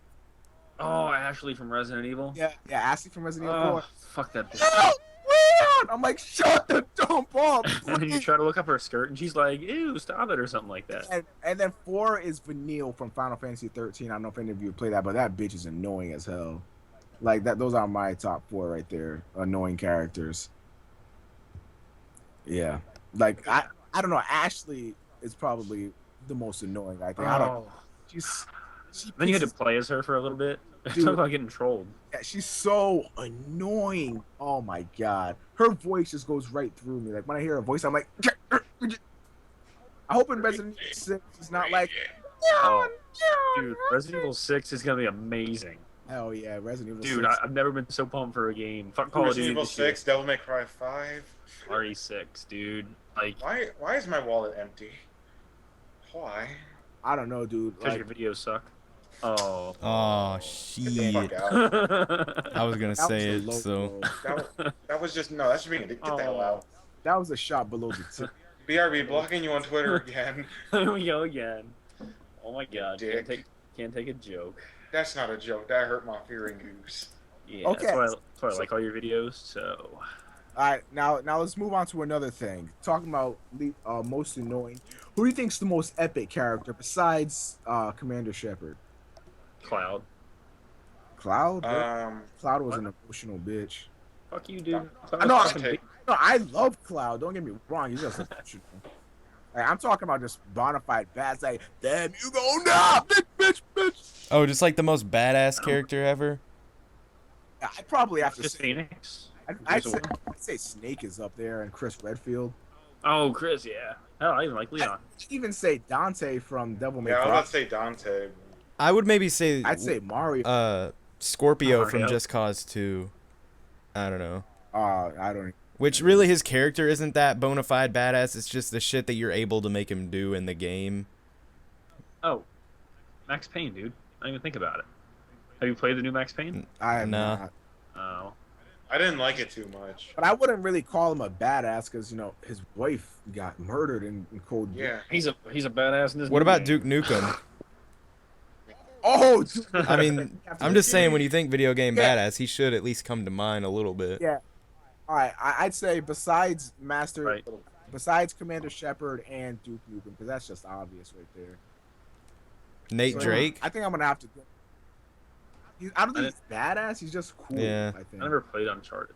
Oh, Ashley from Resident Evil. yeah, Ashley from Resident Evil. Oh, fuck that bitch. No, I'm like, shut the dump up. And then you try to look up her skirt, and she's like, "Ew, stop it," or something like that. And then 4 is Vanille from Final Fantasy 13. I don't know if any of you play that, but that bitch is annoying as hell. Like that, those are my top 4 right there. Annoying characters. Yeah, like I don't know. Ashley is probably the most annoying. I think. I don't. She Then you had to play as her for a little bit. Dude. Talk about getting trolled. Yeah, she's so annoying. Oh my god, her voice just goes right through me. Like when I hear her voice, I'm like, I hope in Resident Evil 6 it's not like, Dude, Resident Evil 6 is gonna be amazing. hell yeah, Resident Evil. Dude, 6. I've never been so pumped for a game. Fuck Call of Duty. Resident Evil 6, Devil May Cry 5. RE6, dude. Like, Why is my wallet empty? Why? I don't know, dude. because Like, your videos suck. Oh. Oh, Get the shit. fuck out. I was gonna that say was it, a low so. blow. That was just no. That's being get the hell out. That was a shot below the tip. BRB blocking you on Twitter again. Here we go again. Oh my god. Dick. Can't take a joke. That's not a joke. That hurt my fearing goose. Yeah, Okay. that's why I like all your videos, so. All right, now let's move on to another thing. Talking about most annoying. Who do you think's the most epic character besides Commander Shepard? Cloud. Cloud? Cloud was what? an emotional bitch. Fuck you, dude. I know. Okay. No, I love Cloud. Don't get me wrong. He's just emotional. Like, I'm talking about just bona fide bad. Like, damn, you go now, bitch. Oh, just like the most badass character ever? I probably have to Just say, Phoenix. I'd say Snake is up there and Chris Redfield. Oh, Chris, yeah. Hell, I even like Leon. I'd even say Dante from Devil May Yeah, I was Cry. about to say Dante. I would maybe say I'd say Mario. Scorpio from Mario. Just Cause 2. I don't know. I don't. Which really his character isn't that bona fide badass. It's just the shit that you're able to make him do in the game. Oh, Max Payne, dude. I didn't even think about it. Have you played the new Max Payne? I have Nah. not. Oh. I didn't like it too much. But I wouldn't really call him a badass because his wife got murdered in cold. Yeah. He's a badass in this What about movie. Duke Nukem? Oh, dude. I mean, I'm just saying when you think video game Yeah. badass, he should at least come to mind a little bit. Yeah. All right, I'd say besides Right. besides Commander Shepard and Duke Nukem, because that's just obvious right there. Nate So, Drake? I think I'm gonna have to go. I don't think he's badass. He's just cool. Yeah. I think. I never played Uncharted.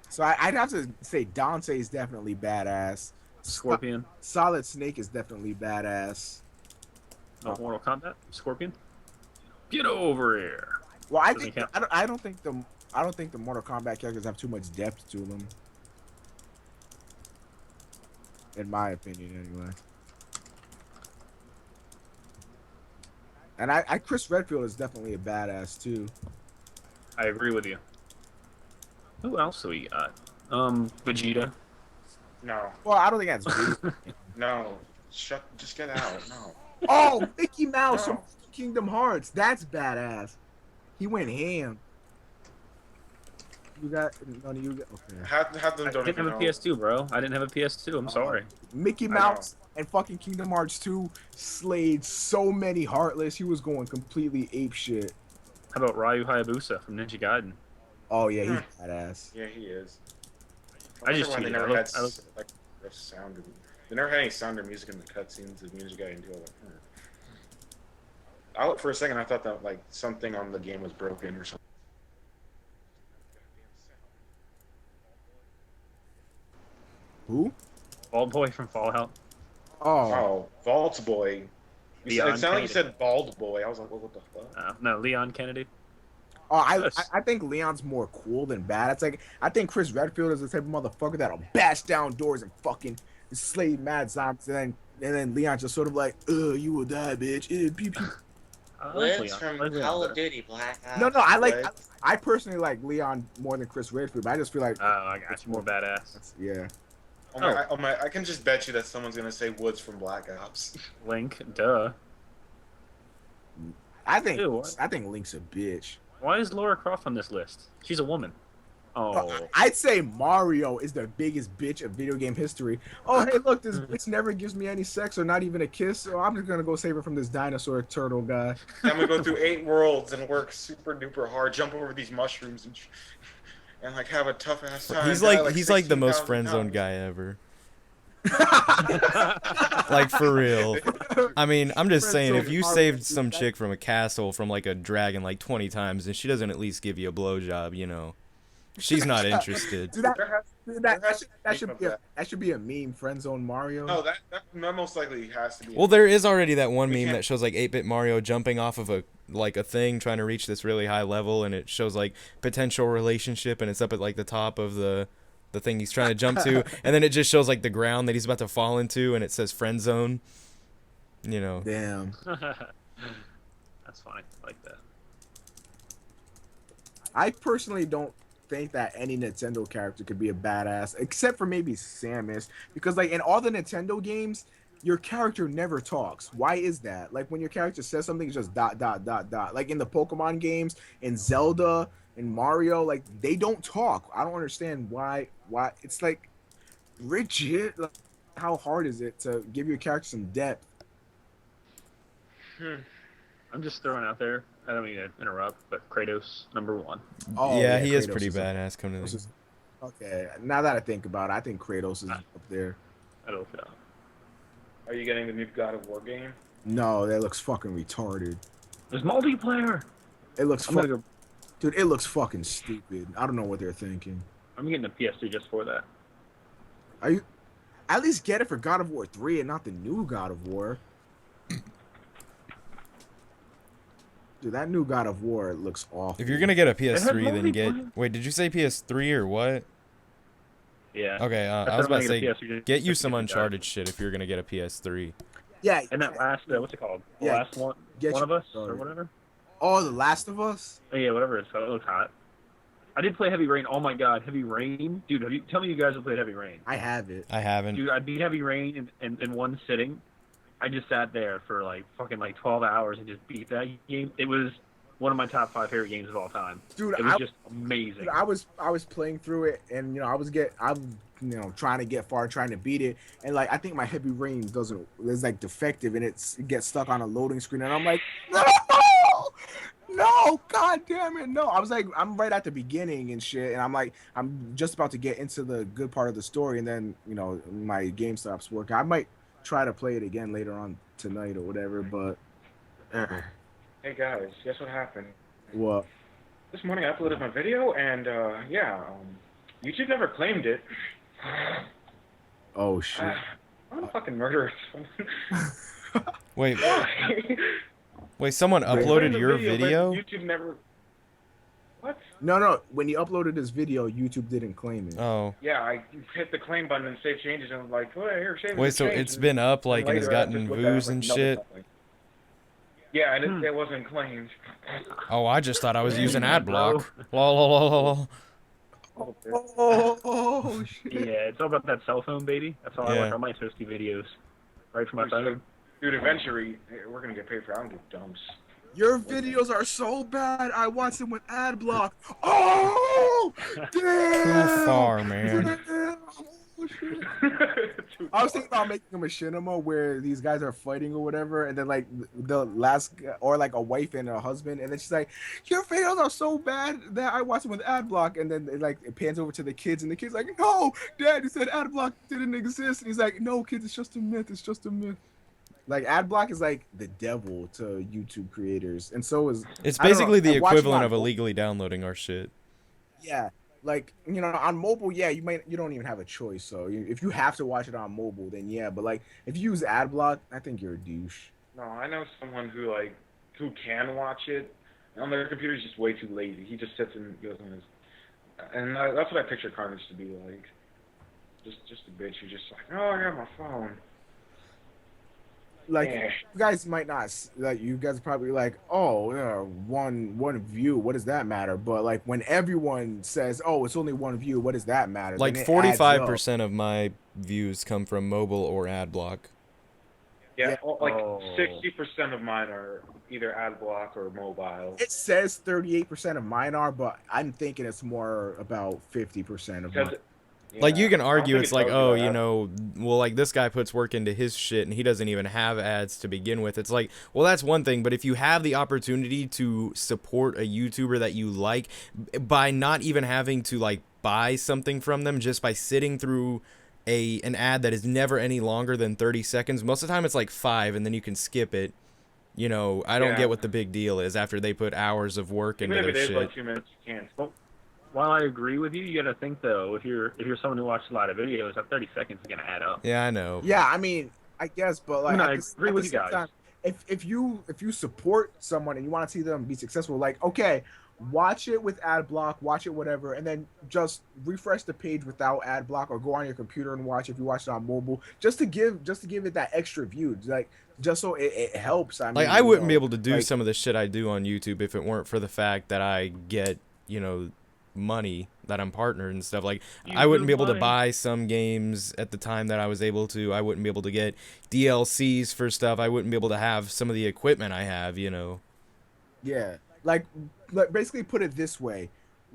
So I'd have to say Dante is definitely badass. Scorpion. Solid Snake is definitely badass. No Mortal Kombat. Scorpion. Get over here. Well, I Doesn't think count. I don't think the Mortal Kombat characters have too much depth to them. In my opinion, anyway. And I Chris Redfield is definitely a badass too. I agree with you. Who else do we got? Vegeta. No. Well, I don't think that's good. No. Just get out. No. Oh, Mickey Mouse from No. Kingdom Hearts. That's badass. He went ham. You got none of you got okay. Half them I don't didn't even have a know. PS2, bro. I didn't have a PS2. I'm sorry. Mickey I know. Mouse and fucking Kingdom Hearts 2 slayed so many Heartless. He was going completely ape shit. How about Ryu Hayabusa from Ninja Gaiden? Oh yeah, he's badass. Yeah, he is. I just wonder why they cheated. never I had looked- I looked- like the sound. They never had any sound or music in the cutscenes of Ninja Gaiden 2. For a second, I thought that like something on the game was broken or something. Who? Bald Boy from Fallout. Oh, Oh, Vault Boy. Leon It sounded like you Kennedy. said Bald Boy. I was like, what the fuck? No, Leon Kennedy. I think Leon's more cool than bad. It's like I think Chris Redfield is the type of motherfucker that'll bash down doors and fucking slay mad zombies, and then Leon's just sort of like, you will die, bitch. Pew, pew. I like Liz Leon. from I like Leon Call of better. Duty Black Ops. No, Liz. I personally like Leon more than Chris Redfield, but I just feel like Oh, I got you. More badass. yeah. I can just bet you that someone's gonna say Woods from Black Ops. Link. Duh. I think Ew, what? Link's a bitch. Why is Laura Croft on this list? She's a woman. Oh. I'd say Mario is the biggest bitch of video game history. Oh, hey, look, this bitch never gives me any sex or not even a kiss, so I'm just gonna go save her from this dinosaur turtle guy. I'm gonna go through 8 worlds and work super duper hard, jump over these mushrooms and like have a tough ass time. He's die, like the most 16,000 friend zone times. guy ever. Like for real. I mean, I'm just saying, if you saved some chick from a castle from like a dragon like 20 times and she doesn't at least give you a blowjob, you know, she's not interested. Dude, There has to be that should be a meme. Friend zone Mario. No, that most likely has to be. Well, there is already that one We meme can't- that shows like 8-bit Mario jumping off of a thing trying to reach this really high level, and it shows like potential relationship, and it's up at like the top of the thing he's trying to jump to, and then it just shows like the ground that he's about to fall into, and it says friend zone. You know. Damn. That's funny. I like that. I personally don't think that any Nintendo character could be a badass, except for maybe Samus, because like in all the Nintendo games, your character never talks. Why is that? Like when your character says something, it's just dot dot dot dot. Like in the Pokemon games, in Zelda, in Mario, like they don't talk. I don't understand why. Why it's like legit. Like, how hard is it to give your character some depth? I'm just throwing out there. I don't mean to interrupt, but Kratos #1. Oh, yeah, he is Kratos pretty a- badass. Come to Kratos think. is- Okay, now that I think about it, I think Kratos is up there. I don't know. Are you getting the new God of War game? No, that looks fucking retarded. There's multiplayer. It looks I'm gonna fucking, go. dude. It looks fucking stupid. I don't know what they're thinking. I'm getting a PS2 just for that. Are you? At least get it for God of War 3 and not the new God of War. Dude, that new God of War looks awful. If you're gonna get a PS3, had then get. multiplayer. Wait, did you say PS3 or what? Yeah. Okay, That's I was what about to I'm say, gonna get a PS3 get you just some to get the Uncharted shit if you're gonna get a PS3. Yeah. And that last, what's it called? The Yeah, last one, get one of you us or started. whatever. Oh, The Last of Us. Oh, yeah, whatever it's called. It looks hot. I did play Heavy Rain. Oh my God, Heavy Rain, dude. Tell me you guys have played Heavy Rain. I have it. I haven't. Dude, I beat Heavy Rain in one sitting. I just sat there for like fucking like 12 hours and just beat that game. It was one of my top 5 favorite games of all time. Dude, It was just amazing. dude, I was playing through it, and you know, I'm trying to get far, trying to beat it, and like I think my Heavy Rain is like defective, and it gets stuck on a loading screen, and I'm like, no, god damn it, no. I was like, I'm right at the beginning and shit, and I'm just about to get into the good part of the story, and then you know my game stops working. I might try to play it again later on tonight or whatever, but Hey guys, guess what happened? what? This morning I uploaded my video, and YouTube never claimed it. Oh shit. I'm a fucking murderer. Wait, someone I claimed uploaded the your but video? YouTube never. What? No, when he uploaded his video, YouTube didn't claim it. Oh. Yeah, I hit the claim button and save changes, and I'm like, oh, here, save Wait, the so change. it's been up, like, and later, it's I gotten just looked at it, views like, and no, shit? something. Yeah, and it wasn't claimed. Oh, I just thought I was using ad block. Lol, lol, lol, lol. Oh shit. Yeah, it's all about that cell phone, baby. That's all I Yeah. watch all my toasty videos. Right from my phone. Dude, eventually, we're gonna get paid for Uncle Dumps. Your videos are so bad. I watch them with ad block. Oh, damn. Too far, man. Damn. Oh, shit. I was thinking about making a machinima where these guys are fighting or whatever, and then like the last, or like a wife and a husband, and then she's like, "Your videos are so bad that I watch them with ad block," and then it pans over to the kids, and the kids like, "No, Dad, you said ad block didn't exist," and he's like, "No, kids, it's just a myth. It's just a myth." Like ad block is like the devil to YouTube creators, and so is It's I don't know, basically the and watching equivalent on of mobile- illegally downloading our shit. Yeah, like you know, on mobile, yeah, you don't even have a choice. So if you have to watch it on mobile, then yeah. But like if you use ad block, I think you're a douche. No, I know someone who can watch it. On their computer's just way too lazy. He just sits and goes on his, and that's what I picture Carnage to be like. Just a bitch who's just like, oh, I got my phone. Like Yeah. you guys might not like. You guys are probably like, oh, one view. What does that matter? But like when everyone says, oh, it's only one view. What does that matter? Like Then it adds up. 45% of my views come from mobile or ad block. Yeah, Yeah. like Oh. 60% of mine are either ad block or mobile. It says 38% of mine are, but I'm thinking it's more about 50% of mine. Because Like, you can I don't argue think it's it like, does oh, that. you know, well, like, this guy puts work into his shit and he doesn't even have ads to begin with. It's like, well, that's one thing, but if you have the opportunity to support a YouTuber that you like by not even having to, like, buy something from them, just by sitting through an ad that is never any longer than 30 seconds, most of the time it's like 5 and then you can skip it. You know, I don't get what the big deal is after they put hours of work into Even if their it is shit. like 2 minutes, you can't. Well, while I agree with you, you got to think though, if you're someone who watches a lot of videos, that 30 seconds is gonna add up. Yeah, I know. Yeah, I mean, I guess, but like I at agree the with you same guys. time, if you support someone and you want to see them be successful, like okay, watch it with ad block, watch it whatever, and then just refresh the page without ad block, or go on your computer and watch if you watch it on mobile, just to give it that extra view, like just so it helps. I mean, Like, I you wouldn't know, be able to do like, some of the shit I do on YouTube if it weren't for the fact that I get, you know, money, that I'm partnered and stuff. Like, I wouldn't be able to buy some games at the time that I was able to. I wouldn't be able to get DLCs for stuff. I wouldn't be able to have some of the equipment I have, you know. Yeah, like basically put it this way,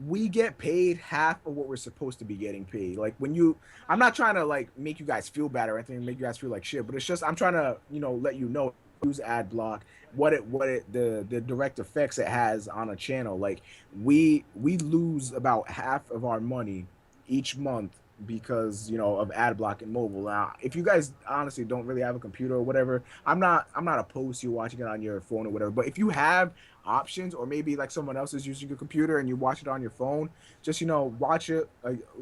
we get paid half of what we're supposed to be getting paid. Like when you, I'm not trying to like make you guys feel bad or anything, make you guys feel like shit, but it's just I'm trying to let you know, use ad block, the direct effects it has on a channel. Like we lose about half of our money each month because of ad block and mobile. Now if you guys honestly don't really have a computer or whatever, I'm not opposed to you watching it on your phone or whatever, but if you have options, or maybe like someone else is using your computer and you watch it on your phone, just watch it,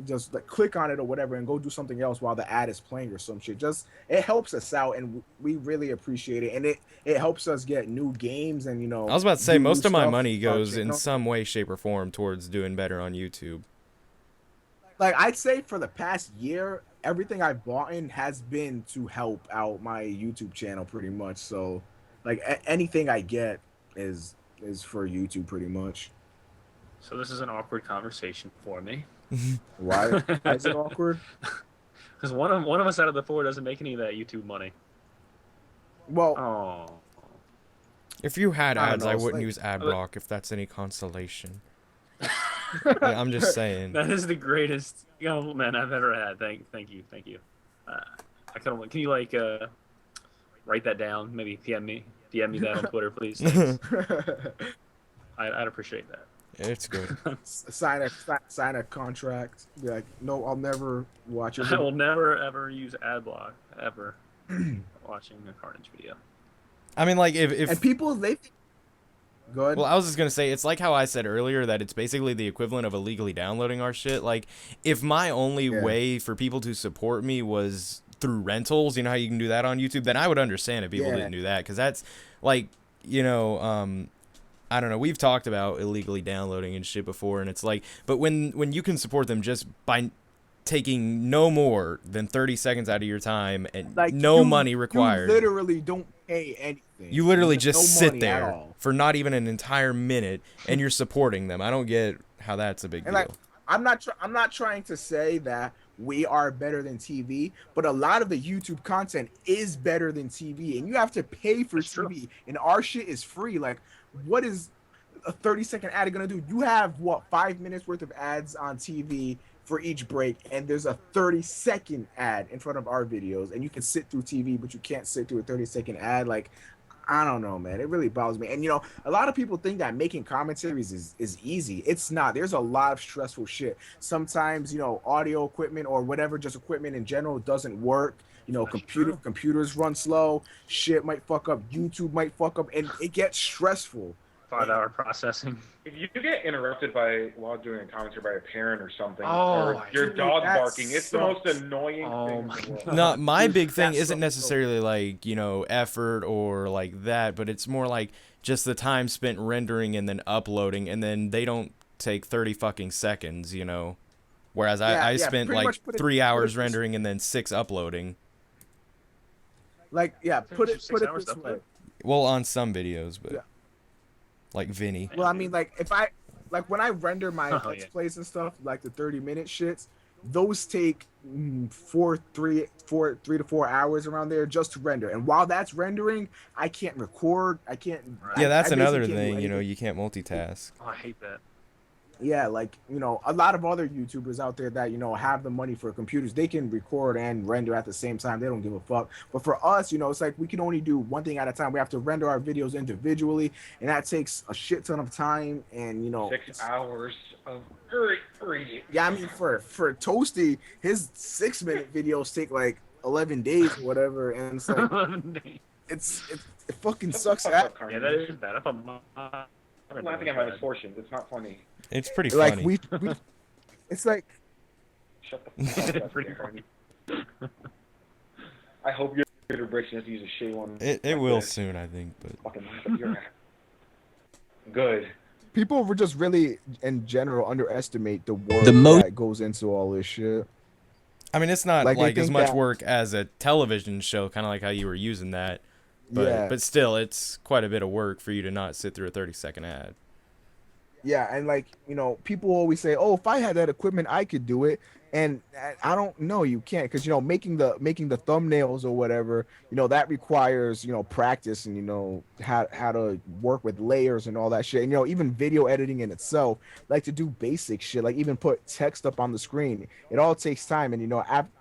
just like click on it or whatever and go do something else while the ad is playing or some shit. Just it helps us out and we really appreciate it, and it helps us get new games and I was about to say, do most new of my stuff money on our goes in channel. some way, shape, or form towards doing better on YouTube. Like I'd say for the past year, everything I've bought in has been to help out my YouTube channel pretty much. So like anything I get is for YouTube pretty much. So this is an awkward conversation for me. Why is it awkward? Because one of us out of the four doesn't make any of that YouTube money. Well, Oh. If you had I don't ads, know, I it's wouldn't like- use ad block, if that's any consolation. Like, I'm just saying. That is the greatest compliment I've ever had. Thank you. Can you like write that down? Maybe PM me that on Twitter, please. Thanks. I'd appreciate that. It's good. sign a contract. Be like, no, I'll never watch it. I will never ever use ad block ever watching a Carnage video. I mean, like, if And people, they think, good. well, I was just gonna say, it's like how I said earlier that it's basically the equivalent of illegally downloading our shit. Like, if my only way for people to support me was through rentals, you know how you can do that on YouTube, then I would understand if people didn't do that, because that's like, I don't know. We've talked about illegally downloading and shit before, and it's like, but when you can support them just by taking no more than 30 seconds out of your time and like no money required. You literally don't pay anything. You literally There's just no sit money at there all. for not even an entire minute, and you're supporting them. I don't get how that's a big And deal. like, I'm not trying to say that we are better than TV, but a lot of the YouTube content is better than TV, and you have to pay for That's TV, true. and our shit is free. Like, what is a 30-second ad gonna do? You have 5 minutes worth of ads on TV for each break, and there's a 30-second ad in front of our videos, and you can sit through TV, but you can't sit through a 30-second ad. Like, I don't know, man. It really bothers me. And a lot of people think that making commentaries is easy. It's not. There's a lot of stressful shit. Sometimes, audio equipment or whatever, just equipment in general doesn't work. Computers run slow. Shit might fuck up. YouTube might fuck up, and it gets stressful. 5-hour processing. If you get interrupted while doing a commentary by a parent or something, Oh, or your dude, dog that barking, it's the most sucks. annoying Oh thing in my the world. God. No, my Dude, big thing that's isn't so- necessarily like, effort or like that, but it's more like just the time spent rendering and then uploading, and then they don't take 30 fucking seconds, Whereas I spent pretty like much put it- 3 put it hours this- rendering and then 6 uploading. Like, yeah, put it 6 hours this to way. upload? Well, on some videos, but Yeah. like Vinny. Well, I mean, like when I render my Oh, Let's yeah. Plays and stuff, like the 30-minute shits, those take 3 to 4 hours around there just to render. And while that's rendering, I can't record. I can't. Right. Yeah, that's I another basically can't do thing, anything. you can't multitask. Oh, I hate that. yeah, like, a lot of other YouTubers out there that, have the money for computers, they can record and render at the same time. They don't give a fuck. But for us, it's like we can only do one thing at a time. We have to render our videos individually, and that takes a shit ton of time. And 6 hours of hurry. yeah, I mean, for Toasty, his 6-minute videos take like 11 days or whatever, and it's like it fucking sucks. Yeah, that is bad. I'm laughing at my misfortunes. It's not funny. It's pretty Like funny. we it's like Shut the fuck up, Pretty Darren. I hope your computer breaks and you have to use a shitty one. It will soon, I think, but Fucking laugh at your ass. Good. people were just really in general underestimate the work that goes into all this shit. I mean, it's not Like, they like as think much that- work as a television show, kind of like how you were using that. But Yeah. but still, it's quite a bit of work for you to not sit through a 30-second ad. Yeah, and like, people always say, "Oh, if I had that equipment, I could do it." And I don't know, you can't, because making the thumbnails or whatever, that requires practice, and how to work with layers and all that shit. And even video editing in itself, like to do basic shit, like even put text up on the screen, it all takes time. And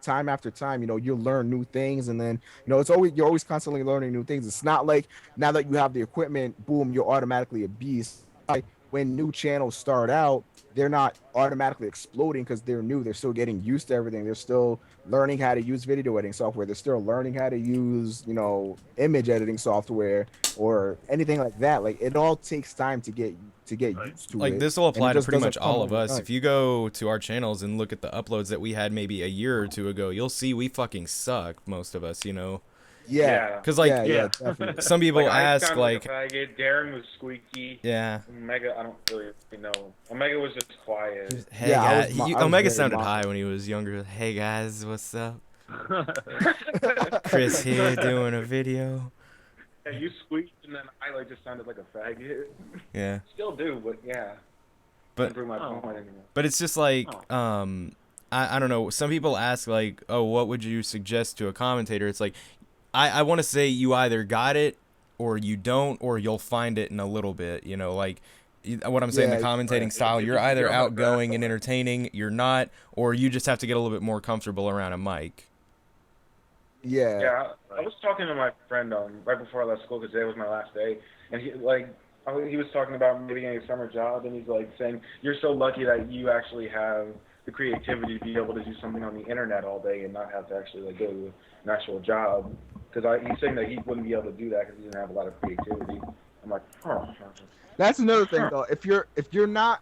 time after time, you learn new things, and then you're always constantly learning new things. It's not like now that you have the equipment, boom, you're automatically a beast. Like when new channels start out, they're not automatically exploding because they're new. They're still getting used to everything. They're still learning how to use video editing software. They're still learning how to use, image editing software or anything like that. Like, it all takes time to get used to it. Like, this will apply and it to just pretty doesn't much all come of us. overnight. If you go to our channels and look at the uploads that we had maybe a year or two ago, you'll see we fucking suck, most of us, Yeah. Because, like, Yeah, definitely. some people I ask, sounded like, a faggot. Darren was squeaky. yeah. Omega, I don't really know. Omega was just quiet. Hey, Yeah, I guys. was Omega very sounded mild. high when he was younger. Hey, guys, what's up? Chris here doing a video. Yeah, you squeaked, and then I just sounded like a faggot. Yeah. Still do, but yeah. But- Can't prove my point anymore. But it's just like, I don't know. Some people ask, like, oh, what would you suggest to a commentator? It's like, I want to say you either got it or you don't, or you'll find it in a little bit, like what I'm saying, Yeah, the commentating right. style, If you're you either feel like outgoing that, and entertaining, you're not, or you just have to get a little bit more comfortable around a mic. Yeah. Yeah, I was talking to my friend right before I left school because today was my last day, and he was talking about maybe getting a summer job, and he's like saying you're so lucky that you actually have the creativity to be able to do something on the internet all day and not have to actually like go to an actual job. Because he's saying that he wouldn't be able to do that because he doesn't have a lot of creativity. I'm like, That's another thing though. If you're not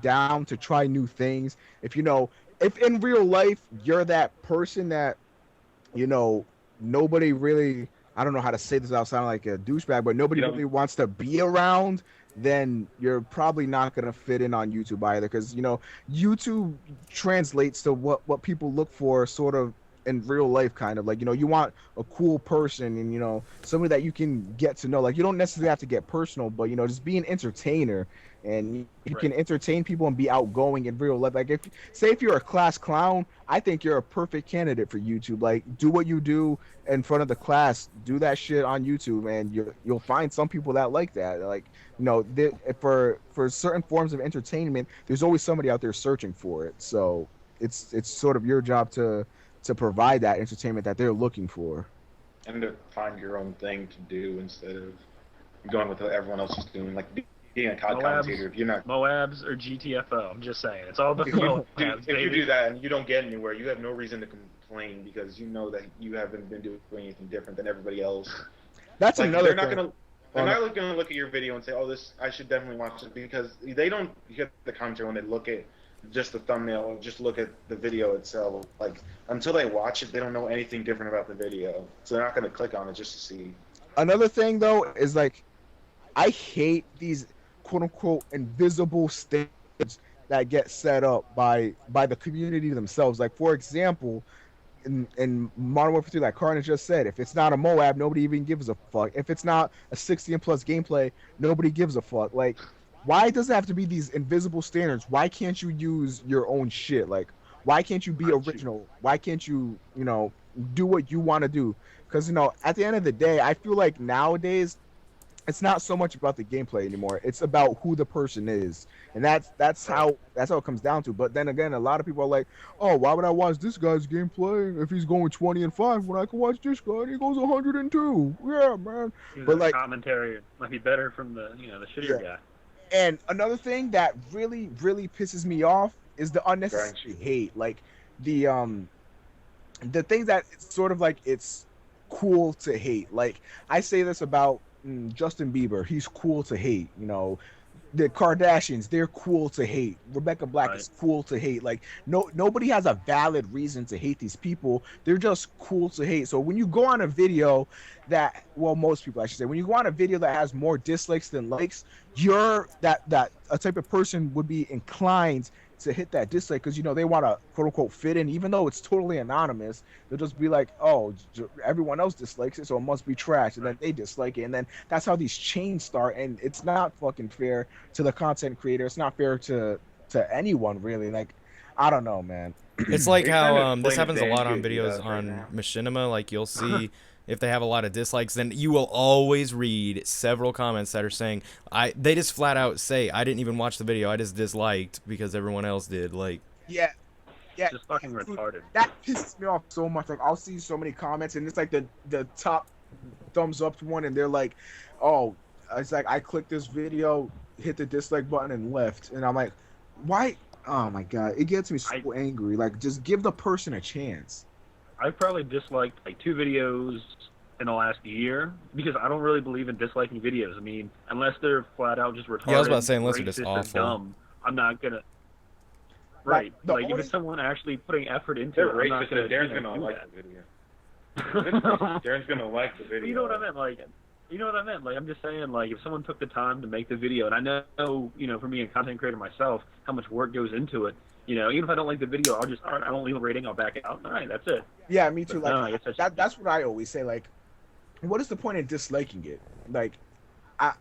down to try new things, if in real life you're that person that nobody really, I don't know how to say this without sounding like a douchebag, but nobody really wants to be around, then you're probably not gonna fit in on YouTube either, because YouTube translates to what people look for sort of in real life, kind of like you want a cool person and somebody that you can get to know. Like, you don't necessarily have to get personal, but just be an entertainer, and you can entertain people and be outgoing in real life. Like, if you're a class clown, I think you're a perfect candidate for YouTube. Like, do what you do in front of the class, do that shit on YouTube, and you'll find some people that like that. Like, for certain forms of entertainment, there's always somebody out there searching for it. So it's sort of your job to provide that entertainment that they're looking for. and to find your own thing to do instead of going with what everyone else is doing. Like being a COD commentator, if you're not Moabs or GTFO, I'm just saying. It's all about if you, Moabs, if you baby. do that and you don't get anywhere, you have no reason to complain because you know that you haven't been doing anything different than everybody else. That's Like, another they're not thing. gonna they're not going to look at your video and say, "Oh, this I should definitely watch it," because they don't get the commentary when they look at just the thumbnail or just look at the video itself. Like until they watch it, they don't know anything different about the video, so they're not going to click on it just to see. Another thing though is like, I hate these quote unquote invisible standards that get set up by the community themselves. Like, for example, in Modern Warfare 3, like Carnage just said, if it's not a Moab, nobody even gives a fuck. If it's not a 60 and plus gameplay, nobody gives a fuck. Like, why does it have to be these invisible standards? Why can't you use your own shit? Like, why can't you be original? Why can't you, do what you want to do? Because, at the end of the day, I feel like nowadays it's not so much about the gameplay anymore. It's about who the person is, and that's how it comes down to. But then again, a lot of people are like, "Oh, why would I watch this guy's gameplay if he's going 20-5 when I can watch this guy and he goes 102?" Yeah, man. But like commentary might be better from the the shittier guy. And another thing that really pisses me off is the unnecessary hate. Like the things that it's sort of like it's cool to hate. Like I say this about Justin Bieber, he's cool to hate. You know, the Kardashians, they're cool to hate. Rebecca Black is cool to hate. Like nobody has a valid reason to hate these people. They're just cool to hate. So when you go on a video that, well, most people I should say, when you go on a video that has more dislikes than likes, you're that a type of person would be inclined to hit that dislike because they want to quote unquote fit in, even though it's totally anonymous. They'll just be like, oh, everyone else dislikes it, so it must be trash, and then they dislike it, and then that's how these chains start. And it's not fucking fair to the content creator. It's not fair to anyone really. Like, I don't know, man. It's like how this happens a lot on videos on Machinima. Like you'll see. If they have a lot of dislikes, then you will always read several comments that are saying, they just flat out say, I didn't even watch the video, I just disliked because everyone else did. Like, yeah, it's just fucking retarded. That pisses me off so much. Like, I'll see so many comments, and it's like the top thumbs up one, and they're like, oh, it's like I clicked this video, hit the dislike button, and left, and I'm like, why? Oh my god, it gets me so angry. Like, just give the person a chance. I've probably disliked like 2 videos in the last year because I don't really believe in disliking videos. I mean, unless they're flat out just retarded, I was about to say unless they're just awful, dumb, I'm not gonna. Right, like if it's someone actually putting effort into it, I'm not gonna. Darren's gonna like the video. Darren's gonna like the video. You know what I meant? Like, I'm just saying, like, if someone took the time to make the video, and I know, for me, a content creator myself, how much work goes into it. Even if I don't like the video, I'll just, all right, I don't leave a rating, I'll back it out. All right, that's it. Yeah, me too. But like, that's what I always say. Like, what is the point in disliking it? Like, I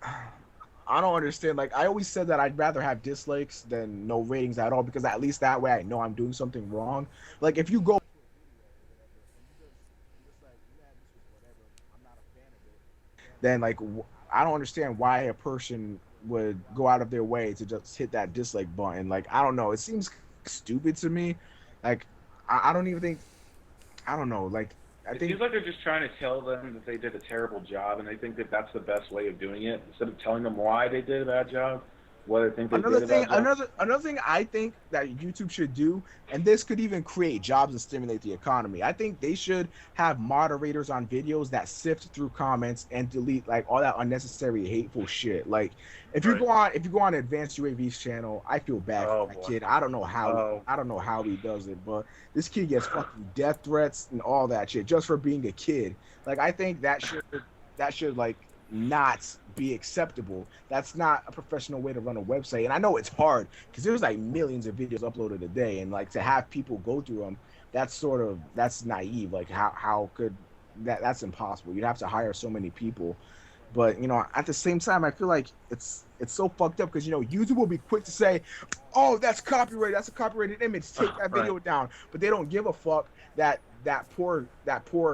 don't understand. Like, I always said that I'd rather have dislikes than no ratings at all because at least that way I know I'm doing something wrong. Like, if you go then like I don't understand why a person would go out of their way to just hit that dislike button. Like, I don't know, it seems stupid to me. Like, I don't even think, I don't know, like, it seems like they're just trying to tell them that they did a terrible job, and they think that that's the best way of doing it instead of telling them why they did a bad job. What I think they did a bad job. Another thing I think that YouTube should do, and this could even create jobs and stimulate the economy. I think they should have moderators on videos that sift through comments and delete like all that unnecessary hateful shit. Like, if you go on Advanced UAV's channel, I feel bad for that kid. I don't know how he does it, but this kid gets fucking death threats and all that shit just for being a kid. Like, I think that should like not be acceptable. That's not a professional way to run a website. And I know it's hard because there's like millions of videos uploaded a day, and like to have people go through them, that's naive. Like, how could that's impossible. You'd have to hire so many people. But at the same time, I feel like it's so fucked up because YouTube will be quick to say, oh, that's copyright, that's a copyrighted image, take that video down. But they don't give a fuck that poor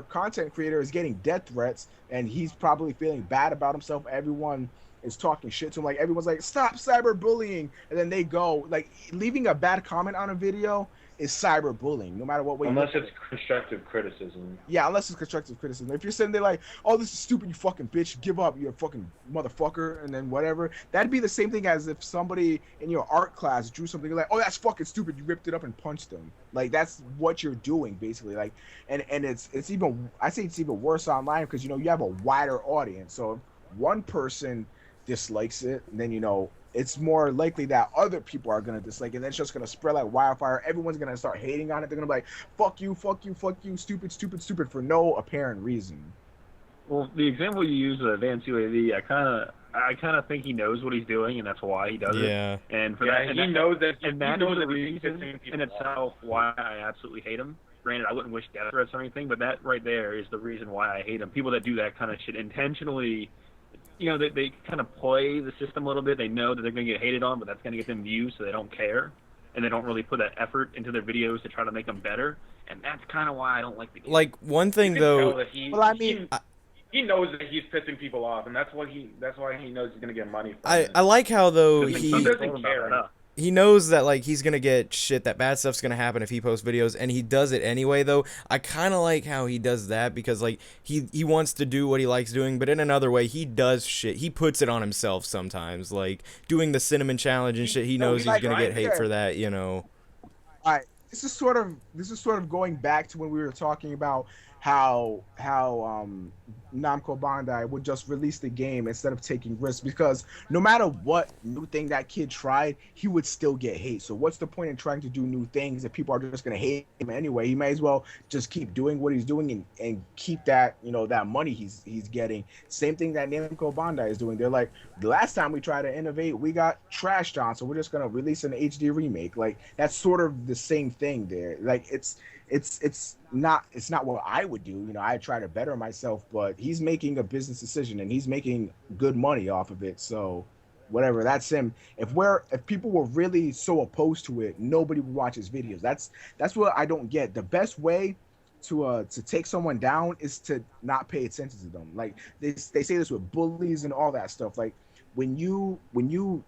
content creator is getting death threats, and he's probably feeling bad about himself. Everyone is talking shit to him. Like, everyone's like, stop cyberbullying, and then they go like, leaving a bad comment on a video is cyberbullying, no matter what way. Unless it's constructive criticism. Yeah, unless it's constructive criticism. If you're sitting there like, oh, this is stupid, you fucking bitch, give up, you're a fucking motherfucker, and then whatever, that'd be the same thing as if somebody in your art class drew something like, oh, that's fucking stupid, you ripped it up and punched them. Like, that's what you're doing, basically. Like, and it's even, I say it's even worse online because, you have a wider audience. So if one person dislikes it, then, it's more likely that other people are going to dislike it, and then it's just going to spread like wildfire. Everyone's going to start hating on it. They're going to be like, fuck you, fuck you, fuck you, stupid, stupid, stupid, for no apparent reason. Well, the example you use of Advanced UAV, I kind of think he knows what he's doing, and that's why he does it. And for that, he knows that, and that is the reason in itself why I absolutely hate him. Granted, I wouldn't wish death threats or anything, but that right there is the reason why I hate him. People that do that kind of shit intentionally, they kind of play the system a little bit. They know that they're going to get hated on, but that's going to get them views, so they don't care. And they don't really put that effort into their videos to try to make them better. And that's kind of why I don't like the game. Like, one thing, though... he knows that he's pissing people off, and that's why he knows he's gonna get money from it. I like how though He doesn't care. he knows that like he's gonna get shit, that bad stuff's gonna happen if he posts videos, and he does it anyway though. I kind of like how he does that, because like he wants to do what he likes doing, but in another way he does shit, he puts it on himself sometimes, like doing the cinnamon challenge and shit. He knows he's gonna get hate for that, you know. All right, this is sort of going back to when we were talking about how Namco Bandai would just release the game instead of taking risks, because no matter what new thing that kid tried, he would still get hate. So what's the point in trying to do new things if people are just going to hate him anyway? He may as well just keep doing what he's doing and keep that, you know, that money he's getting. Same thing that Namco Bandai is doing. They're like, the last time we tried to innovate, we got trashed on, so we're just going to release an HD remake. Like, that's sort of the same thing there. Like, it's not what I would do. You know, I try to better myself, but he's making a business decision and he's making good money off of it. So whatever, that's him. If people were really so opposed to it, nobody would watch his videos. That's what I don't get. The best way to take someone down is to not pay attention to them. Like they say this with bullies and all that stuff. Like when you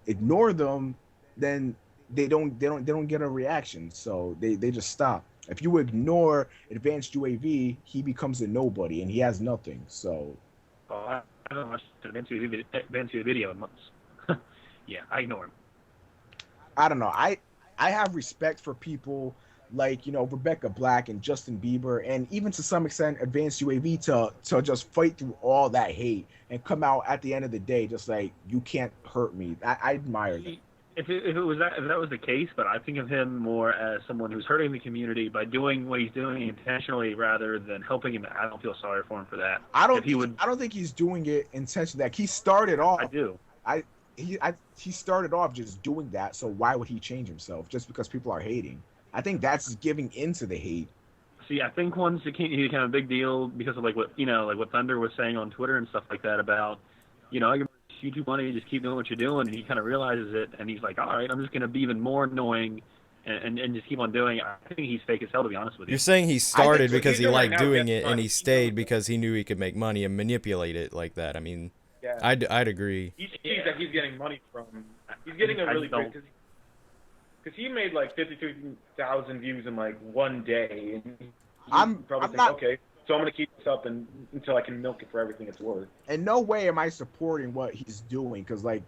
ignore them, then they don't get a reaction. So they just stop. If you ignore Advanced UAV, he becomes a nobody and he has nothing. So, I haven't watched Advanced UAV video in months. Yeah, I ignore him. I don't know. I have respect for people like, you know, Rebecca Black and Justin Bieber, and even to some extent Advanced UAV to just fight through all that hate and come out at the end of the day just like, you can't hurt me. I admire that. If that was the case, but I think of him more as someone who's hurting the community by doing what he's doing intentionally rather than helping him. I don't feel sorry for him for that. I don't think he's doing it intentionally. Like, he started off. I do. He started off just doing that. So why would he change himself just because people are hating? I think that's giving into the hate. See, I think once he became a big deal because of like what Thunder was saying on Twitter and stuff like that about, you know, YouTube money, just keep doing what you're doing, and he kind of realizes it, and he's like, all right, I'm just going to be even more annoying and just keep on doing it. I think he's fake as hell, to be honest with you. You're saying he started because he liked doing it, and he money. stayed because he knew he could make money and manipulate it like that. I mean, Yeah. I'd agree. He sees that he's getting money from. He's getting a really great because he made like 52,000 views in like one day. And I'm probably not okay. So I'm gonna keep this up until I can milk it for everything it's worth. in no way am I supporting what he's doing, because like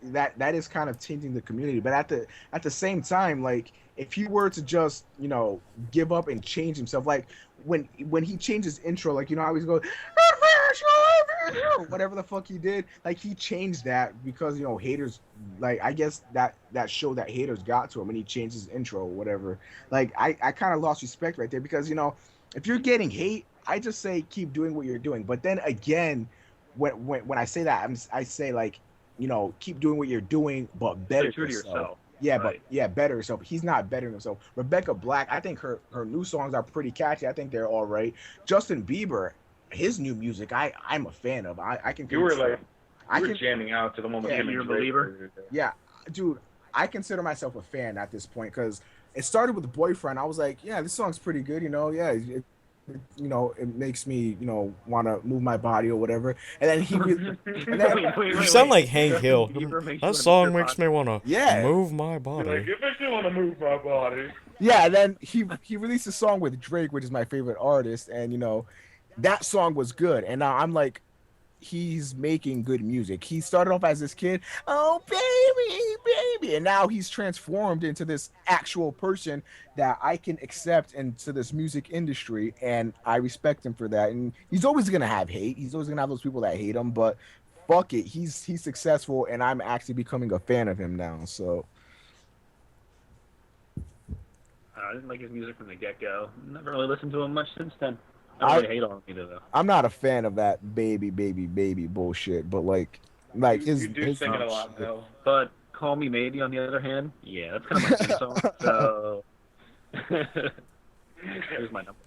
that is kind of tainting the community. But at the same time, like if he were to just, you know, give up and change himself, like when he changed his intro, like, you know, I always go whatever the fuck he did, like he changed that because, you know, haters, like I guess that show that haters got to him and he changed his intro or whatever. Like I kind of lost respect right there, because, you know, if you're getting hate, I just say keep doing what you're doing. But then again, when I say that, I say, like, you know, keep doing what you're doing, but better yourself. Yeah, right. But yeah, better yourself. He's not bettering himself. Rebecca Black, I think her new songs are pretty catchy. I think they're all right. Justin Bieber, his new music, I'm a fan of. I can. You were like, you were jamming out to the moment. Yeah, you're a believer. Yeah, dude, I consider myself a fan at this point, because it started with Boyfriend. I was like, yeah, this song's pretty good. You know, yeah. You know, it makes me, you know, want to move my body or whatever. And then he, you sound like Hank Hill. That song makes me want to move my body. Like, it makes me want to move my body. Yeah, and then he released a song with Drake, which is my favorite artist, and, you know, that song was good. And now I'm like, he's making good music. He started off as this kid, oh baby, and now he's transformed into this actual person that I can accept into this music industry, and I respect him for that. And he's always gonna have hate. He's always gonna have those people that hate him, but fuck it, he's successful, and I'm actually becoming a fan of him now. So I didn't like his music from the get-go. Never really listened to him much since then. I don't really hate on him either, though. I'm not a fan of that baby bullshit, but like you do sing it a lot, though. But Call Me Maybe, on the other hand, yeah, that's kind of my theme song. So here's my number.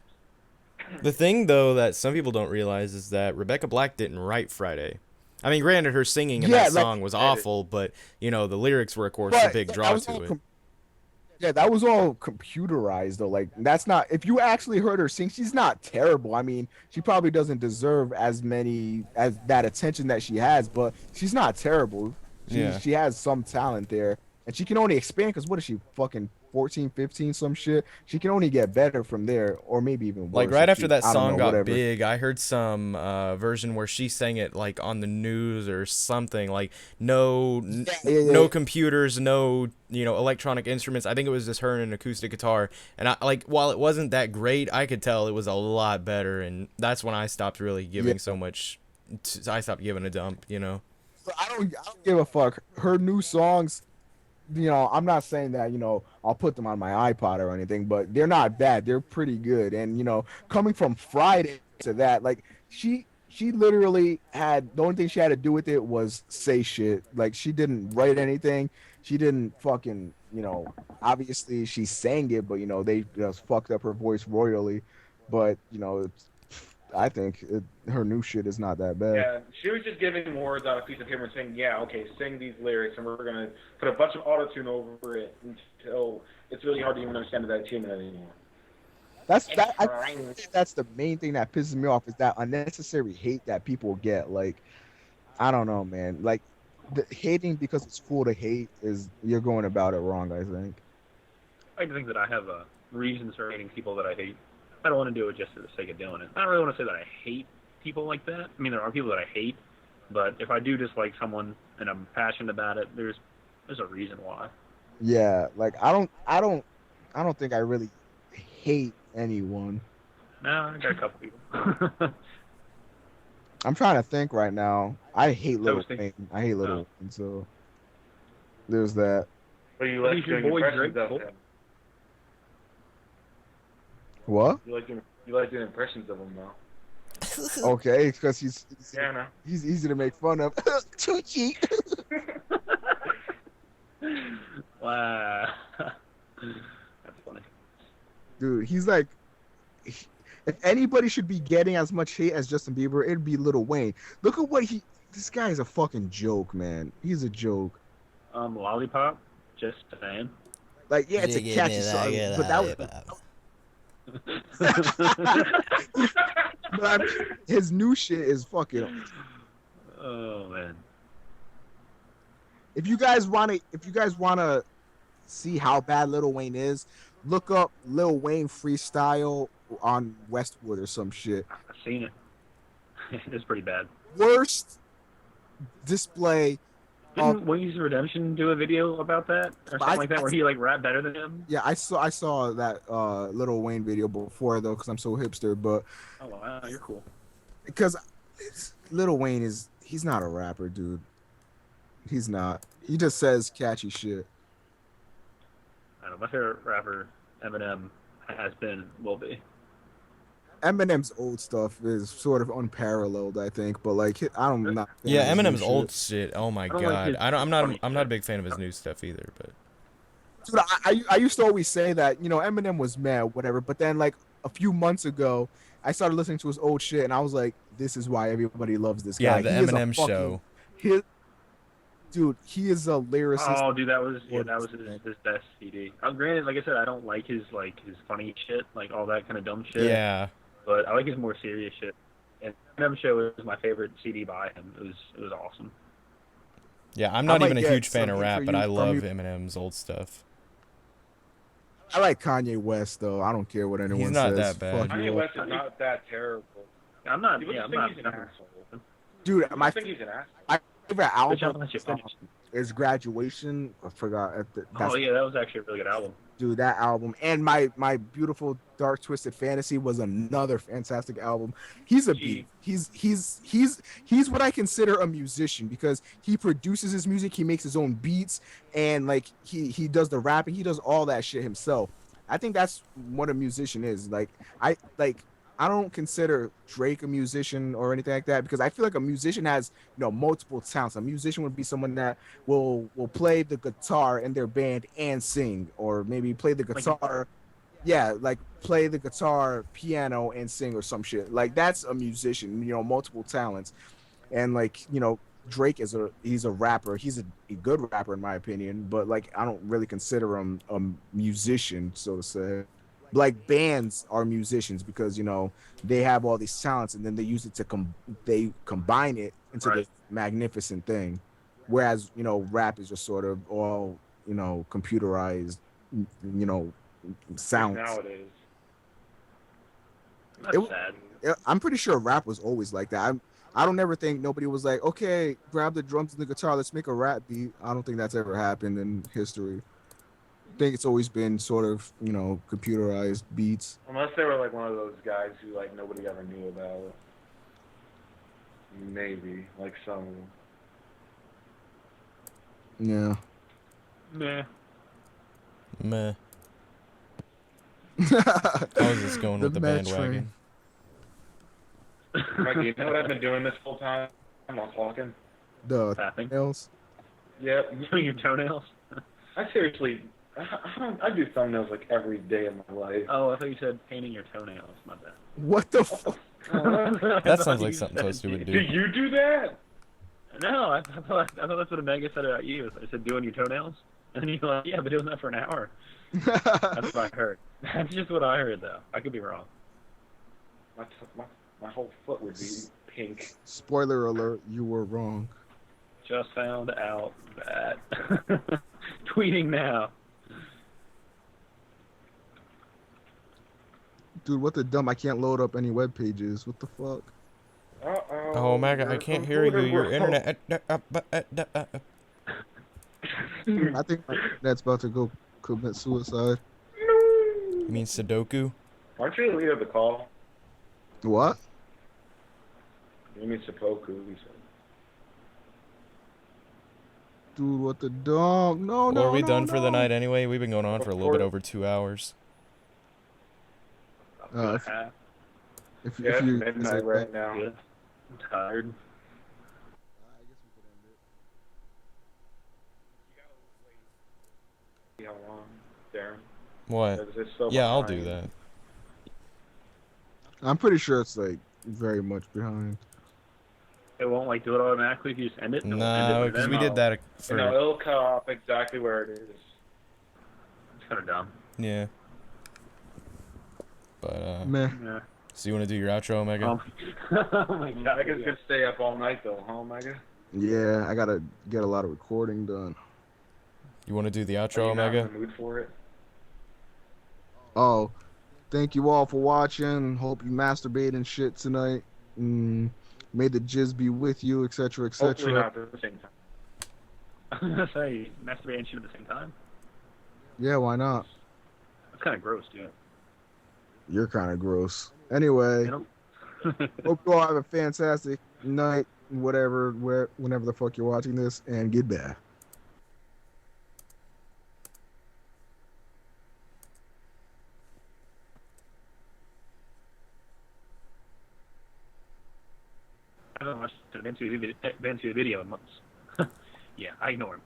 The thing, though, that some people don't realize is that Rebecca Black didn't write Friday. I mean, granted, her singing in that song was awful, but, you know, the lyrics were, of course, a big draw to it. Yeah, that was all computerized though. Like that's not if you actually heard her sing, she's not terrible. I mean, she probably doesn't deserve as many as that attention that she has, but she's not terrible. She Yeah. she has some talent there. And she can only expand because what is she fucking 14, 15, some shit? She can only get better from there, or maybe even Like worse. right if after she, that I don't song know, got whatever. big, I heard some version where she sang it like on the news or something. Like no computers, no electronic instruments. I think it was just her and an acoustic guitar. And I like while it wasn't that great, I could tell it was a lot better. And that's when I stopped really Yeah. giving so much. I stopped giving a dump. I don't give a fuck. Her new songs, I'm not saying that, I'll put them on my iPod or anything, but they're not bad. They're pretty good. And, coming from Friday to that, like she literally had the only thing she had to do with it was say shit. Like she didn't write anything. She didn't fucking, obviously she sang it, but they just fucked up her voice royally. But, I think her new shit is not that bad. Yeah, she was just giving words on a piece of paper and saying, yeah, okay, sing these lyrics, and we're going to put a bunch of auto-tune over it until it's really hard to even understand that achievement anymore. I think that's the main thing that pisses me off is that unnecessary hate that people get. Like, I don't know, man. Like, the hating because it's cool to hate you're going about it wrong, I think. I think that I have reasons for hating people that I hate. I don't want to do it just for the sake of doing it. I don't really want to say that I hate people like that. I mean, there are people that I hate, but if I do dislike someone and I'm passionate about it, there's a reason why. Yeah, like I don't think I really hate anyone. No, I got a couple people. I'm trying to think right now. I hate Lil Toasty. Wayne. I hate Lil Wayne, so there's that. But you like He's your doing boy, impressions Drake. of him. What? You like doing impressions of him, though. Okay, because he's Yeah, I know. he's easy to make fun of. Too cheap. Wow. That's funny. Dude, he's like, if anybody should be getting as much hate as Justin Bieber, it'd be Lil Wayne. Look at this guy is a fucking joke, man. He's a joke. Lollipop, just saying. Like, yeah, it's a catchy song, but but his new shit is fucking. Oh man. If you guys wanna see how bad Lil Wayne is, look up Lil Wayne freestyle on Westwood or some shit. I've seen it. It's pretty bad. Worst display. Didn't Wayne's Redemption do a video about that or something like that, where he like rapped better than him? Yeah, I saw that Lil Wayne video before though, because I'm so hipster. But Oh wow, you're cool. because Lil Wayne he's not a rapper, dude. He's not. He just says catchy shit. I don't know. My favorite rapper, Eminem, has been, will be. Eminem's old stuff is sort of unparalleled, I think. But like, I'm not. Yeah, fan of his Eminem's new old shit. shit. Oh my I don't like god. his I'm funny not a shit. big fan of his new stuff either. But Dude, I used to always say that Eminem was mad, whatever. But then like a few months ago, I started listening to his old shit, and I was like, this is why everybody loves this yeah, guy. the He is a Eminem fucking- show. Dude, he is a lyricist. Oh, dude, that was his best CD. Granted, like I said, I don't like his funny shit, like all that kind of dumb shit. Yeah. But I like his more serious shit. And Eminem Show is my favorite CD by him. It was awesome. Yeah, I'm not might even a get huge fan of something rap, for but you I from love you. Eminem's old stuff. I like Kanye West though. I don't care what anyone not says. that bad. Fuck you Kanye all. West is not that terrible. I'm not. People Yeah, just I'm think not. he's an nothing- asshole. Dude, People my just think he's an asshole. favorite Bitch, I'll album let you finish. is Graduation. I forgot. Oh yeah, that was actually a really good album. Dude, that album and my beautiful dark twisted fantasy was another fantastic album. He's a beat. He's what I consider a musician because he produces his music, he makes his own beats, and like he does the rapping, he does all that shit himself. I think that's what a musician is. I don't consider Drake a musician or anything like that because I feel like a musician has multiple talents. A musician would be someone that will play the guitar in their band and sing, or maybe play the guitar, play the guitar, piano, and sing or some shit. Like that's a musician. Multiple talents, and Drake he's a rapper. He's a good rapper in my opinion, but like I don't really consider him a musician, so to say. Like bands are musicians because they have all these talents and then they use it to they combine it into Right. this magnificent thing. Whereas rap is just sort of all computerized, sounds. Nowadays. That's It- sad. I'm pretty sure rap was always like that. I don't ever think nobody was like, okay, grab the drums and the guitar, let's make a rap beat. I don't think that's ever happened in history. I think it's always been sort of, computerized beats. Unless they were like one of those guys who like nobody ever knew about. Maybe like some of them. Yeah. Meh. Meh. How's this going with the Met bandwagon? Mikey, you know what I've been doing this whole time while talking? The Tapping. nails. Yep. Doing your toenails. I seriously, I do thumbnails like every day of my life. Oh, I thought you said painting your toenails. My bad. What the fuck? That sounds like something Toasty would Do do. you do that? No, I thought that's what Omega said about you. I said doing your toenails, and then you're like, yeah, I've been doing that for an hour. That's what I heard. That's just what I heard, though. I could be wrong. My whole foot would be pink. Spoiler alert, you were wrong. Just found out that. Tweeting now. Dude, what the dumb? I can't load up any web pages. What the fuck? Uh-oh. Oh, Omega, I can't hear you. Your internet. I think my internet's about to go commit suicide. You mean Sudoku? Aren't you the leader of the call? What? You mean Seppuku, he said. Dude, what the dumb? No, Well, no, are we no, done for the no. night anyway? We've been going on for a little bit over 2 hours. If Yeah, it's you midnight right now. Good. I'm tired. See how long, Darren? What? Is it so Yeah, I'll behind? do that. I'm pretty sure it's like very much behind. It won't like do it automatically if you just end it. It won't end it No, right because then? we did that You for. know, it'll cut off exactly where it is. It's kind of dumb. Yeah. But, Meh. Yeah. so you want to do your outro, Omega? Oh my god. I guess could stay up all night though, huh, Omega? Yeah, I gotta get a lot of recording done. You want to do the Are outro, you not in Omega? the mood for it? Oh, thank you all for watching. Hope you masturbate and shit tonight. May the jizz be with you, etc., Hopefully etc. not at the same time. I was gonna say masturbate and shit at the same time. Yeah, why not? That's kind of gross, dude. You're kind of gross. Anyway, You know? hope you all have a fantastic night, whenever the fuck you're watching this, and goodbye. I haven't watched the Advance to the video in months. Yeah, I ignore him.